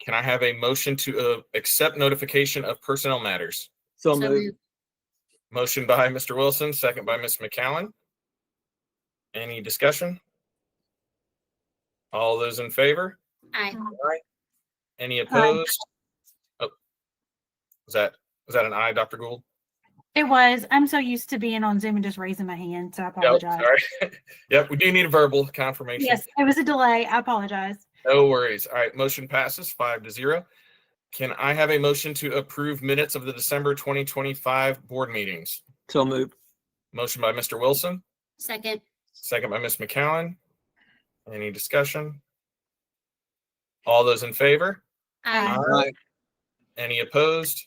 Can I have a motion to accept notification of personnel matters? So So moved. moved. Motion by Mr. Wilson, second by Ms. McCowan. Any discussion? All those in favor? Aye. Any opposed? Oh, was that an aye, Dr. Gould? It was. I'm so used to being on Zoom and just raising my hand, so I Yep, apologize. sorry. Yep, we do need a verbal confirmation. Yes, it was a delay. I apologize. No worries. All right, motion passes 5-0. Can I have a motion to approve minutes of the December 2025 board meetings? So moved. Motion by Mr. Wilson, Second. second by Ms. McCowan. Any discussion? All those in favor? Aye. Aye. Any opposed?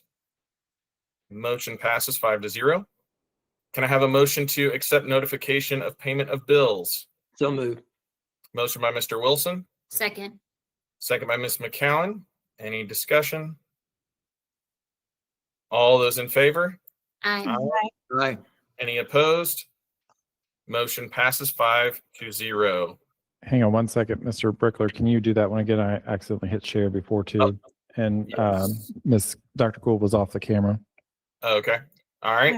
Motion passes 5-0. Can I have a motion to accept notification of payment of bills? So moved. Motion by Mr. Wilson, Second. second by Ms. McCowan. Any discussion? All those in favor? Aye. Aye. Any opposed? Motion passes 5-0. Hang on one second, Mr. Brickler. Can you do that one again? I accidentally hit share before too. And Yes. Dr. Gould was off the camera. Okay. All right.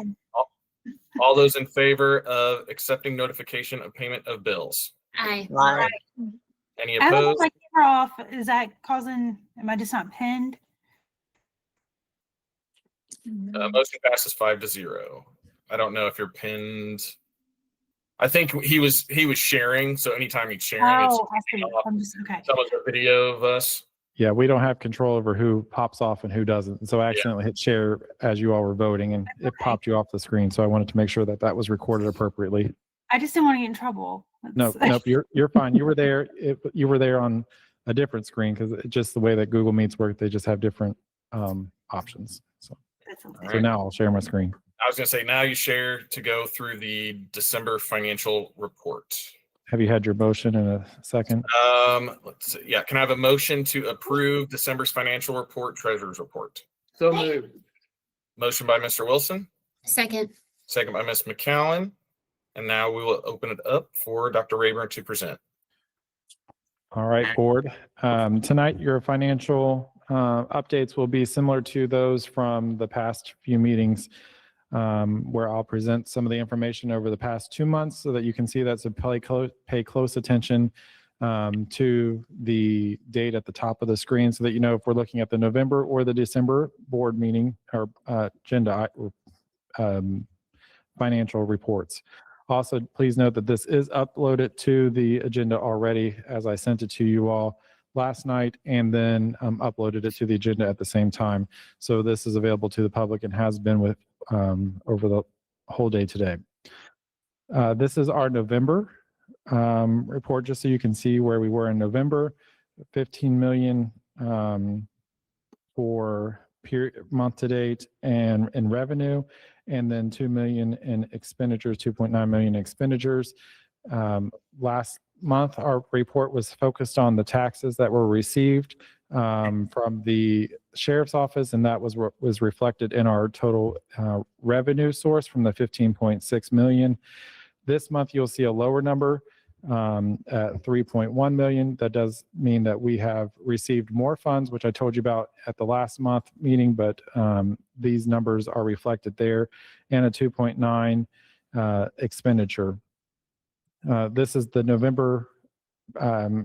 All those in favor of accepting notification of payment of bills? Aye. Any I don't opposed? my camera off. Is that causing, am I just not pinned? Motion passes 5-0. I don't know if you're pinned. I think he was sharing. So anytime he's sharing, it's Oh, I see. I'm just, okay. some of the video of us. Yeah, we don't have control over who pops off and who doesn't. And so I accidentally hit share as you all were voting and it popped you off the screen. So I wanted to make sure that that was recorded appropriately. I just didn't want to get in trouble. Nope, you're fine. You were there. You were there on a different screen because just the way that Google Meets work, they just have different options. So right. now I'll share my screen. I was going to say, now you share to go through the December financial report. Have you had your motion in a second? Let's see. Yeah. Can I have a motion to approve December's financial report, treasurer's report? So moved. Motion by Mr. Wilson, Second. second by Ms. McCowan. And now we will open it up for Dr. Rayburn to present. All right, board. Tonight, your financial updates will be similar to those from the past few meetings, where I'll present some of the information over the past 2 months so that you can see that. So pay close attention to the date at the top of the screen so that you know if we're looking at the November or the December board meeting or agenda financial reports. Also, please note that this is uploaded to the agenda already as I sent it to you all last night and then uploaded it to the agenda at the same time. So this is available to the public and has been with over the whole day today. This is our November report, just so you can see where we were in November. 15 million for month to date and in revenue, and then 2 million in expenditures, 2.9 million in expenditures. Last month, our report was focused on the taxes that were received from the sheriff's office, and that was reflected in our total revenue source from the 15.6 million. This month, you'll see a lower number at 3.1 million. That does mean that we have received more funds, which I told you about at the last month meeting, but these numbers are reflected there, and a 2.9 expenditure. This is the November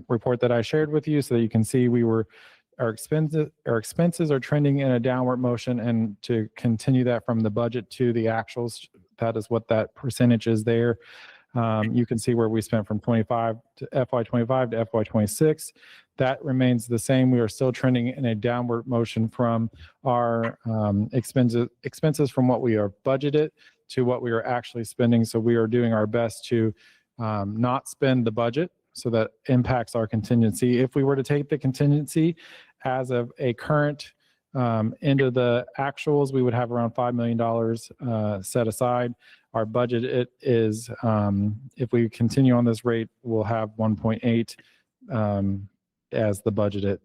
report that I shared with you so that you can see our expenses are trending in a downward motion, and to continue that from the budget to the actuals, that is what that percentage is there. You can see where we spent from 25 to FY25 to FY26. That remains the same. We are still trending in a downward motion from our expenses from what we are budgeted to what we are actually spending. So we are doing our best to not spend the budget, so that impacts our contingency. If we were to take the contingency as of a current end of the actuals, we would have around $5 million set aside. Our budget is, if we continue on this rate, we'll have 1.8 as the budgeted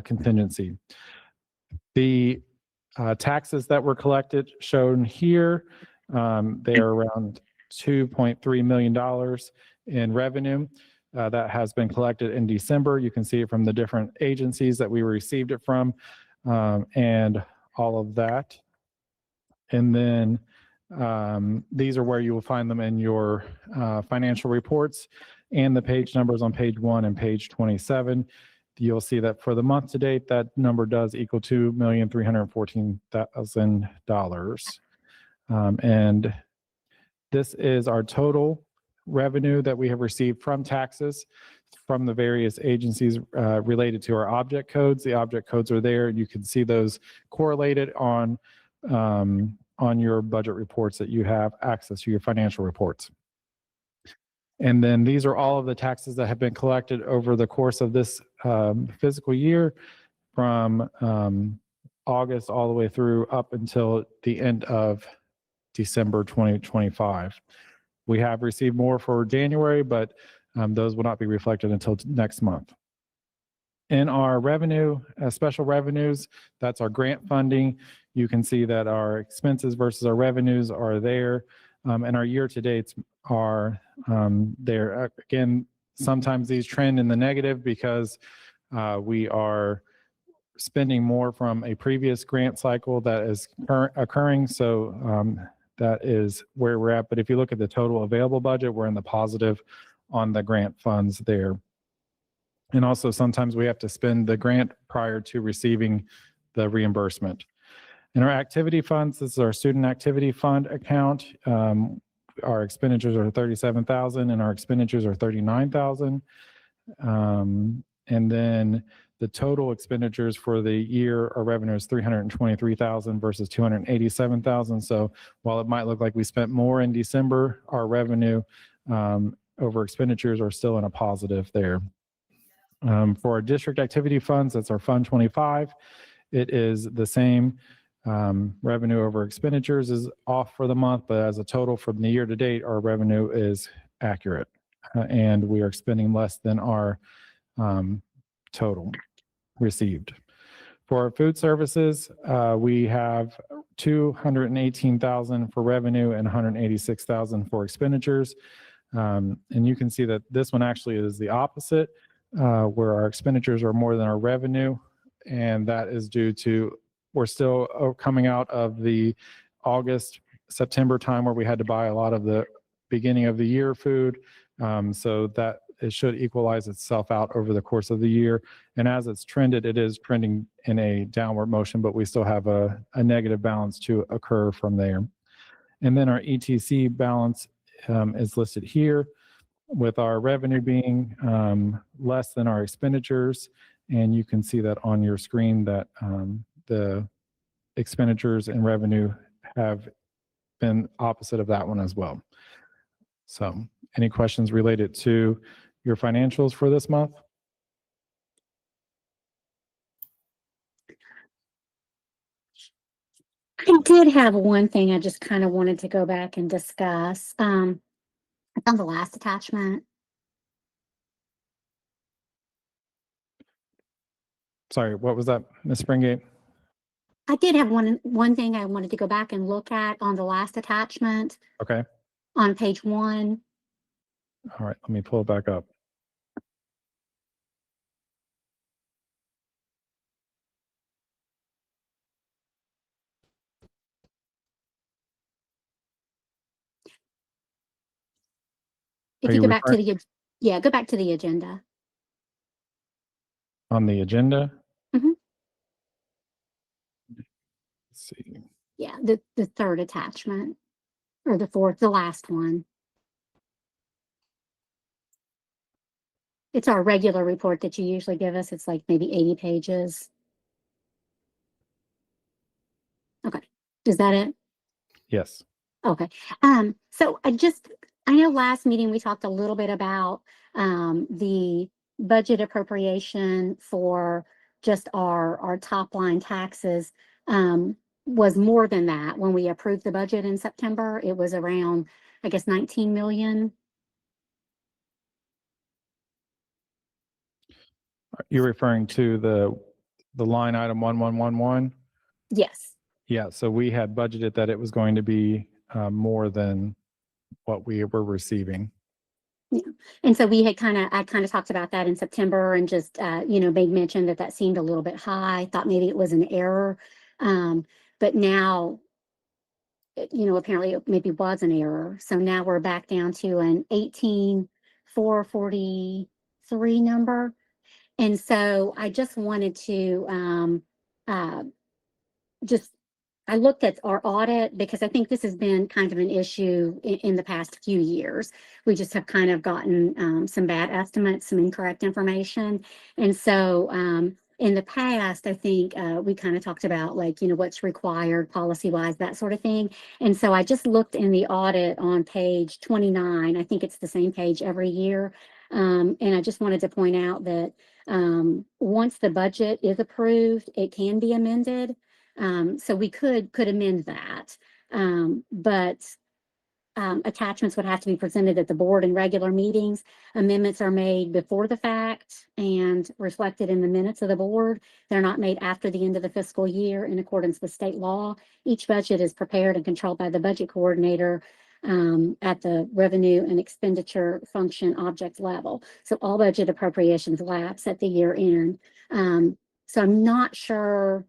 contingency. The taxes that were collected shown here, they are around $2.3 million in revenue that has been collected in December. You can see it from the different agencies that we received it from, and all of that. And then these are where you will find them in your financial reports and the page numbers on page 1 and page 27. You'll see that for the month to date, that number does equal $2,314,000. And this is our total revenue that we have received from taxes from the various agencies related to our object codes. The object codes are there. You can see those correlated on your budget reports that you have access to, your financial reports. And then these are all of the taxes that have been collected over the course of this fiscal year from August all the way through up until the end of December 2025. We have received more for January, but those will not be reflected until next month. In our revenue, special revenues, that's our grant funding. You can see that our expenses versus our revenues are there. And our year-to-dates are there. Again, sometimes these trend in the negative because we are spending more from a previous grant cycle that is occurring. So that is where we're at. But if you look at the total available budget, we're in the positive on the grant funds there. And also sometimes we have to spend the grant prior to receiving the reimbursement. In our activity funds, this is our student activity fund account. Our expenditures are 37,000 and our expenditures are 39,000. And then the total expenditures for the year, our revenue is 323,000 versus 287,000. So while it might look like we spent more in December, our revenue over expenditures are still in a positive there. For our district activity funds, that's our Fund 25. It is the same. Revenue over expenditures is off for the month, but as a total from the year to date, our revenue is accurate and we are spending less than our total received. For our food services, we have 218,000 for revenue and 186,000 for expenditures. And you can see that this one actually is the opposite, where our expenditures are more than our revenue. And that is due to, we're still coming out of the August, September time where we had to buy a lot of the beginning of the year food. So that it should equalize itself out over the course of the year. And as it's trended, it is trending in a downward motion, but we still have a negative balance to occur from there. And then our ETC balance is listed here with our revenue being less than our expenditures. And you can see that on your screen that the expenditures and revenue have been opposite of that one as well. So any questions related to your financials for this month? I did have one thing I just kind of wanted to go back and discuss. It's on the last attachment. Sorry, what was that, Ms. Springate? I did have one thing I wanted to go back and look at on the last attachment Okay. on page 1. All right, let me pull it back up. If Are you you go back to referring- the, go back to the agenda. On the agenda? Mhm. Let's see. Yeah, the third attachment or the fourth, the last one. It's our regular report that you usually give us. It's like maybe 80 pages. Okay, is that it? Yes. Okay. So I know last meeting we talked a little bit about the budget appropriation for just our top line taxes was more than that. When we approved the budget in September, it was around, I guess, 19 million. You're referring to the line item 1111? Yes. Yeah, so we had budgeted that it was going to be more than what we were receiving. Yeah. And so I kind of talked about that in September and just, made mention that seemed a little bit high, thought maybe it was an error. But now, apparently it maybe was an error. So now we're back down to an 18,443 number. And so I just wanted to I looked at our audit because I think this has been kind of an issue in the past few years. We just have kind of gotten some bad estimates, some incorrect information. And so in the past, I think we kind of talked about what's required policy-wise, that sort of thing. And so I just looked in the audit on page 29. I think it's the same page every year. And I just wanted to point out that once the budget is approved, it can be amended. So we could amend that, but attachments would have to be presented at the board in regular meetings. Amendments are made before the fact and reflected in the minutes of the board. They're not made after the end of the fiscal year in accordance with state law. Each budget is prepared and controlled by the budget coordinator at the revenue and expenditure function object level. So all budget appropriations lapse at the year end. So I'm not sure,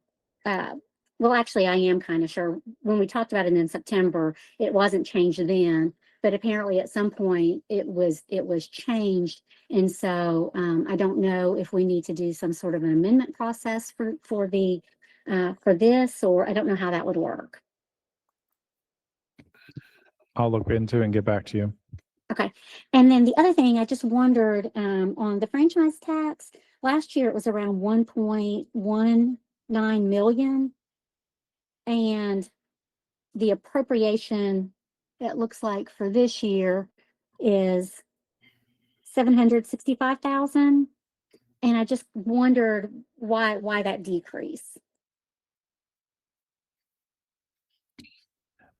well, actually, I am kind of sure. When we talked about it in September, it wasn't changed then, but apparently at some point it was changed. And so I don't know if we need to do some sort of an amendment process for this, or I don't know how that would work. I'll look into it and get back to you. Okay. And then the other thing, I just wondered on the franchise tax, last year it was around 1.19 million. And the appropriation, it looks like for this year is 765,000. And I just wondered why that decrease.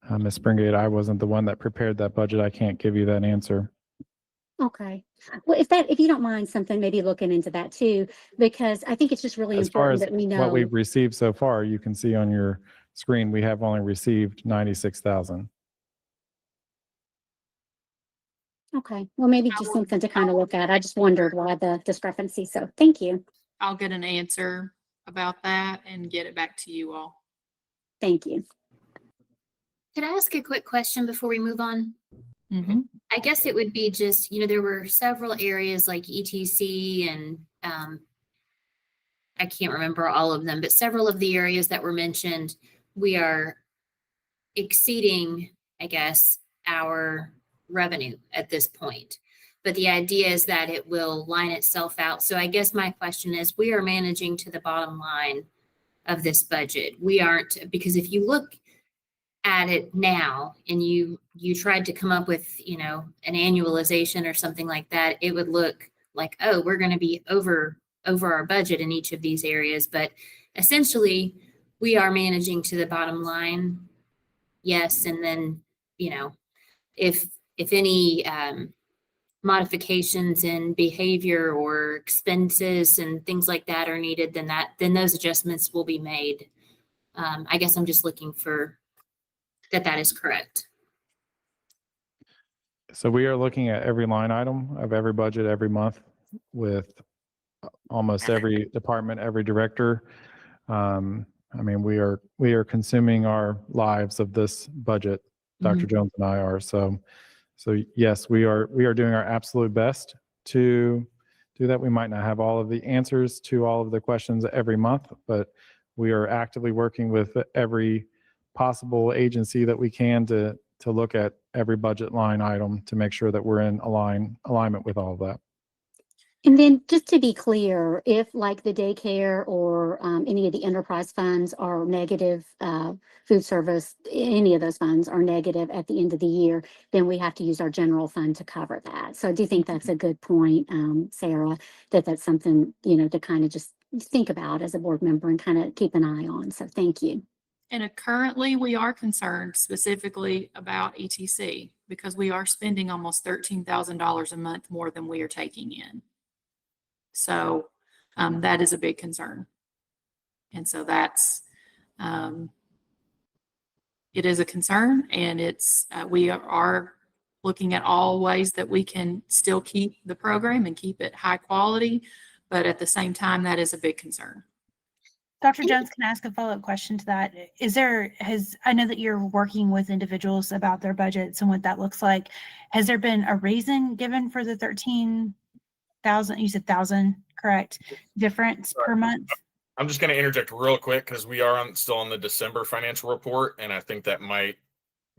Ms. Springate, I wasn't the one that prepared that budget. I can't give you that answer. Okay. Well, if you don't mind something, maybe looking into that too, because I think it's just really As far important as that we know. what we've received so far, you can see on your screen, we have only received 96,000. Okay. Well, maybe just something to kind of look at. I just wondered why the discrepancy. So thank you. I'll get an answer about that and get it back to you all. Thank you. Could I ask a quick question before we move on? Mm-hmm. I guess it would be just, there were several areas like ETC and I can't remember all of them, but several of the areas that were mentioned, we are exceeding, I guess, our revenue at this point. But the idea is that it will line itself out. So I guess my question is, we are managing to the bottom line of this budget. We aren't, because if you look at it now and you tried to come up with, an annualization or something like that, it would look like, oh, we're going to be over our budget in each of these areas. But essentially, we are managing to the bottom line. Yes. And then, if any modifications in behavior or expenses and things like that are needed, then those adjustments will be made. I guess I'm just looking for that is correct. So we are looking at every line item of every budget every month with almost every department, every director. We are consuming our lives of this budget. Dr. Jones and I are. So yes, we are doing our absolute best to do that. We might not have all of the answers to all of the questions every month, but we are actively working with every possible agency that we can to look at every budget line item to make sure that we're in alignment with all of that. And then just to be clear, if like the daycare or any of the enterprise funds are negative, food service, any of those funds are negative at the end of the year, then we have to use our general fund to cover that. So I do think that's a good point, Sarah, that's something, to kind of just think about as a board member and kind of keep an eye on. So thank you. And currently we are concerned specifically about ETC because we are spending almost $13,000 a month more than we are taking in. So that is a big concern. And so that's, it is a concern, and it's, we are looking at all ways that we can still keep the program and keep it high quality, but at the same time, that is a big concern. Dr. Jones, can I ask a follow-up question to that? I know that you're working with individuals about their budgets and what that looks like. Has there been a reason given for the 13,000, you said 1,000, correct, difference per month? I'm just going to interject real quick because we are still on the December financial report, and I think that might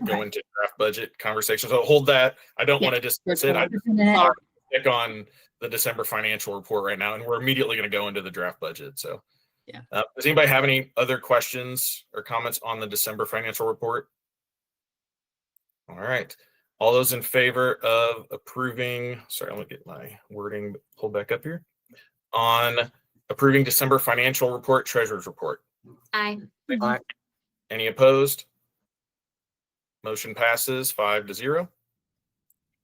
go into draft budget conversation. So hold that. I don't want to dismiss it. I just stick on the December financial report right now, and we're immediately going to go into the draft budget. So, yeah. Does anybody have any other questions or comments on the December financial report? All right. All those in favor of approving, sorry, let me get my wording pulled back up here. On approving December financial report, treasurer's report. Aye. Aye. Any opposed? Motion passes 5-0.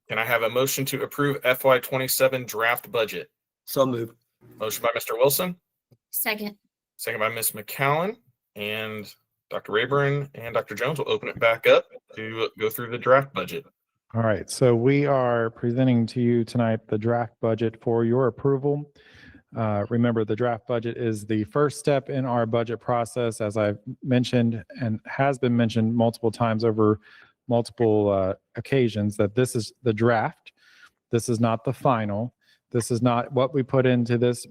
Can I have a motion to approve FY27 draft budget? So moved. Motion by Mr. Wilson, Second. second by Ms. McCowan, and Dr. Rayburn and Dr. Jones will open it back up. to go through the draft budget. All right, so we are presenting to you tonight the draft budget for your approval. Remember, the draft budget is the first step in our budget process, as I've mentioned and has been mentioned multiple times over multiple occasions, that this is the draft. This is not the final. This is not what we put into this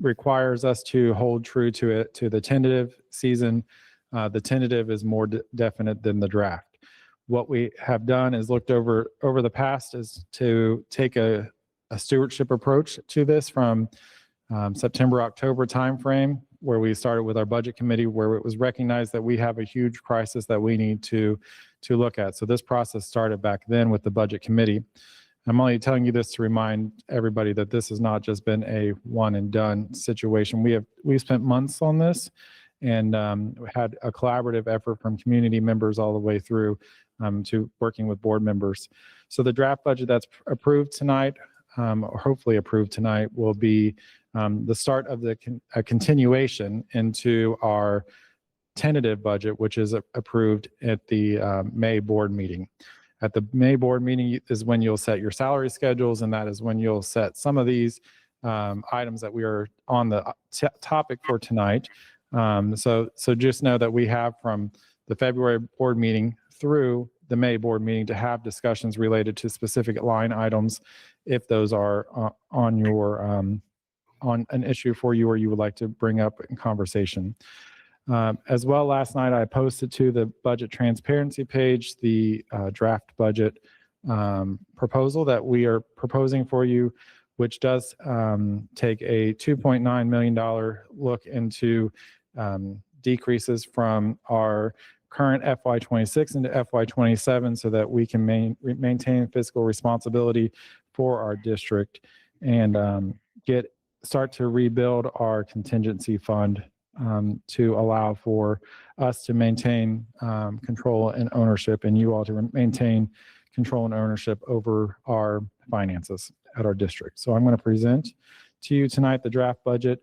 requires us to hold true to it, to the tentative season. The tentative is more definite than the draft. What we have done is looked over the past is to take a stewardship approach to this from September, October timeframe, where we started with our budget committee, where it was recognized that we have a huge crisis that we need to look at. So this process started back then with the budget committee. I'm only telling you this to remind everybody that this has not just been a one and done situation. We've spent months on this and had a collaborative effort from community members all the way through to working with board members. So the draft budget that's approved tonight, or hopefully approved tonight, will be the start of a continuation into our tentative budget, which is approved at the May board meeting. At the May board meeting is when you'll set your salary schedules, and that is when you'll set some of these items that we are on the topic for tonight. So just know that we have from the February board meeting through the May board meeting to have discussions related to specific line items, if those are on your on an issue for you or you would like to bring up in conversation. As well, last night I posted to the budget transparency page the draft budget proposal that we are proposing for you, which does take a $2.9 million look into decreases from our current FY26 into FY27 so that we can maintain fiscal responsibility for our district and start to rebuild our contingency fund to allow for us to maintain control and ownership, and you all to maintain control and ownership over our finances at our district. So I'm going to present to you tonight the draft budget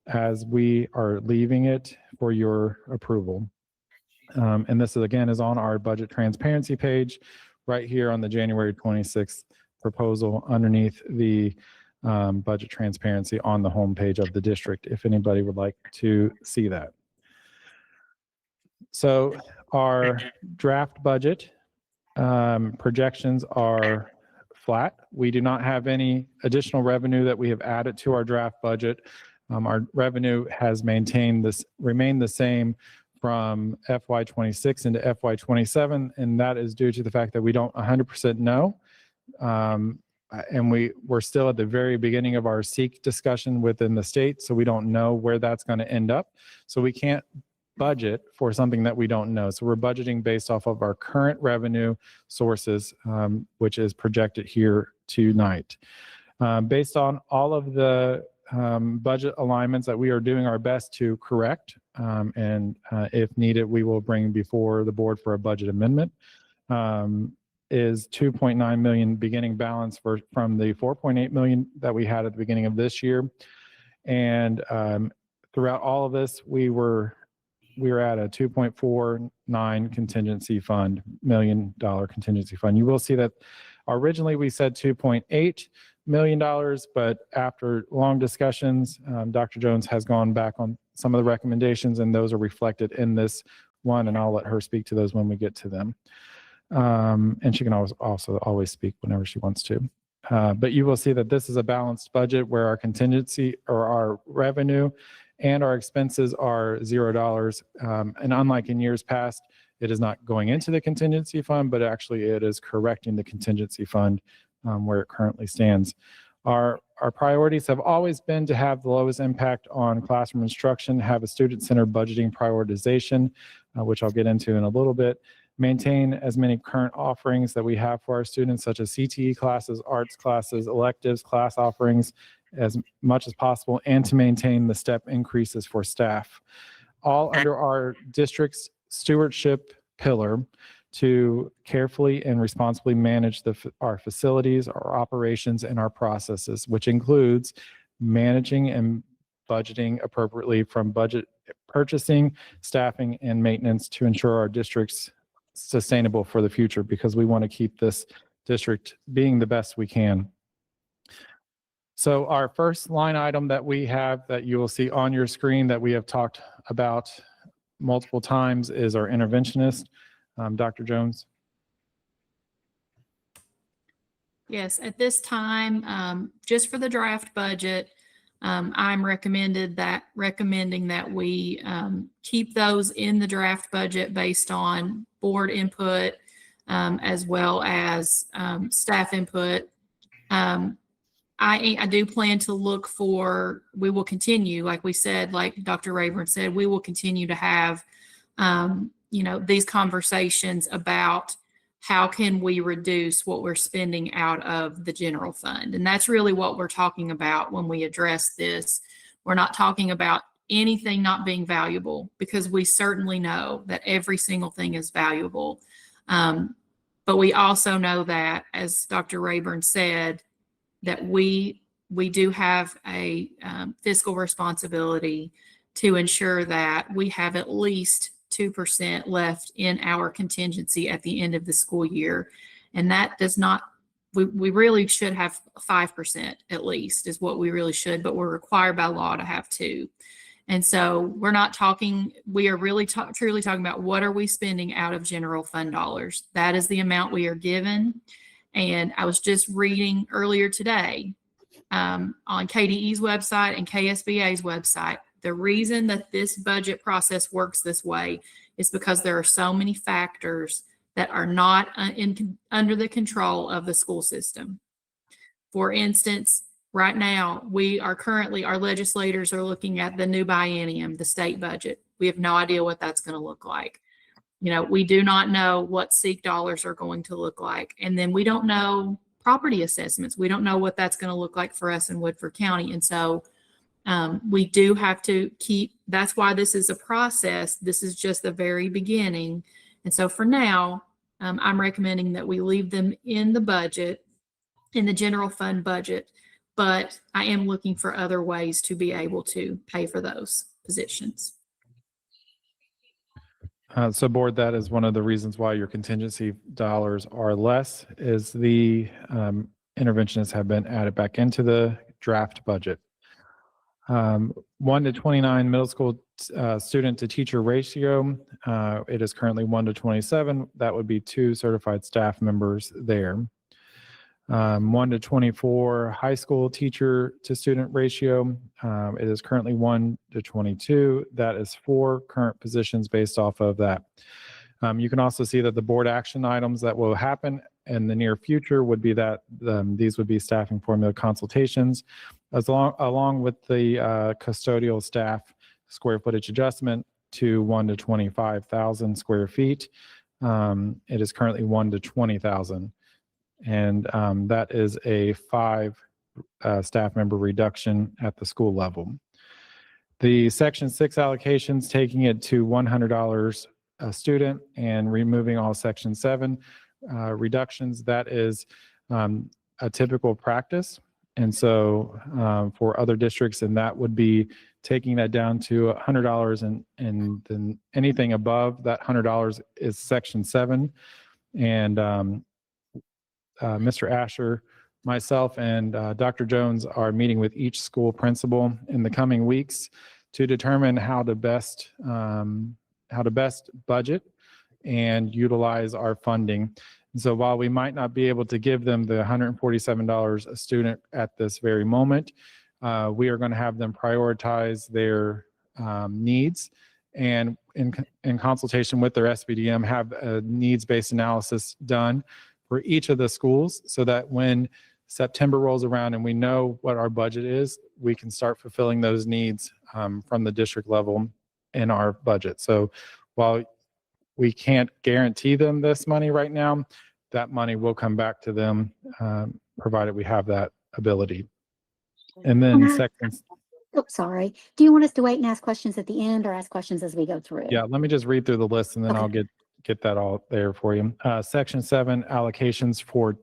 as we are leaving it for your approval. And this is, again, is on our budget transparency page right here on the January 26th proposal underneath the budget transparency on the homepage of the district, if anybody would like to see that. So our draft budget projections are flat. We do not have any additional revenue that we have added to our draft budget. Our revenue has remained the same from FY26 into FY27, and that is due to the fact that we don't 100% know. And we're still at the very beginning of our SEEK discussion within the state, so we don't know where that's going to end up. So we can't budget for something that we don't know. So we're budgeting based off of our current revenue sources, which is projected here tonight. Based on all of the budget alignments that we are doing our best to correct, and if needed, we will bring before the board for a budget amendment. Is 2.9 million beginning balance from the 4.8 million that we had at the beginning of this year. And throughout all of this, we were at a 2.49 contingency fund, $1 million contingency fund. You will see that originally we said $2.8 million, but after long discussions, Dr. Jones has gone back on some of the recommendations, and those are reflected in this one, and I'll let her speak to those when we get to them. And she can always speak whenever she wants to. But you will see that this is a balanced budget where our contingency or our revenue and our expenses are $0. And unlike in years past, it is not going into the contingency fund, but actually it is correcting the contingency fund where it currently stands. Our priorities have always been to have the lowest impact on classroom instruction, have a student-centered budgeting prioritization, which I'll get into in a little bit, maintain as many current offerings that we have for our students, such as CTE classes, arts classes, electives, class offerings, as much as possible, and to maintain the step increases for staff. All under our district's stewardship pillar to carefully and responsibly manage our facilities, our operations, and our processes, which includes managing and budgeting appropriately from budget purchasing, staffing, and maintenance to ensure our district's sustainable for the future, because we want to keep this district being the best we can. So our first line item that we have that you will see on your screen that we have talked about multiple times is our interventionist. Dr. Jones. Yes, at this time, just for the draft budget, I'm recommending that we keep those in the draft budget based on board input, as well as staff input. I do plan to look for, we will continue, like we said, like Dr. Rayburn said, we will continue to have, these conversations about how can we reduce what we're spending out of the general fund. And that's really what we're talking about when we address this. We're not talking about anything not being valuable, because we certainly know that every single thing is valuable. But we also know that, as Dr. Rayburn said, that we do have a fiscal responsibility to ensure that we have at least 2% left in our contingency at the end of the school year. And that does not, we really should have 5% at least is what we really should, but we're required by law to have 2. And so we're not talking, we are really truly talking about what are we spending out of general fund dollars. That is the amount we are given. And I was just reading earlier today on KDE's website and KSBA's website, the reason that this budget process works this way is because there are so many factors that are not under the control of the school system. For instance, right now, our legislators are looking at the new biennium, the state budget. We have no idea what that's going to look like. We do not know what SEEK dollars are going to look like. And then we don't know property assessments. We don't know what that's going to look like for us in Woodford County. And so we do have to that's why this is a process. This is just the very beginning. And so for now, I'm recommending that we leave them in the budget, in the general fund budget, but I am looking for other ways to be able to pay for those positions. So board, that is one of the reasons why your contingency dollars are less, is the interventionists have been added back into the draft budget. 1 to 29 middle school student to teacher ratio. It is currently 1 to 27. That would be 2 certified staff members there. 1 to 24 high school teacher to student ratio. It is currently 1 to 22. That is 4 current positions based off of that. You can also see that the board action items that will happen in the near future would be that these would be staffing formula consultations, along with the custodial staff square footage adjustment to 1 to 25,000 square feet. It is currently 1 to 20,000. And that is a 5 staff member reduction at the school level. The Section 6 allocations, taking it to $100 a student and removing all Section 7 reductions, that is a typical practice. And so for other districts, and that would be taking that down to $100, and then anything above that $100 is Section 7. And Mr. Asher, myself, and Dr. Jones are meeting with each school principal in the coming weeks to determine how to best budget and utilize our funding. And so while we might not be able to give them the $147 a student at this very moment, we are going to have them prioritize their needs, and in consultation with their SBDM, have a needs-based analysis done for each of the schools, so that when September rolls around and we know what our budget is, we can start fulfilling those needs from the district level in our budget. So while we can't guarantee them this money right now, that money will come back to them, provided we have that ability. And then second. Oh, sorry. Do you want us to wait and ask questions at the end, or ask questions as we go through? Yeah, let me just read through the list, and then Okay. I'll get that all there for you. Section 7 allocations for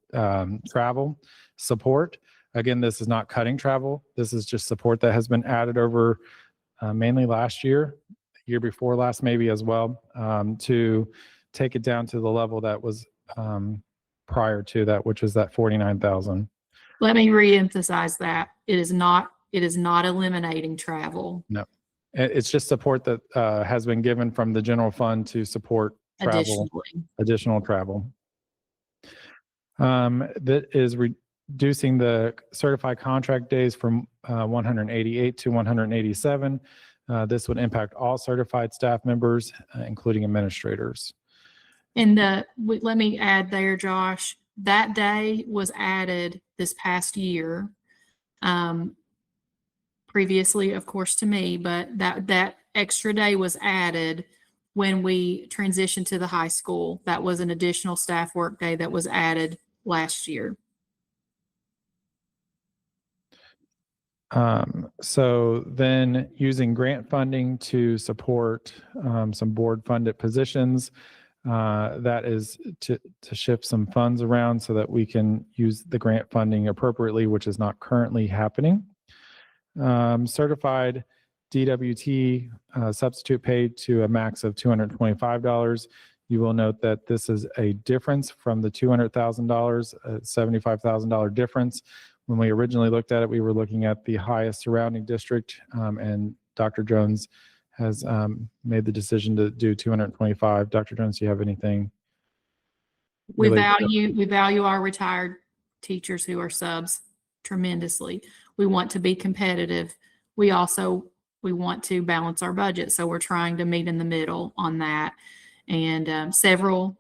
travel support. Again, this is not cutting travel. This is just support that has been added over mainly last year, year before last maybe as well, to take it down to the level that was prior to that, which was that 49,000. Let me reemphasize that. It is not eliminating travel No, it's just support that has been given from the general fund to support travel, additional travel. That is reducing the certified contract days from 188 to 187. This would impact all certified staff members, including administrators. And let me add there, Josh, that day was added this past year. Previously, of course, to me, but that extra day was added when we transitioned to the high school. That was an additional staff work day that was added last year. So then using grant funding to support some board funded positions, that is to shift some funds around so that we can use the grant funding appropriately, which is not currently happening. Certified DWT substitute paid to a max of $225. You will note that this is a difference from the $200,000, $75,000 difference. When we originally looked at it, we were looking at the highest surrounding district, and Dr. Jones has made the decision to do 225. Dr. Jones, do you have anything? We value our retired teachers who are subs tremendously. We want to be competitive. We want to balance our budget. So we're trying to meet in the middle on that. And several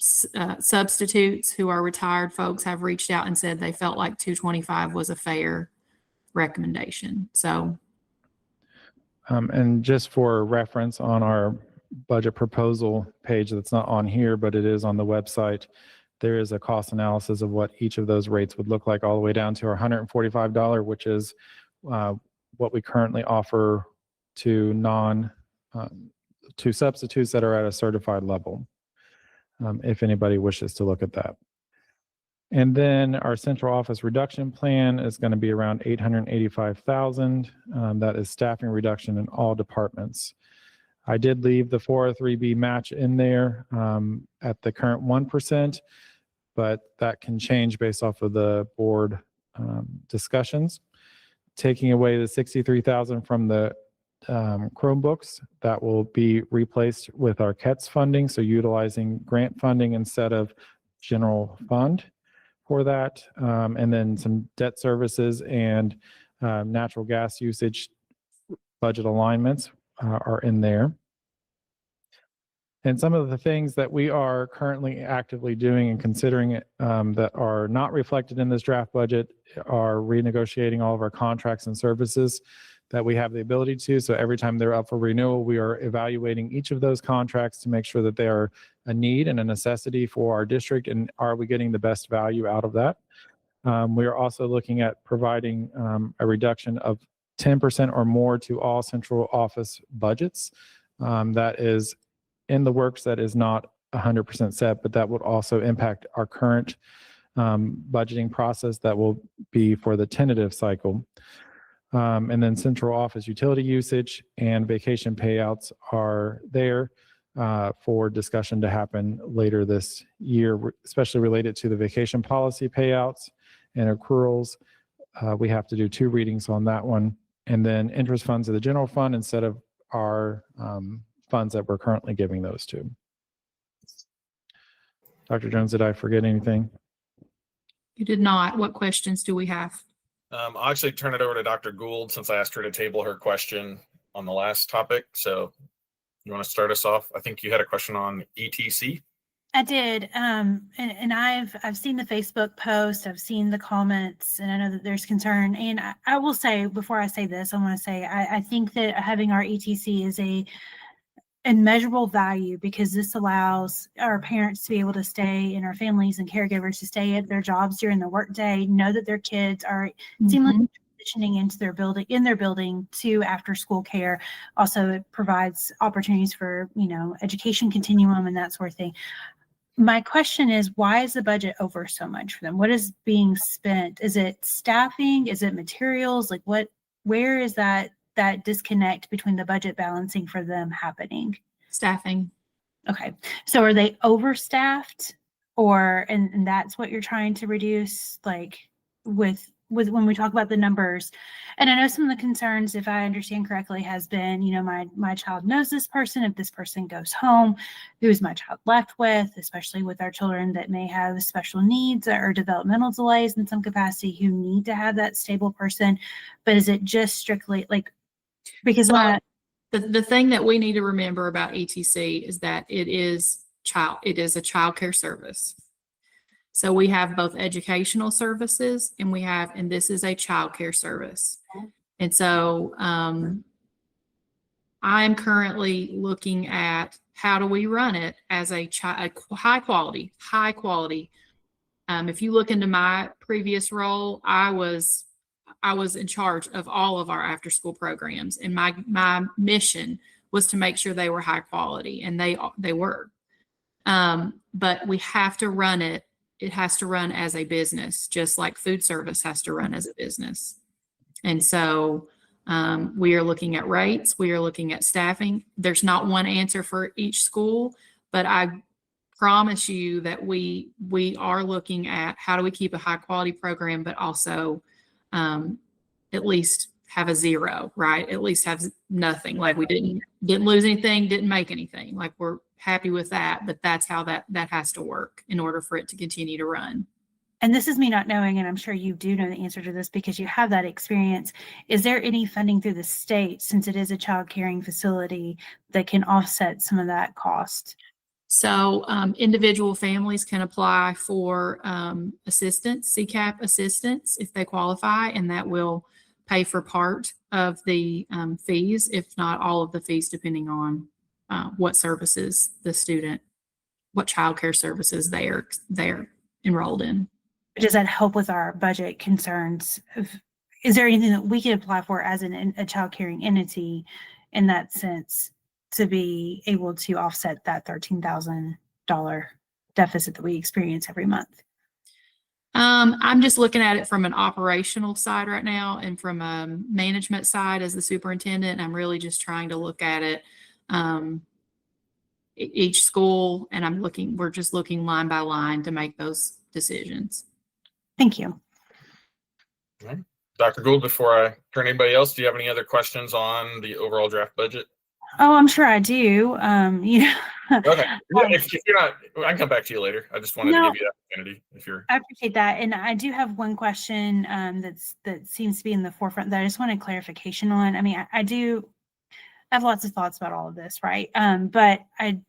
substitutes who are retired folks have reached out and said they felt like 225 was a fair recommendation. So. And just for reference, on our budget proposal page that's not on here, but it is on the website, there is a cost analysis of what each of those rates would look like all the way down to our $145, which is what we currently offer to to substitutes that are at a certified level, if anybody wishes to look at that. And then our central office reduction plan is going to be around $885,000. That is staffing reduction in all departments. I did leave the 403B match in there at the current 1%, but that can change based off of the board discussions. Taking away the $63,000 from the Chromebooks, that will be replaced with our KETS funding, so utilizing grant funding instead of general fund for that. And then some debt services and natural gas usage budget alignments are in there. And some of the things that we are currently actively doing and considering that are not reflected in this draft budget are renegotiating all of our contracts and services that we have the ability to. So every time they're up for renewal, we are evaluating each of those contracts to make sure that they are a need and a necessity for our district, and are we getting the best value out of that? We are also looking at providing a reduction of 10% or more to all central office budgets. That is in the works. That is not 100% set, but that would also impact our current budgeting process that will be for the tentative cycle. And then central office utility usage and vacation payouts are there for discussion to happen later this year, especially related to the vacation policy payouts and accruals. We have to do 2 readings on that one. And then interest funds of the general fund instead of our funds that we're currently giving those to. Dr. Jones, did I forget anything? You did not. What questions do we have? I'll actually turn it over to Dr. Gould since I asked her to table her question on the last topic. So you want to start us off? I think you had a question on ETC. I did. And I've seen the Facebook post, I've seen the comments, and I know that there's concern. And I will say, before I say this, I want to say, I think that having our ETC is a immeasurable value, because this allows our parents to be able to stay, and our families and caregivers to stay at their jobs during the workday, know that their kids are seamlessly transitioning into their building to after school care. Also, it provides opportunities for, education continuum and that sort of thing. My question is, why is the budget over so much for them? What is being spent? Is it staffing? Is it materials? Like where is that disconnect between the budget balancing for them happening? Staffing. Okay, so are they overstaffed, or and that's what you're trying to reduce, like with when we talk about the numbers? And I know some of the concerns, if I understand correctly, has been, you know, my child knows this person. If this person goes home, who is my child left with? Especially with our children that may have special needs or developmental delays in some capacity, who need to have that stable person. But is it just strictly like, because So the thing that we need to remember about ETC is that it is a child care service. So we have both educational services and this is a child care service. And so I'm currently looking at how do we run it as a high quality. If you look into my previous role, I was in charge of all of our after school programs, and my mission was to make sure they were high quality, and they were. But we have to run it. It has to run as a business, just like food service has to run as a business. And so we are looking at rates. We are looking at staffing. There's not one answer for each school, but I promise you that we are looking at how do we keep a high quality program, but also at least have a zero, right? At least have nothing. Like we didn't lose anything, didn't make anything. Like we're happy with that, but that's how that has to work in order for it to continue to run. And this is me not knowing, and I'm sure you do know the answer to this because you have that experience. Is there any funding through the state, since it is a child caring facility, that can offset some of that cost? So individual families can apply for assistance, CCAP assistance, if they qualify, and that will pay for part of the fees, if not all of the fees, depending on what services the student, what childcare services they're enrolled in. Does that help with our budget concerns? Is there anything that we could apply for as a child caring entity in that sense to be able to offset that $13,000 deficit that we experience every month? I'm just looking at it from an operational side right now, and from a management side as the superintendent. I'm really just trying to look at it each school, and we're just looking line by line to make those decisions. Thank you. All right. Dr. Gould, before I turn to anybody else, do you have any other questions on the overall draft budget? Oh, I'm sure I do. You know. Okay. Yeah, if you're not, I can come back to you later. I just wanted to give you that opportunity if you're. I appreciate that. And I do have one question that seems to be in the forefront that I just wanted clarification on. I mean, I have lots of thoughts about all of this, right? But I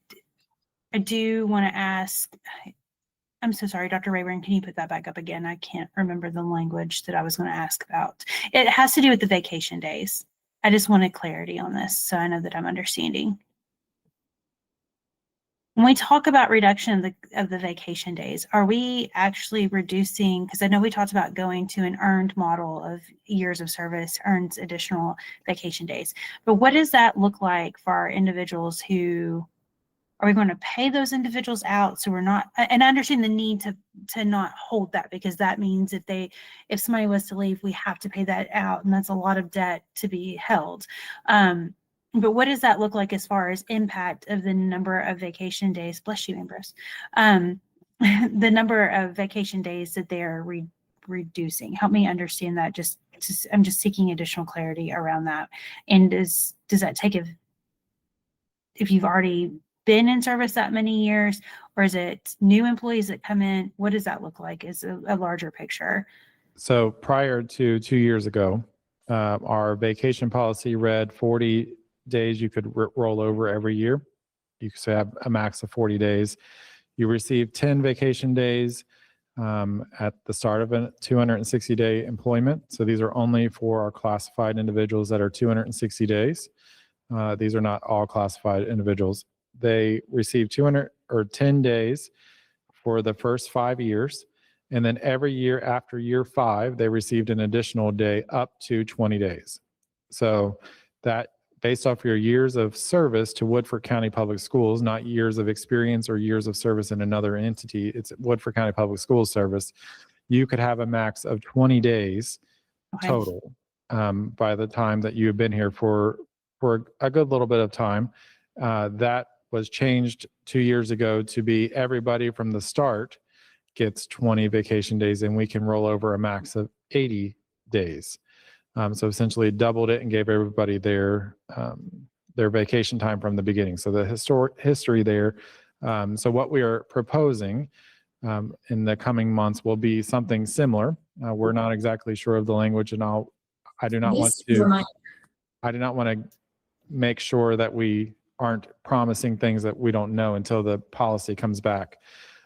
do want to ask, I'm so sorry, Dr. Rayburn, can you put that back up again? I can't remember the language that I was going to ask about. It has to do with the vacation days. I just wanted clarity on this so I know that I'm understanding. When we talk about reduction of the vacation days, are we actually reducing, because I know we talked about going to an earned model of years of service, earns additional vacation days, but what does that look like for our individuals who, are we going to pay those individuals out? So we're not, and I understand the need to not hold that, because that means if somebody was to leave, we have to pay that out, and that's a lot of debt to be held. But what does that look like as far as impact of the number of vacation days? Bless you, Ambrose. The number of vacation days that they are reducing. Help me understand that. I'm just seeking additional clarity around that. And does that take if you've already been in service that many years, or is it new employees that come in? What does that look like as a larger picture? So prior to 2 years ago, our vacation policy read 40 days you could roll over every year. You could have a max of 40 days. You receive 10 vacation days at the start of a 260-day employment. So these are only for our classified individuals that are 260 days. These are not all classified individuals. They receive 10 days for the first 5 years. And then every year after year 5, they received an additional day up to 20 days. So that based off your years of service to Woodford County Public Schools, not years of experience or years of service in another entity, it's Woodford County Public Schools service, you could have a max of 20 days total by the time that you have been here for a good little bit of time. That was changed 2 years ago to be everybody from the start gets 20 vacation days, and we can roll over a max of 80 days. So essentially doubled it and gave everybody their vacation time from the beginning. So the history there. So what we are proposing in the coming months will be something similar. We're not exactly sure of the language, and I do not want to make sure that we aren't promising things that we don't know until the policy comes back.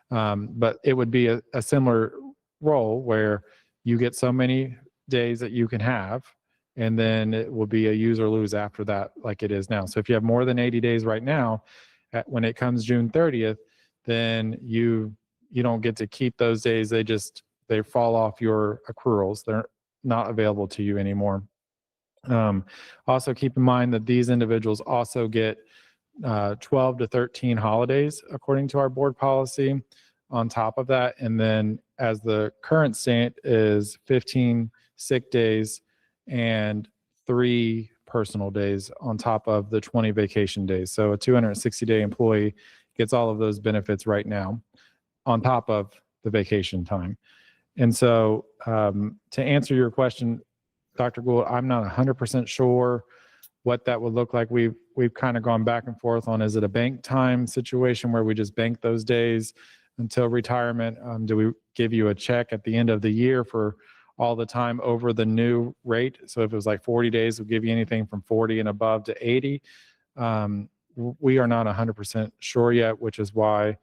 But it would be a similar role where you get so many days that you can have, and then it will be a use or lose after that, like it is now. So if you have more than 80 days right now, when it comes June 30th, then you don't get to keep those days. They fall off your accruals. They're not available to you anymore. Also keep in mind that these individuals also get 12 to 13 holidays according to our board policy on top of that. And then as the current state is 15 sick days and 3 personal days on top of the 20 vacation days. So a 260-day employee gets all of those benefits right now on top of the vacation time. And so to answer your question, Dr. Gould, I'm not 100% sure what that would look like. We've kind of gone back and forth on, is it a bank time situation where we just bank those days until retirement? Do we give you a check at the end of the year for all the time over the new rate? So if it was like 40 days, we'll give you anything from 40 and above to 80. We are not 100% sure yet, which is why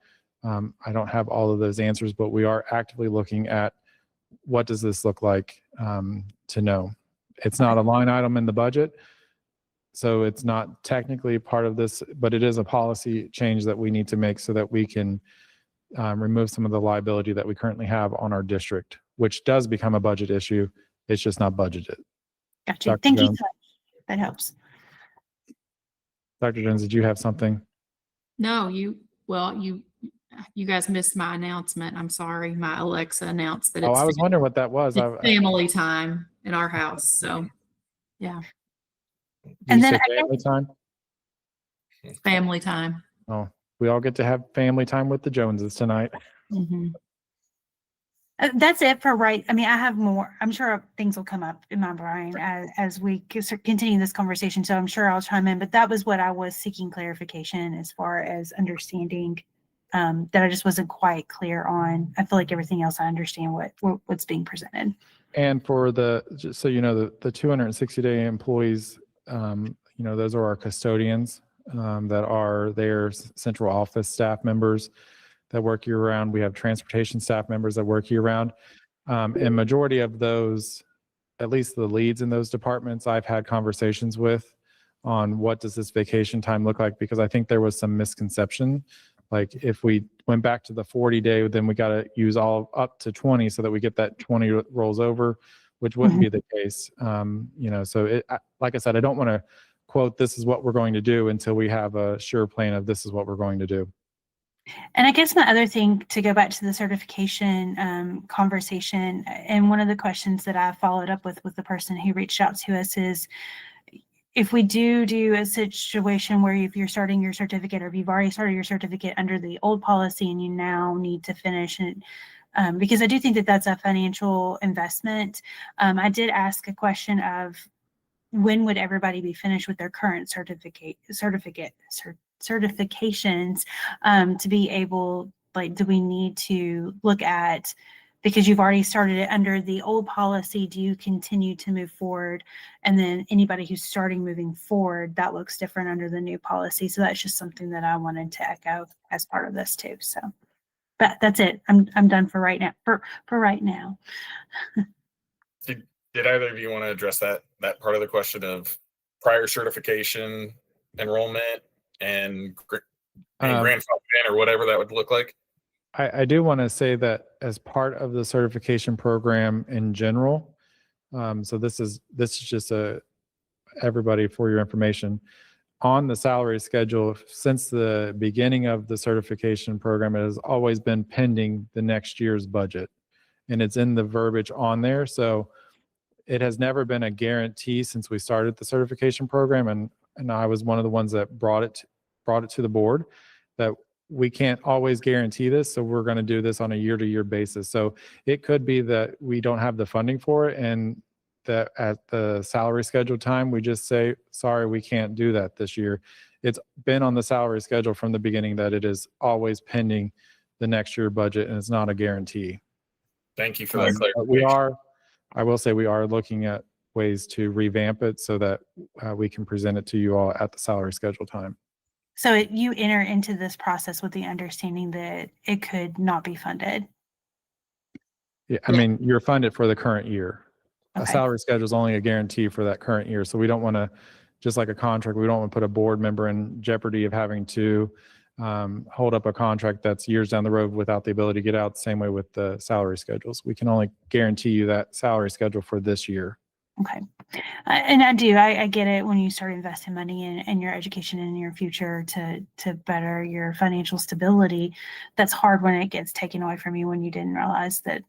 I don't have all of those answers, but we are actively looking at what does this look like to know. It's not a line item in the budget, so it's not technically part of this, but it is a policy change that we need to make so that we can remove some of the liability that we currently have on our district, which does become a budget issue. It's just not budgeted. Gotcha. Dr. Thank you Jones? so much. That helps. Dr. Jones, did you have something? No, you guys missed my announcement. I'm sorry. My Alexa announced that Oh, it's I was wondering what that was. it's family time in our house. So yeah, And then say I family time? family time. Oh, we all get to have family time with the Joneses tonight. Mhm. That's it for right. I mean, I have more. I'm sure things will come up in my brain as we continue this conversation. So I'm sure I'll chime in. But that was what I was seeking clarification as far as understanding that I just wasn't quite clear on. I feel like everything else I understand what's being presented. And for just so you know, the 260-day employees, those are our custodians that are their central office staff members that work year round. We have transportation staff members that work year round. And majority of those, at least the leads in those departments, I've had conversations with on what does this vacation time look like, because I think there was some misconception. Like if we went back to the 40-day, then we got to use all up to 20 so that we get that 20 rolls over, which wouldn't be the case. So like I said, I don't want to quote, this is what we're going to do until we have a sure plan of this is what we're going to do. And I guess my other thing, to go back to the certification conversation, and one of the questions that I followed up with the person who reached out to us is, if we do a situation where if you're starting your certificate, or if you've already started your certificate under the old policy and you now need to finish it, because I do think that that's a financial investment. I did ask a question of, when would everybody be finished with their current certifications to be able, like, do we need to look at, because you've already started it under the old policy, do you continue to move forward? And then anybody who's starting moving forward, that looks different under the new policy. So that's just something that I wanted to echo as part of this too. So, but that's it. I'm done for right now. For right now. Did either of you want to address that part of the question of prior certification enrollment and grandfathered in, or whatever that would look like? I do want to say that as part of the certification program in general, so this is just everybody for your information, on the salary schedule since the beginning of the certification program, it has always been pending the next year's budget, and it's in the verbiage on there. So it has never been a guarantee since we started the certification program, and I was one of the ones that brought it brought it to the board that we can't always guarantee this. So we're going to do this on a year-to-year basis. So it could be that we don't have the funding for it, and that at the salary schedule time, we just say, sorry, we can't do that this year. It's been on the salary schedule from the beginning that it is always pending the next year budget, and it's not a guarantee. Thank you for that But clarification. I will say we are looking at ways to revamp it so that we can present it to you all at the salary schedule time. So you enter into this process with the understanding that it could not be funded. Yeah, I mean, you're funded for the current year. A Okay. salary schedule is only a guarantee for that current year. So we don't want to, just like a contract, we don't want to put a board member in jeopardy of having to hold up a contract that's years down the road without the ability to get out. Same way with the salary schedules. We can only guarantee you that salary schedule for this year. Okay. And I get it when you start investing money in your education and in your future to better your financial stability. That's hard when it gets taken away from you when you didn't realize that,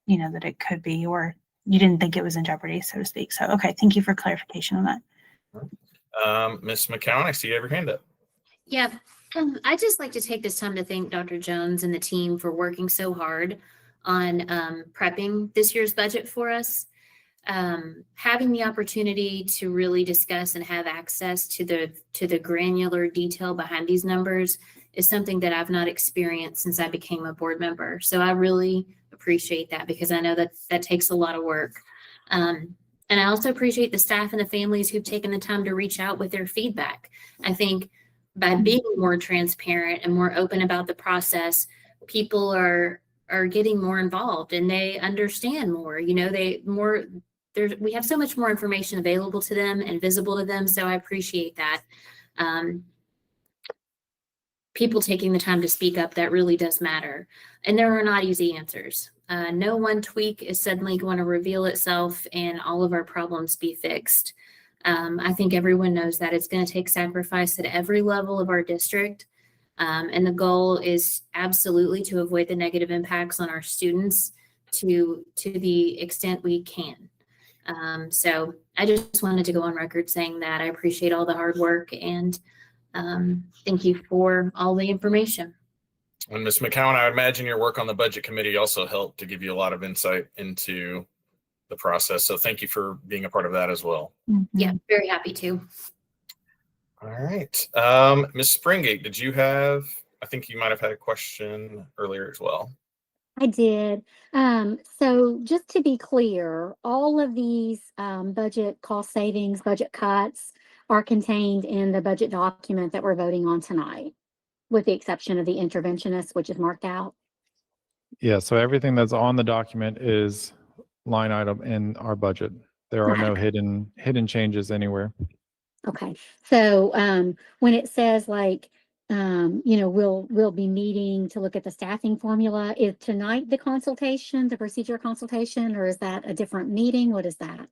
that it could be, or you didn't think it was in jeopardy, so to speak. So, okay. Thank you for clarification on that. Ms. McCown, I see you have your hand up. Yeah, I'd just like to take this time to thank Dr. Jones and the team for working so hard on prepping this year's budget for us. Having the opportunity to really discuss and have access to the granular detail behind these numbers is something that I've not experienced since I became a board member. So I really appreciate that, because I know that takes a lot of work. And I also appreciate the staff and the families who've taken the time to reach out with their feedback. I think by being more transparent and more open about the process, people are getting more involved and they understand more. We have so much more information available to them and visible to them. So I appreciate that. People taking the time to speak up, that really does matter. And there are not easy answers. No one tweak is suddenly going to reveal itself and all of our problems be fixed. I think everyone knows that it's going to take sacrifice at every level of our district. And the goal is absolutely to avoid the negative impacts on our students to the extent we can. So I just wanted to go on record saying that I appreciate all the hard work, and thank you for all the information. And Ms. McCown, I imagine your work on the budget committee also helped to give you a lot of insight into the process. So thank you for being a part of that as well. Yeah, very happy to. All right. Ms. Springate, I think you might have had a question earlier as well. I did. So just to be clear, all of these budget cost savings, budget cuts are contained in the budget document that we're voting on tonight, with the exception of the interventionist, which is marked out. Yeah, so everything that's on the document is line item in our budget. There are no hidden changes anywhere. Okay. So when it says we'll be meeting to look at the staffing formula, is tonight the consultation, the procedure consultation, or is that a different meeting? What is that?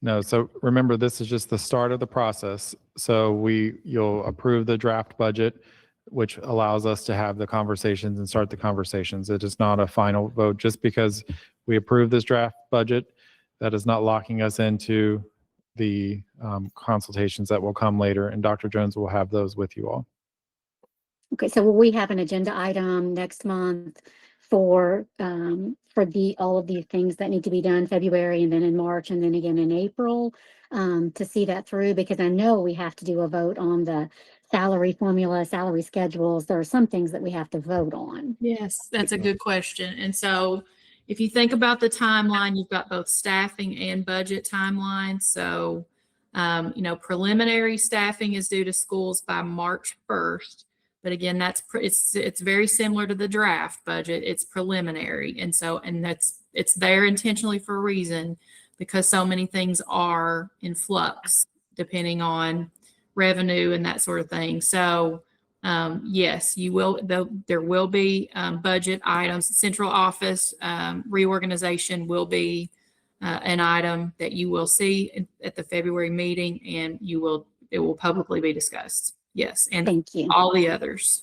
No, so remember, this is just the start of the process. So you'll approve the draft budget, which allows us to have the conversations and start the conversations. It is not a final vote. Just because we approve this draft budget, that is not locking us into the consultations that will come later, and Dr. Jones will have those with you all. Okay, so will we have an agenda item next month for all of these things that need to be done February, and then in March, and then again in April, to see that through? Because I know we have to do a vote on the salary formula, salary schedules. There are some things that we have to vote on. Yes, that's a good question. And so if you think about the timeline, you've got both staffing and budget timelines. So, preliminary staffing is due to schools by March 1st. But again, it's very similar to the draft budget. It's preliminary. And it's there intentionally for a reason, because so many things are in flux depending on revenue and that sort of thing. So yes, there will be budget items. Central office reorganization will be an item that you will see at the February meeting, and it will publicly be discussed. Yes, and Thank you. all the others.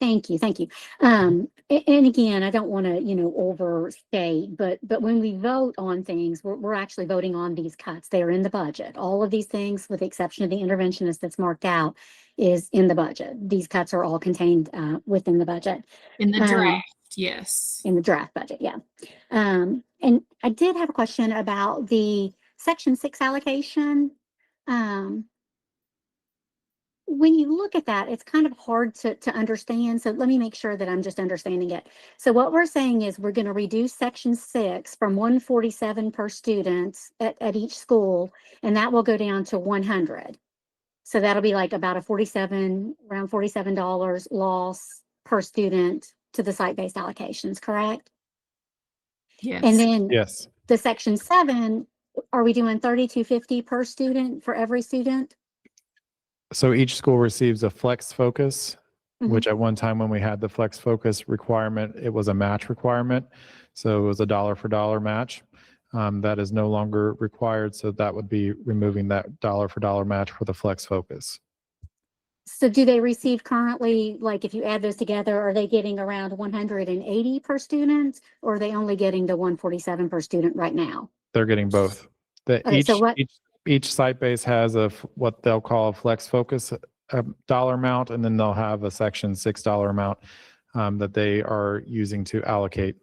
Thank you, thank you. And again, I don't want to, overstate, but when we vote on things, we're actually voting on these cuts. They are in the budget. All of these things, with the exception of the interventionist that's marked out, is in the budget. These cuts are all contained within the budget. In the draft, yes. In the draft budget, yeah. And I did have a question about the Section 6 allocation. When you look at that, it's kind of hard to understand. So let me make sure that I'm just understanding it. So what we're saying is we're going to reduce Section 6 from 147 per student at each school, and that will go down to 100. So that'll be like about around $47 loss per student to the site-based allocations, correct? Yes. And then Yes. the Section 7, are we doing $32.50 per student for every student? So each school receives a flex focus, Mhm. which at one time when we had the flex focus requirement, it was a match requirement. So it was a dollar for dollar match. That is no longer required. So that would be removing that dollar for dollar match for the flex focus. So do they receive currently, like if you add those together, are they getting around 180 per student, or are they only getting the 147 per student right now? They're getting both. Okay, so what- Each site base has what they'll call a flex focus dollar amount, and then they'll have a Section 6 dollar amount that they are using to allocate.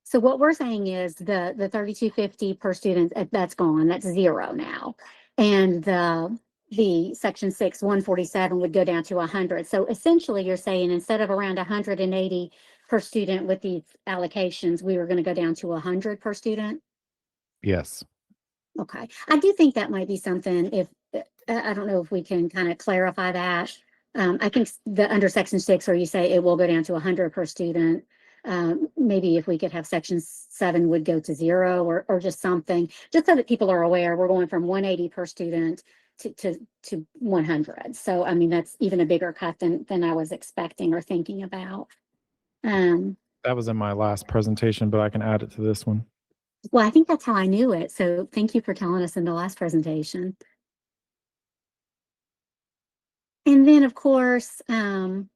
So what we're saying is the $32.50 per student, that's gone, that's zero now. And the Section 6 147 would go down to 100. So essentially you're saying instead of around 180 per student with these allocations, we were going to go down to 100 per student? Yes. Okay, I do think that might be something, if, I don't know if we can kind of clarify that. I think under Section 6, where you say it will go down to 100 per student, maybe if we could have Section 7 would go to 0 or just something, just so that people are aware, we're going from 180 per student to 100. So, I mean, that's even a bigger cut than I was expecting or thinking about. That was in my last presentation, but I can add it to this one. Well, I think that's how I knew it. So thank you for telling us in the last presentation. And then, of course, on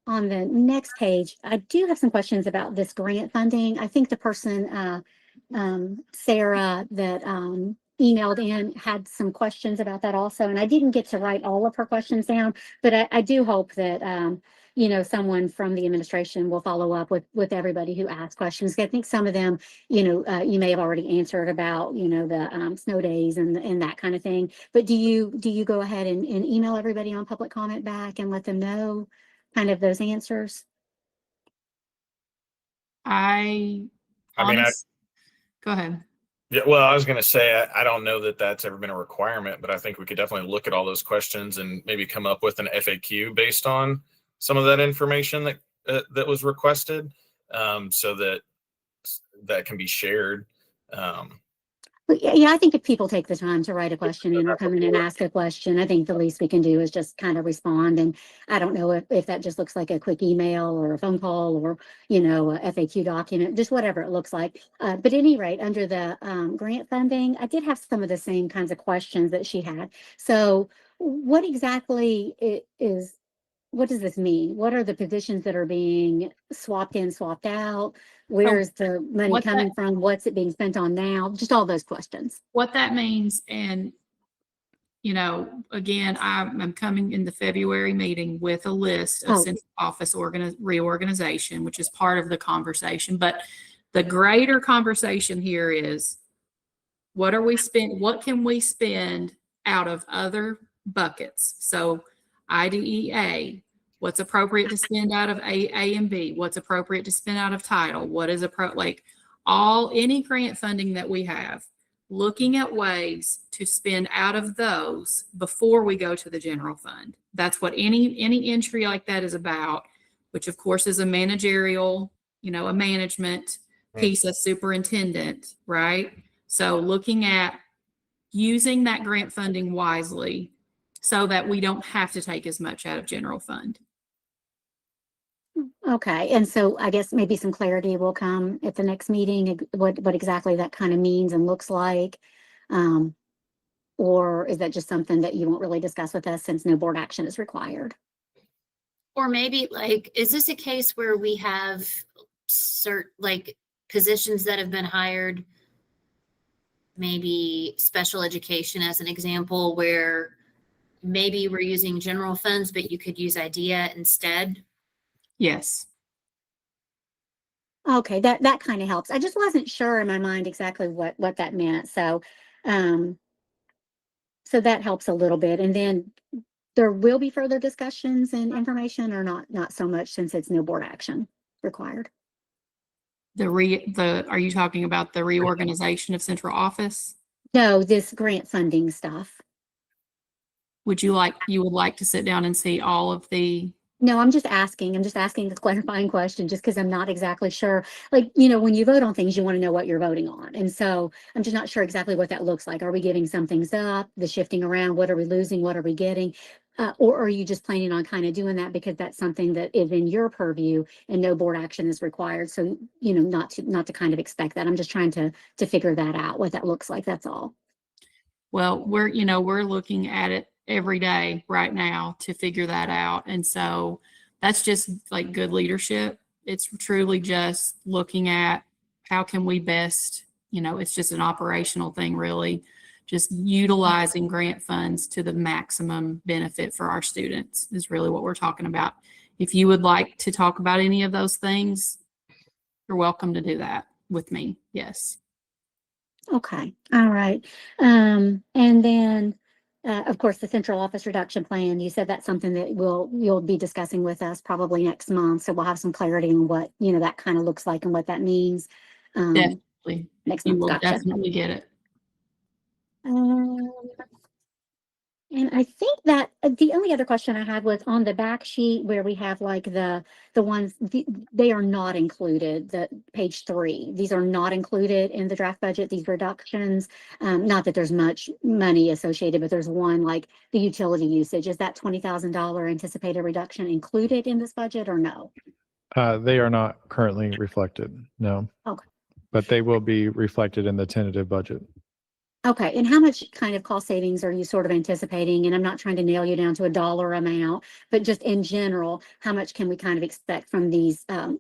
the next page, I do have some questions about this grant funding. I think the person, Sarah, that emailed in had some questions about that also. And I didn't get to write all of her questions down, but I do hope that someone from the administration will follow up with everybody who asked questions. I think some of them, you may have already answered about, the snow days and that kind of thing. But do you go ahead and email everybody on public comment back and let them know kind of those answers? Go ahead. Yeah, well, I was going to say, I don't know that that's ever been a requirement, but I think we could definitely look at all those questions and maybe come up with an FAQ based on some of that information that was requested, so that can be shared. But yeah, I think if people take the time to write a question in or come in and ask a question, I think the least we can do is just kind of respond. And I don't know if that just looks like a quick email or a phone call or, a FAQ document, just whatever it looks like. But at any rate, under the grant funding, I did have some of the same kinds of questions that she had. So what exactly what does this mean? What are the positions that are being swapped in, swapped out? Where's the money coming from? What's it being spent on now? Just all those questions. What that means, and again, I'm coming in the February meeting with a list of central office reorganization, which is part of the conversation. But the greater conversation here is, what can we spend out of other buckets? So IDEA, what's appropriate to spend out of A and B, what's appropriate to spend out of title, what is any grant funding that we have, looking at ways to spend out of those before we go to the general fund. That's what any entry like that is about, which of course is a managerial, a management piece, a superintendent, right? So looking at using that grant funding wisely so that we don't have to take as much out of general fund. Okay, and so I guess maybe some clarity will come at the next meeting, what exactly that kind of means and looks like. Or is that just something that you won't really discuss with us since no board action is required? Or maybe like, is this a case where we have like positions that have been hired? Maybe special education as an example, where maybe we're using general funds, but you could use IDEA instead. Yes. Okay, that kind of helps. I just wasn't sure in my mind exactly what that meant. So, um, so that helps a little bit. And then there will be further discussions and information, or not so much, since it's no board action required. Are you talking about the reorganization of central office? No, this grant funding stuff. You would like to sit down and see all of the, No, I'm just asking the clarifying question, just because I'm not exactly sure. Like, you know, when you vote on things, you want to know what you're voting on. And so I'm just not sure exactly what that looks like. Are we giving some things up, the shifting around? What are we losing? What are we getting? Or are you just planning on kind of doing that because that's something that is in your purview and no board action is required? So, you know, not to kind of expect that. I'm just trying to figure that out, what that looks like. That's all. well, we're looking at it every day right now to figure that out. And so that's just like good leadership. It's truly just looking at how can we best, it's just an operational thing, really, just utilizing grant funds to the maximum benefit for our students is really what we're talking about. If you would like to talk about any of those things, you're welcome to do that with me. Yes. Okay. All right. And then, of course, the central office reduction plan, you said that's something that you'll be discussing with us probably next month. So we'll have some clarity on what, that kind of looks like and what that means. Definitely. Next You month. will Gotcha. definitely get it. And I think that the only other question I had was on the back sheet where we have like the ones, they are not included, the page 3. These are not included in the draft budget, these reductions. Not that there's much money associated, but there's one like the utility usage. Is that $20,000 anticipated reduction included in this budget or no? They are not currently reflected, no. Okay. But they will be reflected in the tentative budget. Okay, and how much kind of cost savings are you sort of anticipating? And I'm not trying to nail you down to a dollar amount, but just in general, how much can we kind of expect from these, 5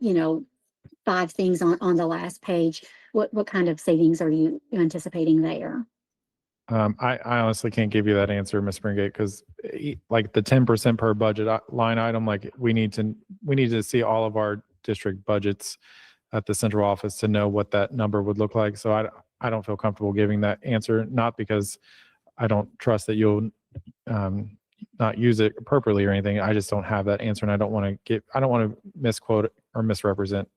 things on the last page? What kind of savings are you anticipating there? I honestly can't give you that answer, Ms. Springate, because like the 10% per budget line item, like we need to see all of our district budgets at the central office to know what that number would look like. So I don't feel comfortable giving that answer, not because I don't trust that you'll not use it appropriately or anything. I just don't have that answer, and I don't want to misquote or misrepresent.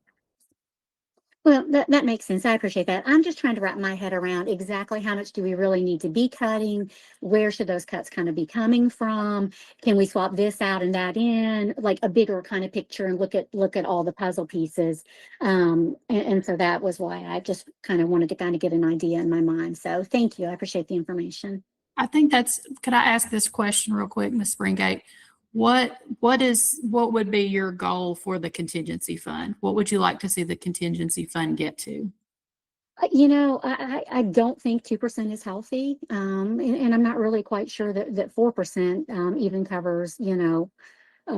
Well, that makes sense. I appreciate that. I'm just trying to wrap my head around exactly how much do we really need to be cutting? Where should those cuts kind of be coming from? Can we swap this out and that in, like a bigger kind of picture, and look at all the puzzle pieces? And so that was why I just kind of wanted to kind of get an idea in my mind. So thank you. I appreciate the information. I think could I ask this question real quick, Ms. Springate? What would be your goal for the contingency fund? What would you like to see the contingency fund get to? I don't think 2% is healthy. And I'm not really quite sure that 4% even covers,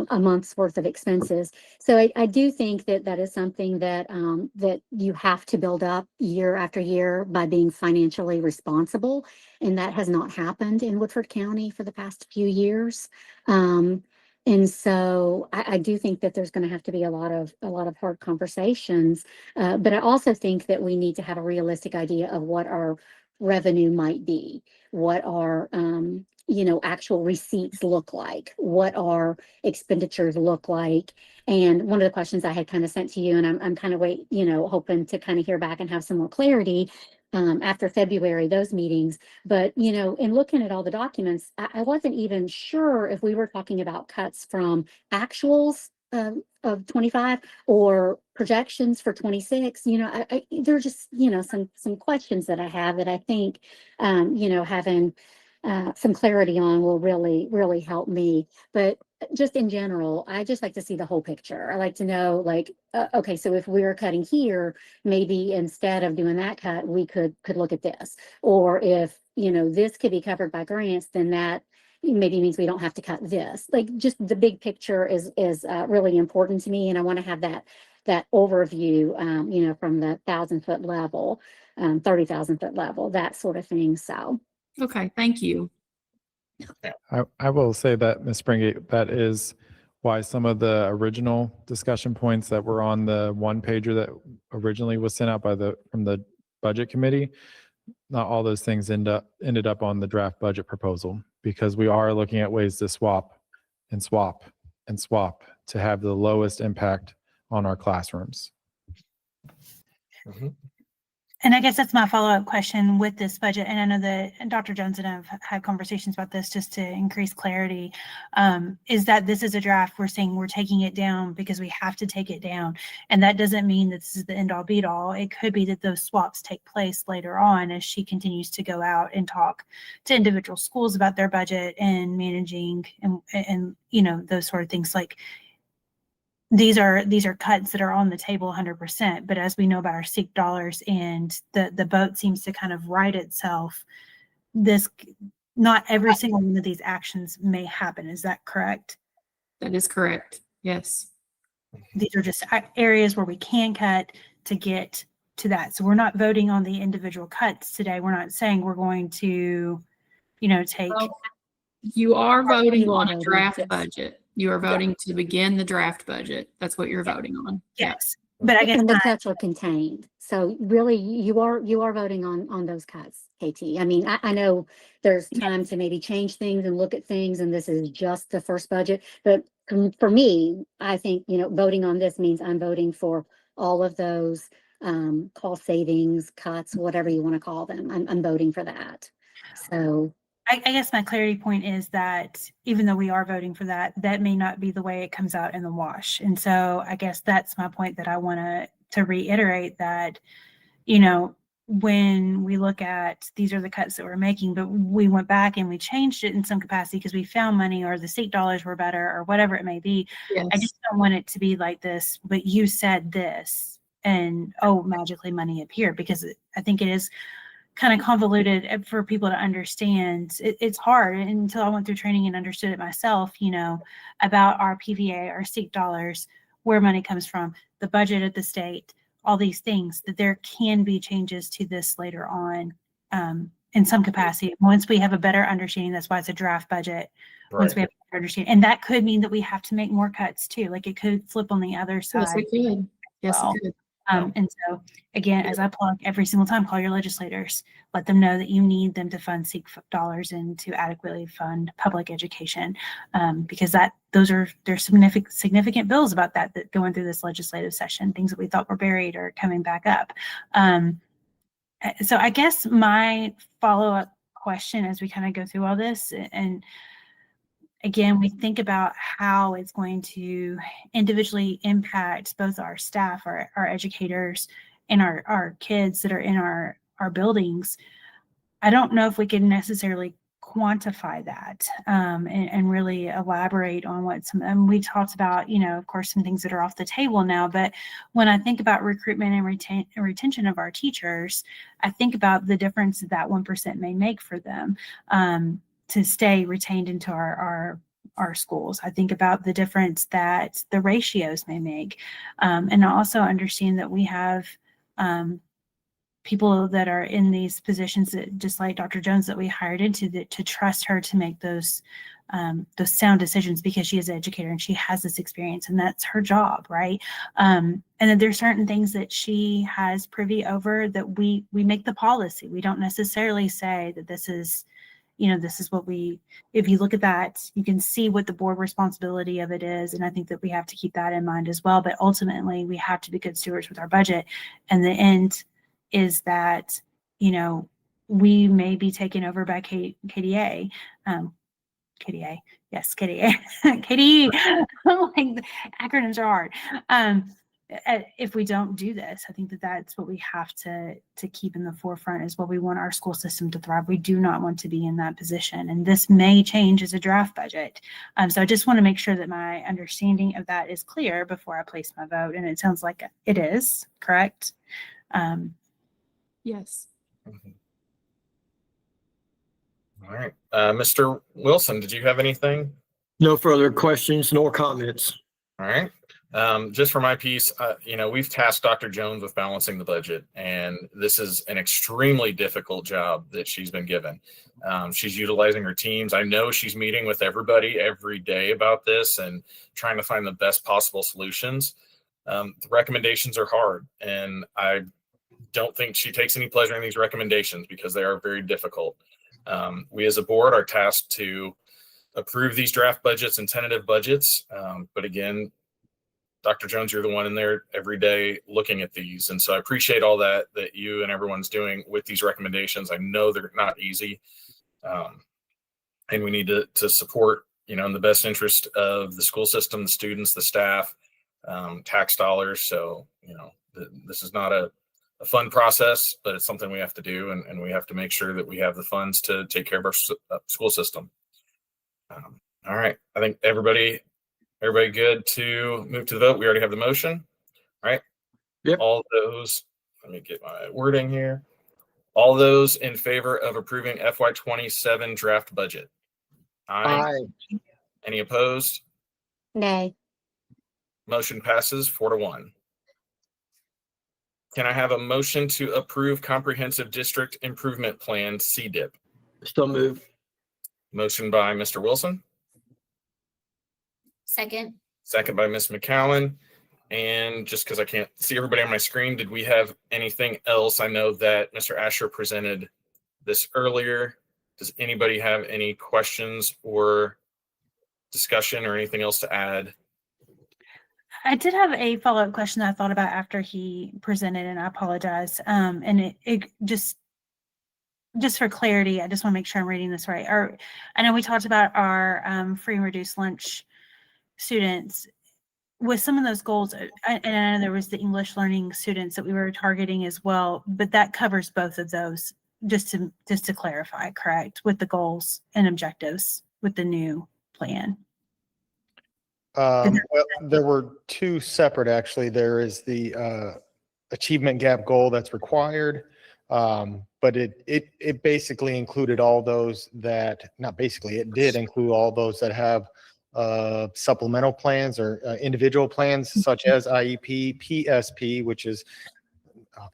a month's worth of expenses. So I do think that is something that that you have to build up year after year by being financially responsible. And that has not happened in Woodford County for the past few years. And so I do think that there's going to have to be a lot of hard conversations. But I also think that we need to have a realistic idea of what our revenue might be, what our actual receipts look like, what our expenditures look like. And one of the questions I had kind of sent to you, and I'm kind of hoping to kind of hear back and have some more clarity after February, those meetings. But, in looking at all the documents, I wasn't even sure if we were talking about cuts from actuals of 25 or projections for 26. There are just, some questions that I have that I think, having some clarity on will really, really help me. But just in general, I just like to see the whole picture. I like to know, like, okay, so if we're cutting here, maybe instead of doing that cut, we could look at this. Or if, this could be covered by grants, then that maybe means we don't have to cut this. Like just the big picture is really important to me. And I want to have that overview, from the 1,000-foot level, 30,000-foot level, that sort of thing. So. Okay, thank you. I will say that, Ms. Springate, that is why some of the original discussion points that were on the one pager that originally was sent out from the budget committee, not all those things ended up on the draft budget proposal, because we are looking at ways to swap and swap and swap to have the lowest impact on our classrooms. And I guess that's my follow-up question with this budget. And I know that Dr. Jones and I have had conversations about this just to increase clarity. Is that this is a draft, we're saying we're taking it down because we have to take it down. And that doesn't mean that this is the end all be all. It could be that those swaps take place later on as she continues to go out and talk to individual schools about their budget and managing and those sort of things. Like, these are cuts that are on the table 100%. But as we know about our SEEK dollars and the boat seems to kind of right itself, not every single one of these actions may happen. Is that correct? That is correct. Yes. These are just areas where we can cut to get to that. So we're not voting on the individual cuts today. We're not saying we're going to, take. Well, you are voting You are on a voting, draft yes. budget. You are voting to begin the draft budget. That's what you're voting on. Yes. But I guess And the cuts are contained. So really, you are voting on those cuts, KT. I mean, I know there's time to maybe change things and look at things, and this is just the first budget. But for me, I think, voting on this means I'm voting for all of those cost savings, cuts, whatever you want to call them. I'm voting for that. So. I guess my clarity point is that even though we are voting for that, that may not be the way it comes out in the wash. And so I guess that's my point, that I want to reiterate that, when we look at these are the cuts that we're making, but we went back and we changed it in some capacity because we found money or the SEEK dollars were better or whatever it may be. Yes. I just don't want it to be like this, but you said this and magically money appeared, because I think it is kind of convoluted for people to understand. It's hard until I went through training and understood it myself, about our PVA, our SEEK dollars, where money comes from, the budget at the state, all these things, that there can be changes to this later on in some capacity. Once we have a better understanding, that's why it's a draft budget. Right. Once we have a better understanding. And that could mean that we have to make more cuts too. Like it could flip on the other side. Yes, it could. Yes, well. it could. And so, again, as I plug every single time, call your legislators, let them know that you need them to fund SEEK dollars and to adequately fund public education, because there's significant bills about that going through this legislative session, things that we thought were buried are coming back up. So I guess my follow-up question as we kind of go through all this, and again, we think about how it's going to individually impact both our staff, our educators, and our kids that are in our buildings. I don't know if we can necessarily quantify that and really elaborate on and we talked about, of course, some things that are off the table now. But when I think about recruitment and retention of our teachers, I think about the difference that 1% may make for them. To stay retained into our schools. I think about the difference that the ratios may make. And I also understand that we have people that are in these positions that, just like Dr. Jones, that we hired into to trust her to make those sound decisions, because she is an educator and she has this experience and that's her job, right? And then there's certain things that she has privy over that we make the policy. We don't necessarily say that this is what if you look at that, you can see what the board responsibility of it is. And I think that we have to keep that in mind as well. But ultimately, we have to be good stewards with our budget. And the end is that, we may be taken over by KDA. KDA, yes, KDA. KDE, like the acronyms are hard. If we don't do this, I think that that's what we have to keep in the forefront, is what we want our school system to thrive. We do not want to be in that position. And this may change as a draft budget. So I just want to make sure that my understanding of that is clear before I place my vote. And it sounds like it is, correct? Yes. All right. Mr. Wilson, did you have anything? No further questions nor comments. All right. Just for my piece, we've tasked Dr. Jones with balancing the budget, and this is an extremely difficult job that she's been given. She's utilizing her teams. I know she's meeting with everybody every day about this and trying to find the best possible solutions. The recommendations are hard, and I don't think she takes any pleasure in these recommendations because they are very difficult. We as a board are tasked to approve these draft budgets and tentative budgets. But again, Dr. Jones, you're the one in there every day looking at these. And so I appreciate all that you and everyone's doing with these recommendations. I know they're not easy. And we need to support, in the best interest of the school system, the students, the staff, tax dollars. So, this is not a fun process, but it's something we have to do. And we have to make sure that we have the funds to take care of our school system. All right. I think everybody good to move to the vote? We already have the motion, right? Yep. All those, let me get my wording here. All those in favor of approving FY27 draft budget? Aye. Any opposed? Nay. Motion passes 4-1. Can I have a motion to approve Comprehensive District Improvement Plan, CDIP? So moved. Motion by Mr. Wilson, Second. second by Ms. McCowan. And just because I can't see everybody on my screen, did we have anything else? I know that Mr. Asher presented this earlier. Does anybody have any questions or discussion or anything else to add? I did have a follow-up question that I thought about after he presented, and I apologize. And it just for clarity, I just want to make sure I'm reading this right. I know we talked about our free and reduced lunch students. With some of those goals, and I know there was the English learning students that we were targeting as well, but that covers both of those, just to clarify, correct, with the goals and objectives with the new plan. Well, there were two separate, actually. There is the achievement gap goal that's required, but it basically included all those that, not basically, it did include all those that have supplemental plans or individual plans such as IEP, PSP, which is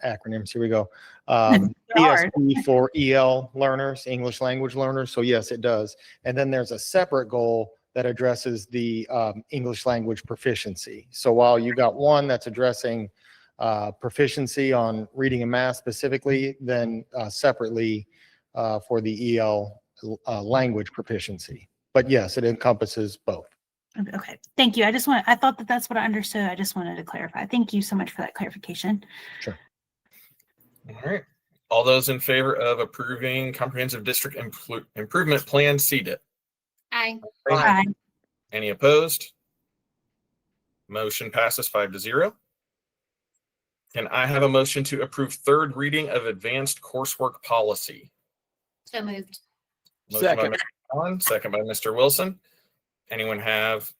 acronyms. Here we go. PSP for EL learners, English language learners. So yes, it does. And then there's a separate goal that addresses the English language proficiency. So while you got one that's addressing proficiency on reading and math specifically, then separately for the EL language proficiency. But yes, it encompasses both. Okay, thank you. I thought that's what I understood. I just wanted to clarify. Thank you so much for that clarification. Sure. All right. All those in favor of approving Comprehensive District Improvement Plan, CDIP? Aye. Aye. Any opposed? Motion passes 5-0. Can I have a motion to approve third reading of advanced coursework policy? So moved. Motion by Second. Mr. Allen, second by Mr. Wilson. Anyone have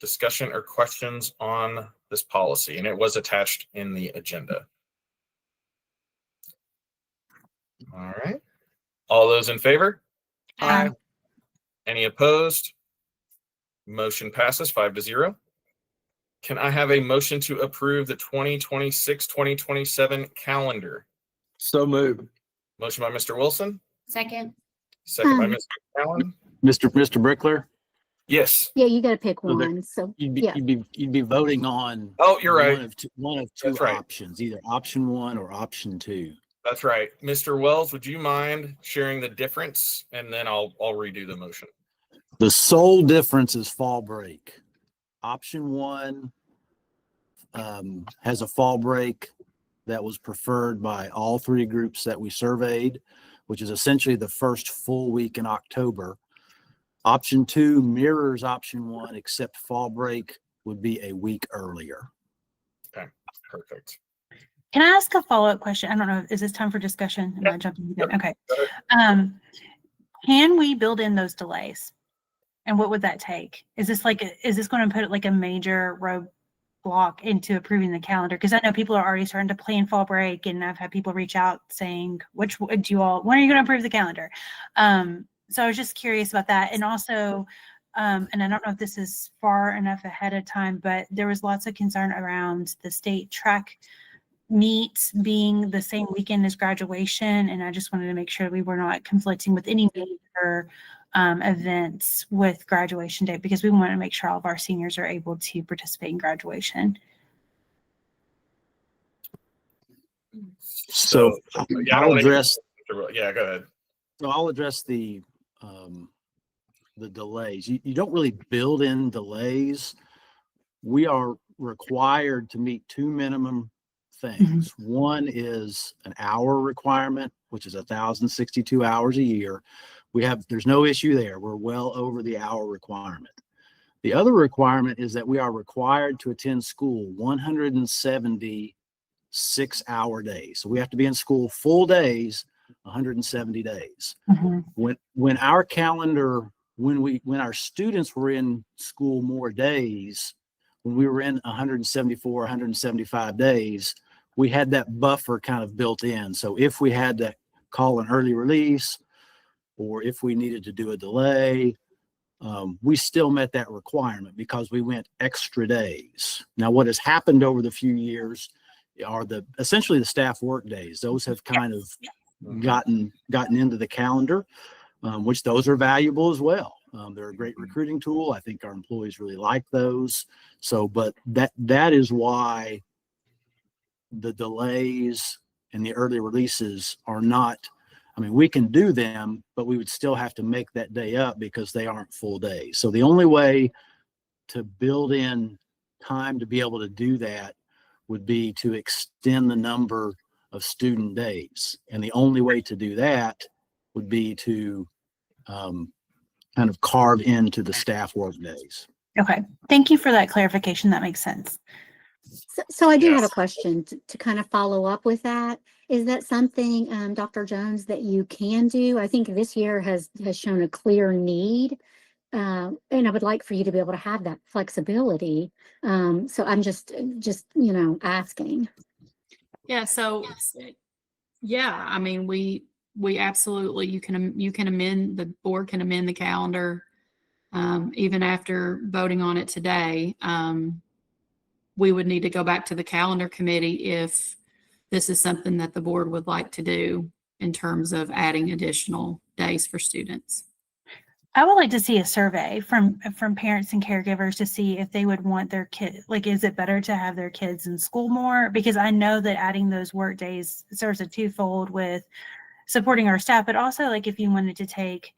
discussion or questions on this policy? And it was attached in the agenda. All right. All those in favor? Aye. Any opposed? Motion passes 5-0. Can I have a motion to approve the 2026-2027 calendar? So moved. Motion by Mr. Wilson, Second. second by Mr. Allen. Mr. Brickler, Yes. Yeah, you gotta pick So there- one. So, You'd be, yeah. you'd be voting on. Oh, you're right. One of two That's right. options, either option one or option two. That's right. Mr. Wells, would you mind sharing the difference? And then I'll redo the motion. The sole difference is fall break. Option one has a fall break that was preferred by all three groups that we surveyed, which is essentially the first full week in October. Option two mirrors option one, except fall break would be a week earlier. Okay, perfect. Can I ask a follow-up question? I don't know. Is this time for discussion? Am I jumping the gun? Yep. Okay. Go Can we build in those delays? And what would that take? Is this going to put like a major roadblock into approving the calendar? Because I know people are already starting to plan fall break, and I've had people reach out saying, when are you going to approve the calendar? So I was just curious about that. And also, and I don't know if this is far enough ahead of time, but there was lots of concern around the state track meet being the same weekend as graduation. And I just wanted to make sure we were not conflicting with any major events with graduation day, because we want to make sure all of our seniors are able to participate in graduation. So yeah, I don't I'll wanna get address, yeah, go ahead. so I'll address the delays. You don't really build in delays. We are required to meet two minimum things. One is an hour requirement, which is 1,062 hours a year. There's no issue there. We're well over the hour requirement. The other requirement is that we are required to attend school 170 6-hour days. So we have to be in school full days, 170 days. When our calendar, when our students were in school more days, when we were in 174, 175 days, we had that buffer kind of built in. So if we had to call an early release, or if we needed to do a delay, we still met that requirement because we went extra days. Now, what has happened over the few years are essentially the staff work days. Those have kind of gotten into the calendar, which those are valuable as well. They're a great recruiting tool. I think our employees really like those. So, but that is why the delays and the early releases are not, I mean, we can do them, but we would still have to make that day up because they aren't full days. So the only way to build in time to be able to do that would be to extend the number of student days. And the only way to do that would be to kind of carve into the staff work days. Okay. Thank you for that clarification. That makes sense. So I do have a question to kind of follow up with that. Is that something, Dr. Jones, that you can do? I think this year has shown a clear need. And I would like for you to be able to have that flexibility. So I'm just, asking. Yeah. So, yeah, I mean, we absolutely, you can amend, the board can amend the calendar, even after voting on it today. We would need to go back to the calendar committee if this is something that the board would like to do in terms of adding additional days for students. I would like to see a survey from parents and caregivers to see if they would want their kid, like, is it better to have their kids in school more? Because I know that adding those work days serves a twofold with supporting our staff, but also, like, if you wanted to take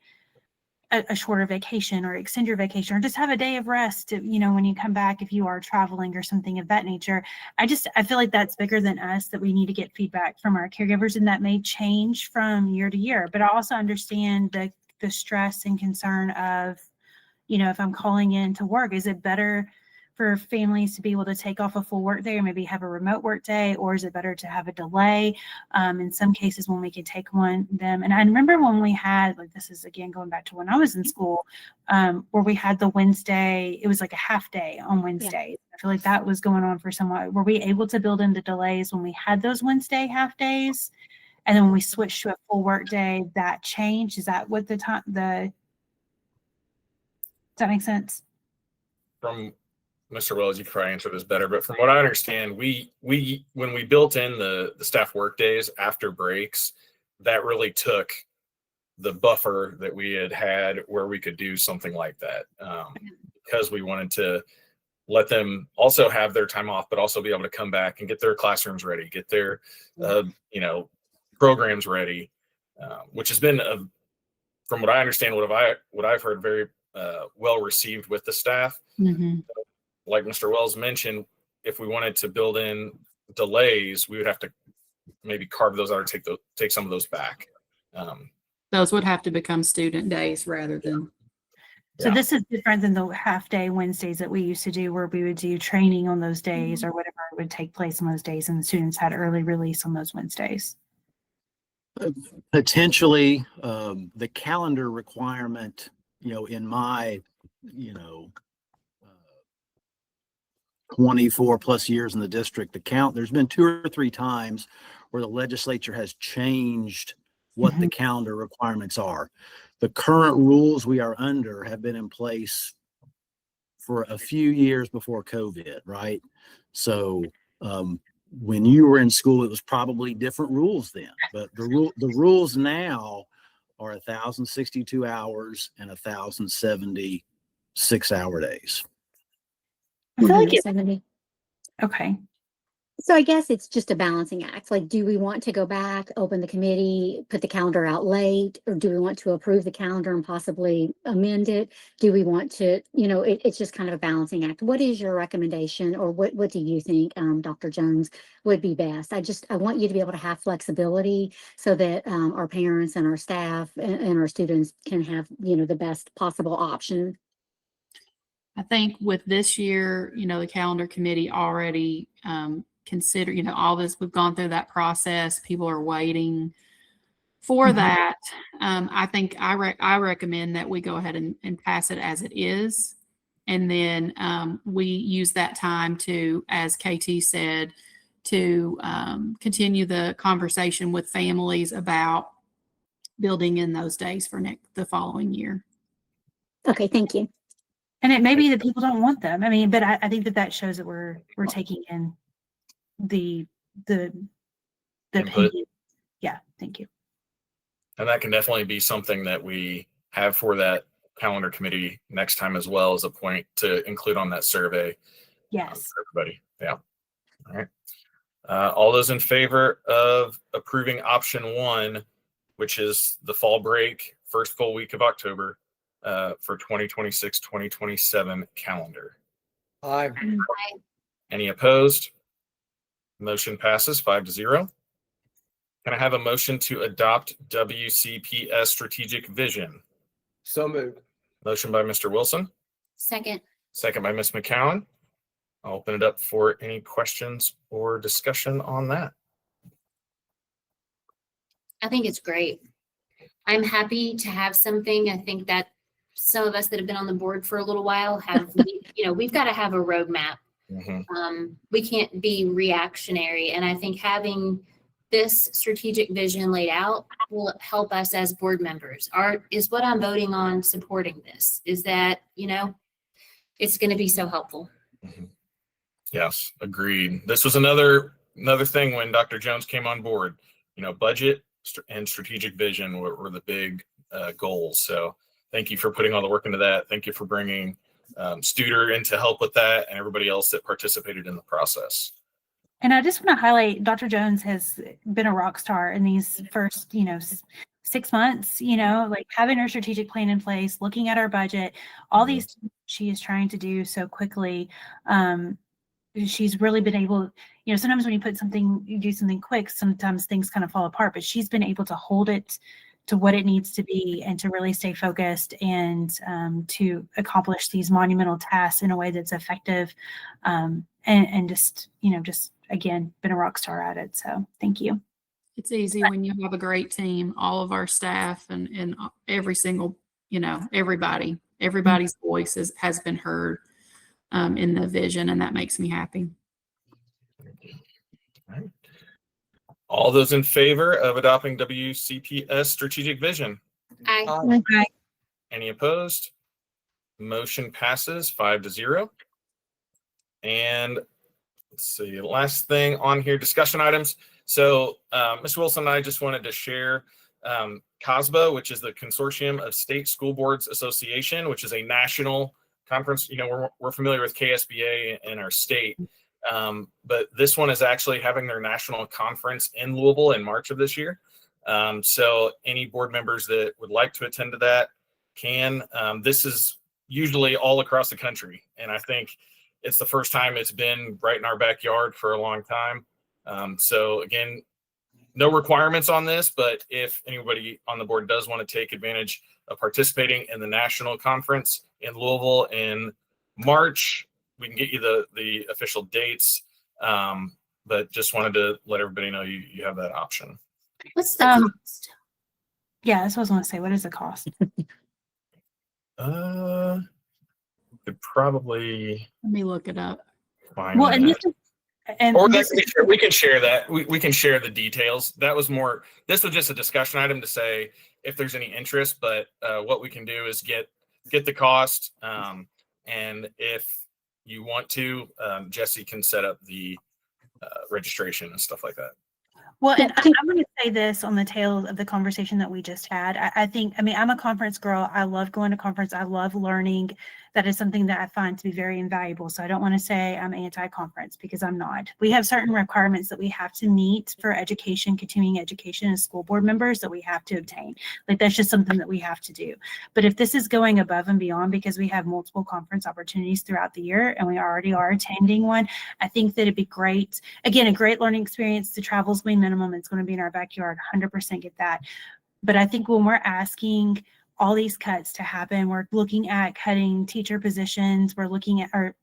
a shorter vacation or extend your vacation or just have a day of rest, when you come back, if you are traveling or something of that nature. I feel like that's bigger than us, that we need to get feedback from our caregivers, and that may change from year to year. But I also understand the stress and concern of, if I'm calling in to work, is it better for families to be able to take off a full work day or maybe have a remote work day, or is it better to have a delay? In some cases, when we can take them. And I remember when we had, like, this is again going back to when I was in school, where we had the Wednesday, it was like a half day on Wednesdays. Yeah. I feel like that was going on for someone. Were we able to build in the delays when we had those Wednesday half days? And then when we switched to a full work day, that changed? Is that what does that make sense? From Mr. Wells, you could probably answer this better, but from what I understand, we when we built in the staff work days after breaks, that really took the buffer that we had where we could do something like that, because we wanted to let them also have their time off, but also be able to come back and get their classrooms ready, get their programs ready, which has been, from what I understand, what I've heard, very well received with the staff. Mm-hmm. Like Mr. Wells mentioned, if we wanted to build in delays, we would have to maybe carve those out or take some of those back. Those would have to become student days rather than. So this is different than the half day Wednesdays that we used to do, where we would do training on those days or whatever would take place on those days, and the students had early release on those Wednesdays. Potentially, the calendar requirement, in my, 24 plus years in the district, there's been 2 or 3 times where the legislature has changed what the calendar requirements are. the current rules we are under have been in place for a few years before COVID, right? So when you were in school, it was probably different rules then, but the rules now are 1,062 hours and 1,070 6-hour days. I feel like it, 170. okay. So I guess it's just a balancing act. Like, do we want to go back, open the committee, put the calendar out late, or do we want to approve the calendar and possibly amend it? Do we want to, it's just kind of a balancing act. What is your recommendation, or what do you think, Dr. Jones, would be best? I want you to be able to have flexibility so that our parents and our staff and our students can have, the best possible option. I think with this year, the calendar committee already consider, all this, we've gone through that process. People are waiting for that. I think I recommend that we go ahead and pass it as it is. And then we use that time to, as KT said, to continue the conversation with families about building in those days for the following year. Okay, thank you. And it may be that people don't want them. I mean, but I think that shows that we're taking in the Input. opinion. Yeah, thank you. And that can definitely be something that we have for that calendar committee next time as well, as a point to include on that survey. Yes. For everybody. Yeah. All right. All those in favor of approving option 1, which is the fall break, first full week of October, for 2026-2027 calendar. Aye. Any opposed? Motion passes 5-0. Can I have a motion to adopt WCPS strategic vision? So moved. Motion by Mr. Wilson, Second. second by Ms. McCowan. I'll open it up for any questions or discussion on that. I think it's great. I'm happy to have something. I think that some of us that have been on the board for a little while have, we've got to have a roadmap. We can't be reactionary. And I think having this strategic vision laid out will help us as board members. Is what I'm voting on supporting this? Is that, it's going to be so helpful. Yes, agreed. This was another thing when Dr. Jones came on board. Budget and strategic vision were the big goals. So thank you for putting all the work into that. Thank you for bringing Studer in to help with that, and everybody else that participated in the process. And I just want to highlight Dr. Jones has been a rock star in these first, 6 months, like having her strategic plan in place, looking at our budget, all these things she is trying to do so quickly. She's really been able, sometimes when you do something quick, sometimes things kind of fall apart, but she's been able to hold it to what it needs to be and to really stay focused and to accomplish these monumental tasks in a way that's effective. And just again, been a rock star at it. So thank you. It's easy when you have a great team, all of our staff and every single, everybody's voice has been heard in the vision, and that makes me happy. All right. All those in favor of adopting WCPS strategic vision? Aye. Any opposed? Motion passes 5-0. And let's see, the last thing on here, discussion items. So Ms. Wilson and I just wanted to share COSBA, which is the Consortium of State School Boards Association, which is a national conference. We're familiar with KSBA in our state, but this one is actually having their national conference in Louisville in March of this year. So any board members that would like to attend to that can. This is usually all across the country, and I think it's the first time it's been right in our backyard for a long time. So again, no requirements on this, but if anybody on the board does want to take advantage of participating in the national conference in Louisville in March, we can get you the official dates. But just wanted to let everybody know you have that option. What's the cost? Yeah, that's what I was going to say. What is the cost? Could probably Let me look it up. find Well, and that. we We can share that. We can share the details. This was just a discussion item to say, if there's any interest, but what we can do is get the cost. And if you want to, Jesse can set up the registration and stuff like that. Well, Yeah, and I'm going to say this on the tail of the conversation that we just had. I think, I mean, I'm a conference girl. I love going to conference. I love learning. That is something that I find to be very invaluable. So I don't want to say I'm anti-conference, because I'm not. We have certain requirements that we have to meet for education, continuing education as school board members that we have to obtain. Like, that's just something that we have to do. But if this is going above and beyond, because we have multiple conference opportunities throughout the year and we already are attending one, I think that it'd be great. Again, a great learning experience. The travel's way minimum. It's going to be in our backyard. 100% get that. But I think when we're asking all these cuts to happen, we're looking at cutting teacher positions, we're looking at our,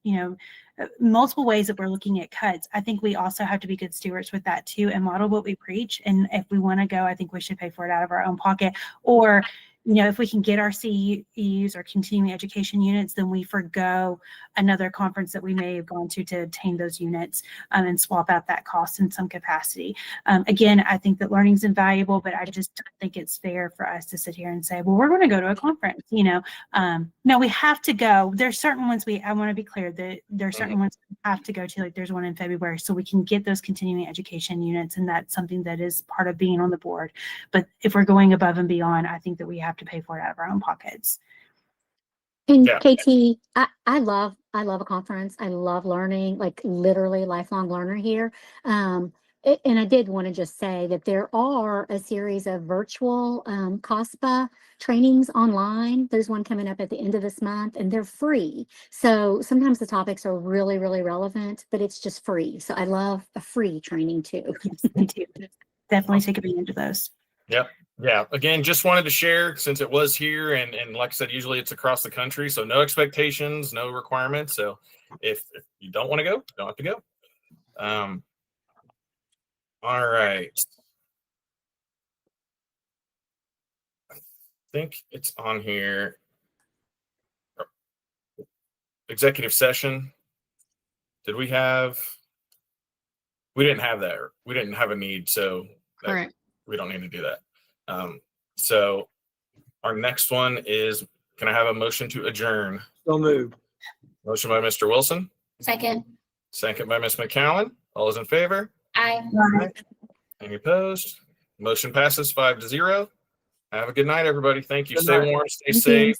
multiple ways that we're looking at cuts. I think we also have to be good stewards with that too and model what we preach. And if we want to go, I think we should pay for it out of our own pocket. Or, if we can get our CEUs or continuing education units, then we forgo another conference that we may have gone to obtain those units and swap out that cost in some capacity. Again, I think that learning is invaluable, but I just don't think it's fair for us to sit here and say, well, we're going to go to a conference. No, we have to go. There's certain ones I want to be clear that there are certain ones we have to go to, like there's one in February, so we can get those continuing education units. And that's something that is part of being on the board. But if we're going above and beyond, I think that we have to pay for it out of our own pockets. And Yeah. KT, I love a conference. I love learning, like literally lifelong learner here. And I did want to just say that there are a series of virtual COSPA trainings online. There's one coming up at the end of this month, and they're free. So sometimes the topics are really, really relevant, but it's just free. So I love a free training too. Yes, me too. Definitely take advantage of those. Yep. Yeah. Again, just wanted to share since it was here, and like I said, usually it's across the country, so no expectations, no requirements. So if you don't want to go, you don't have to go. All right. I think it's on here. Executive session. Did we have? We didn't have that. We didn't have a need, so Correct. we don't need to do that. So our next one is, can I have a motion to adjourn? So moved. Motion by Mr. Wilson, Second. second by Ms. McCowan. All those in favor? Aye. Any opposed? Motion passes 5-0. Have a good night, everybody. Thank you. Good Stay night. warm, stay Thank you. safe.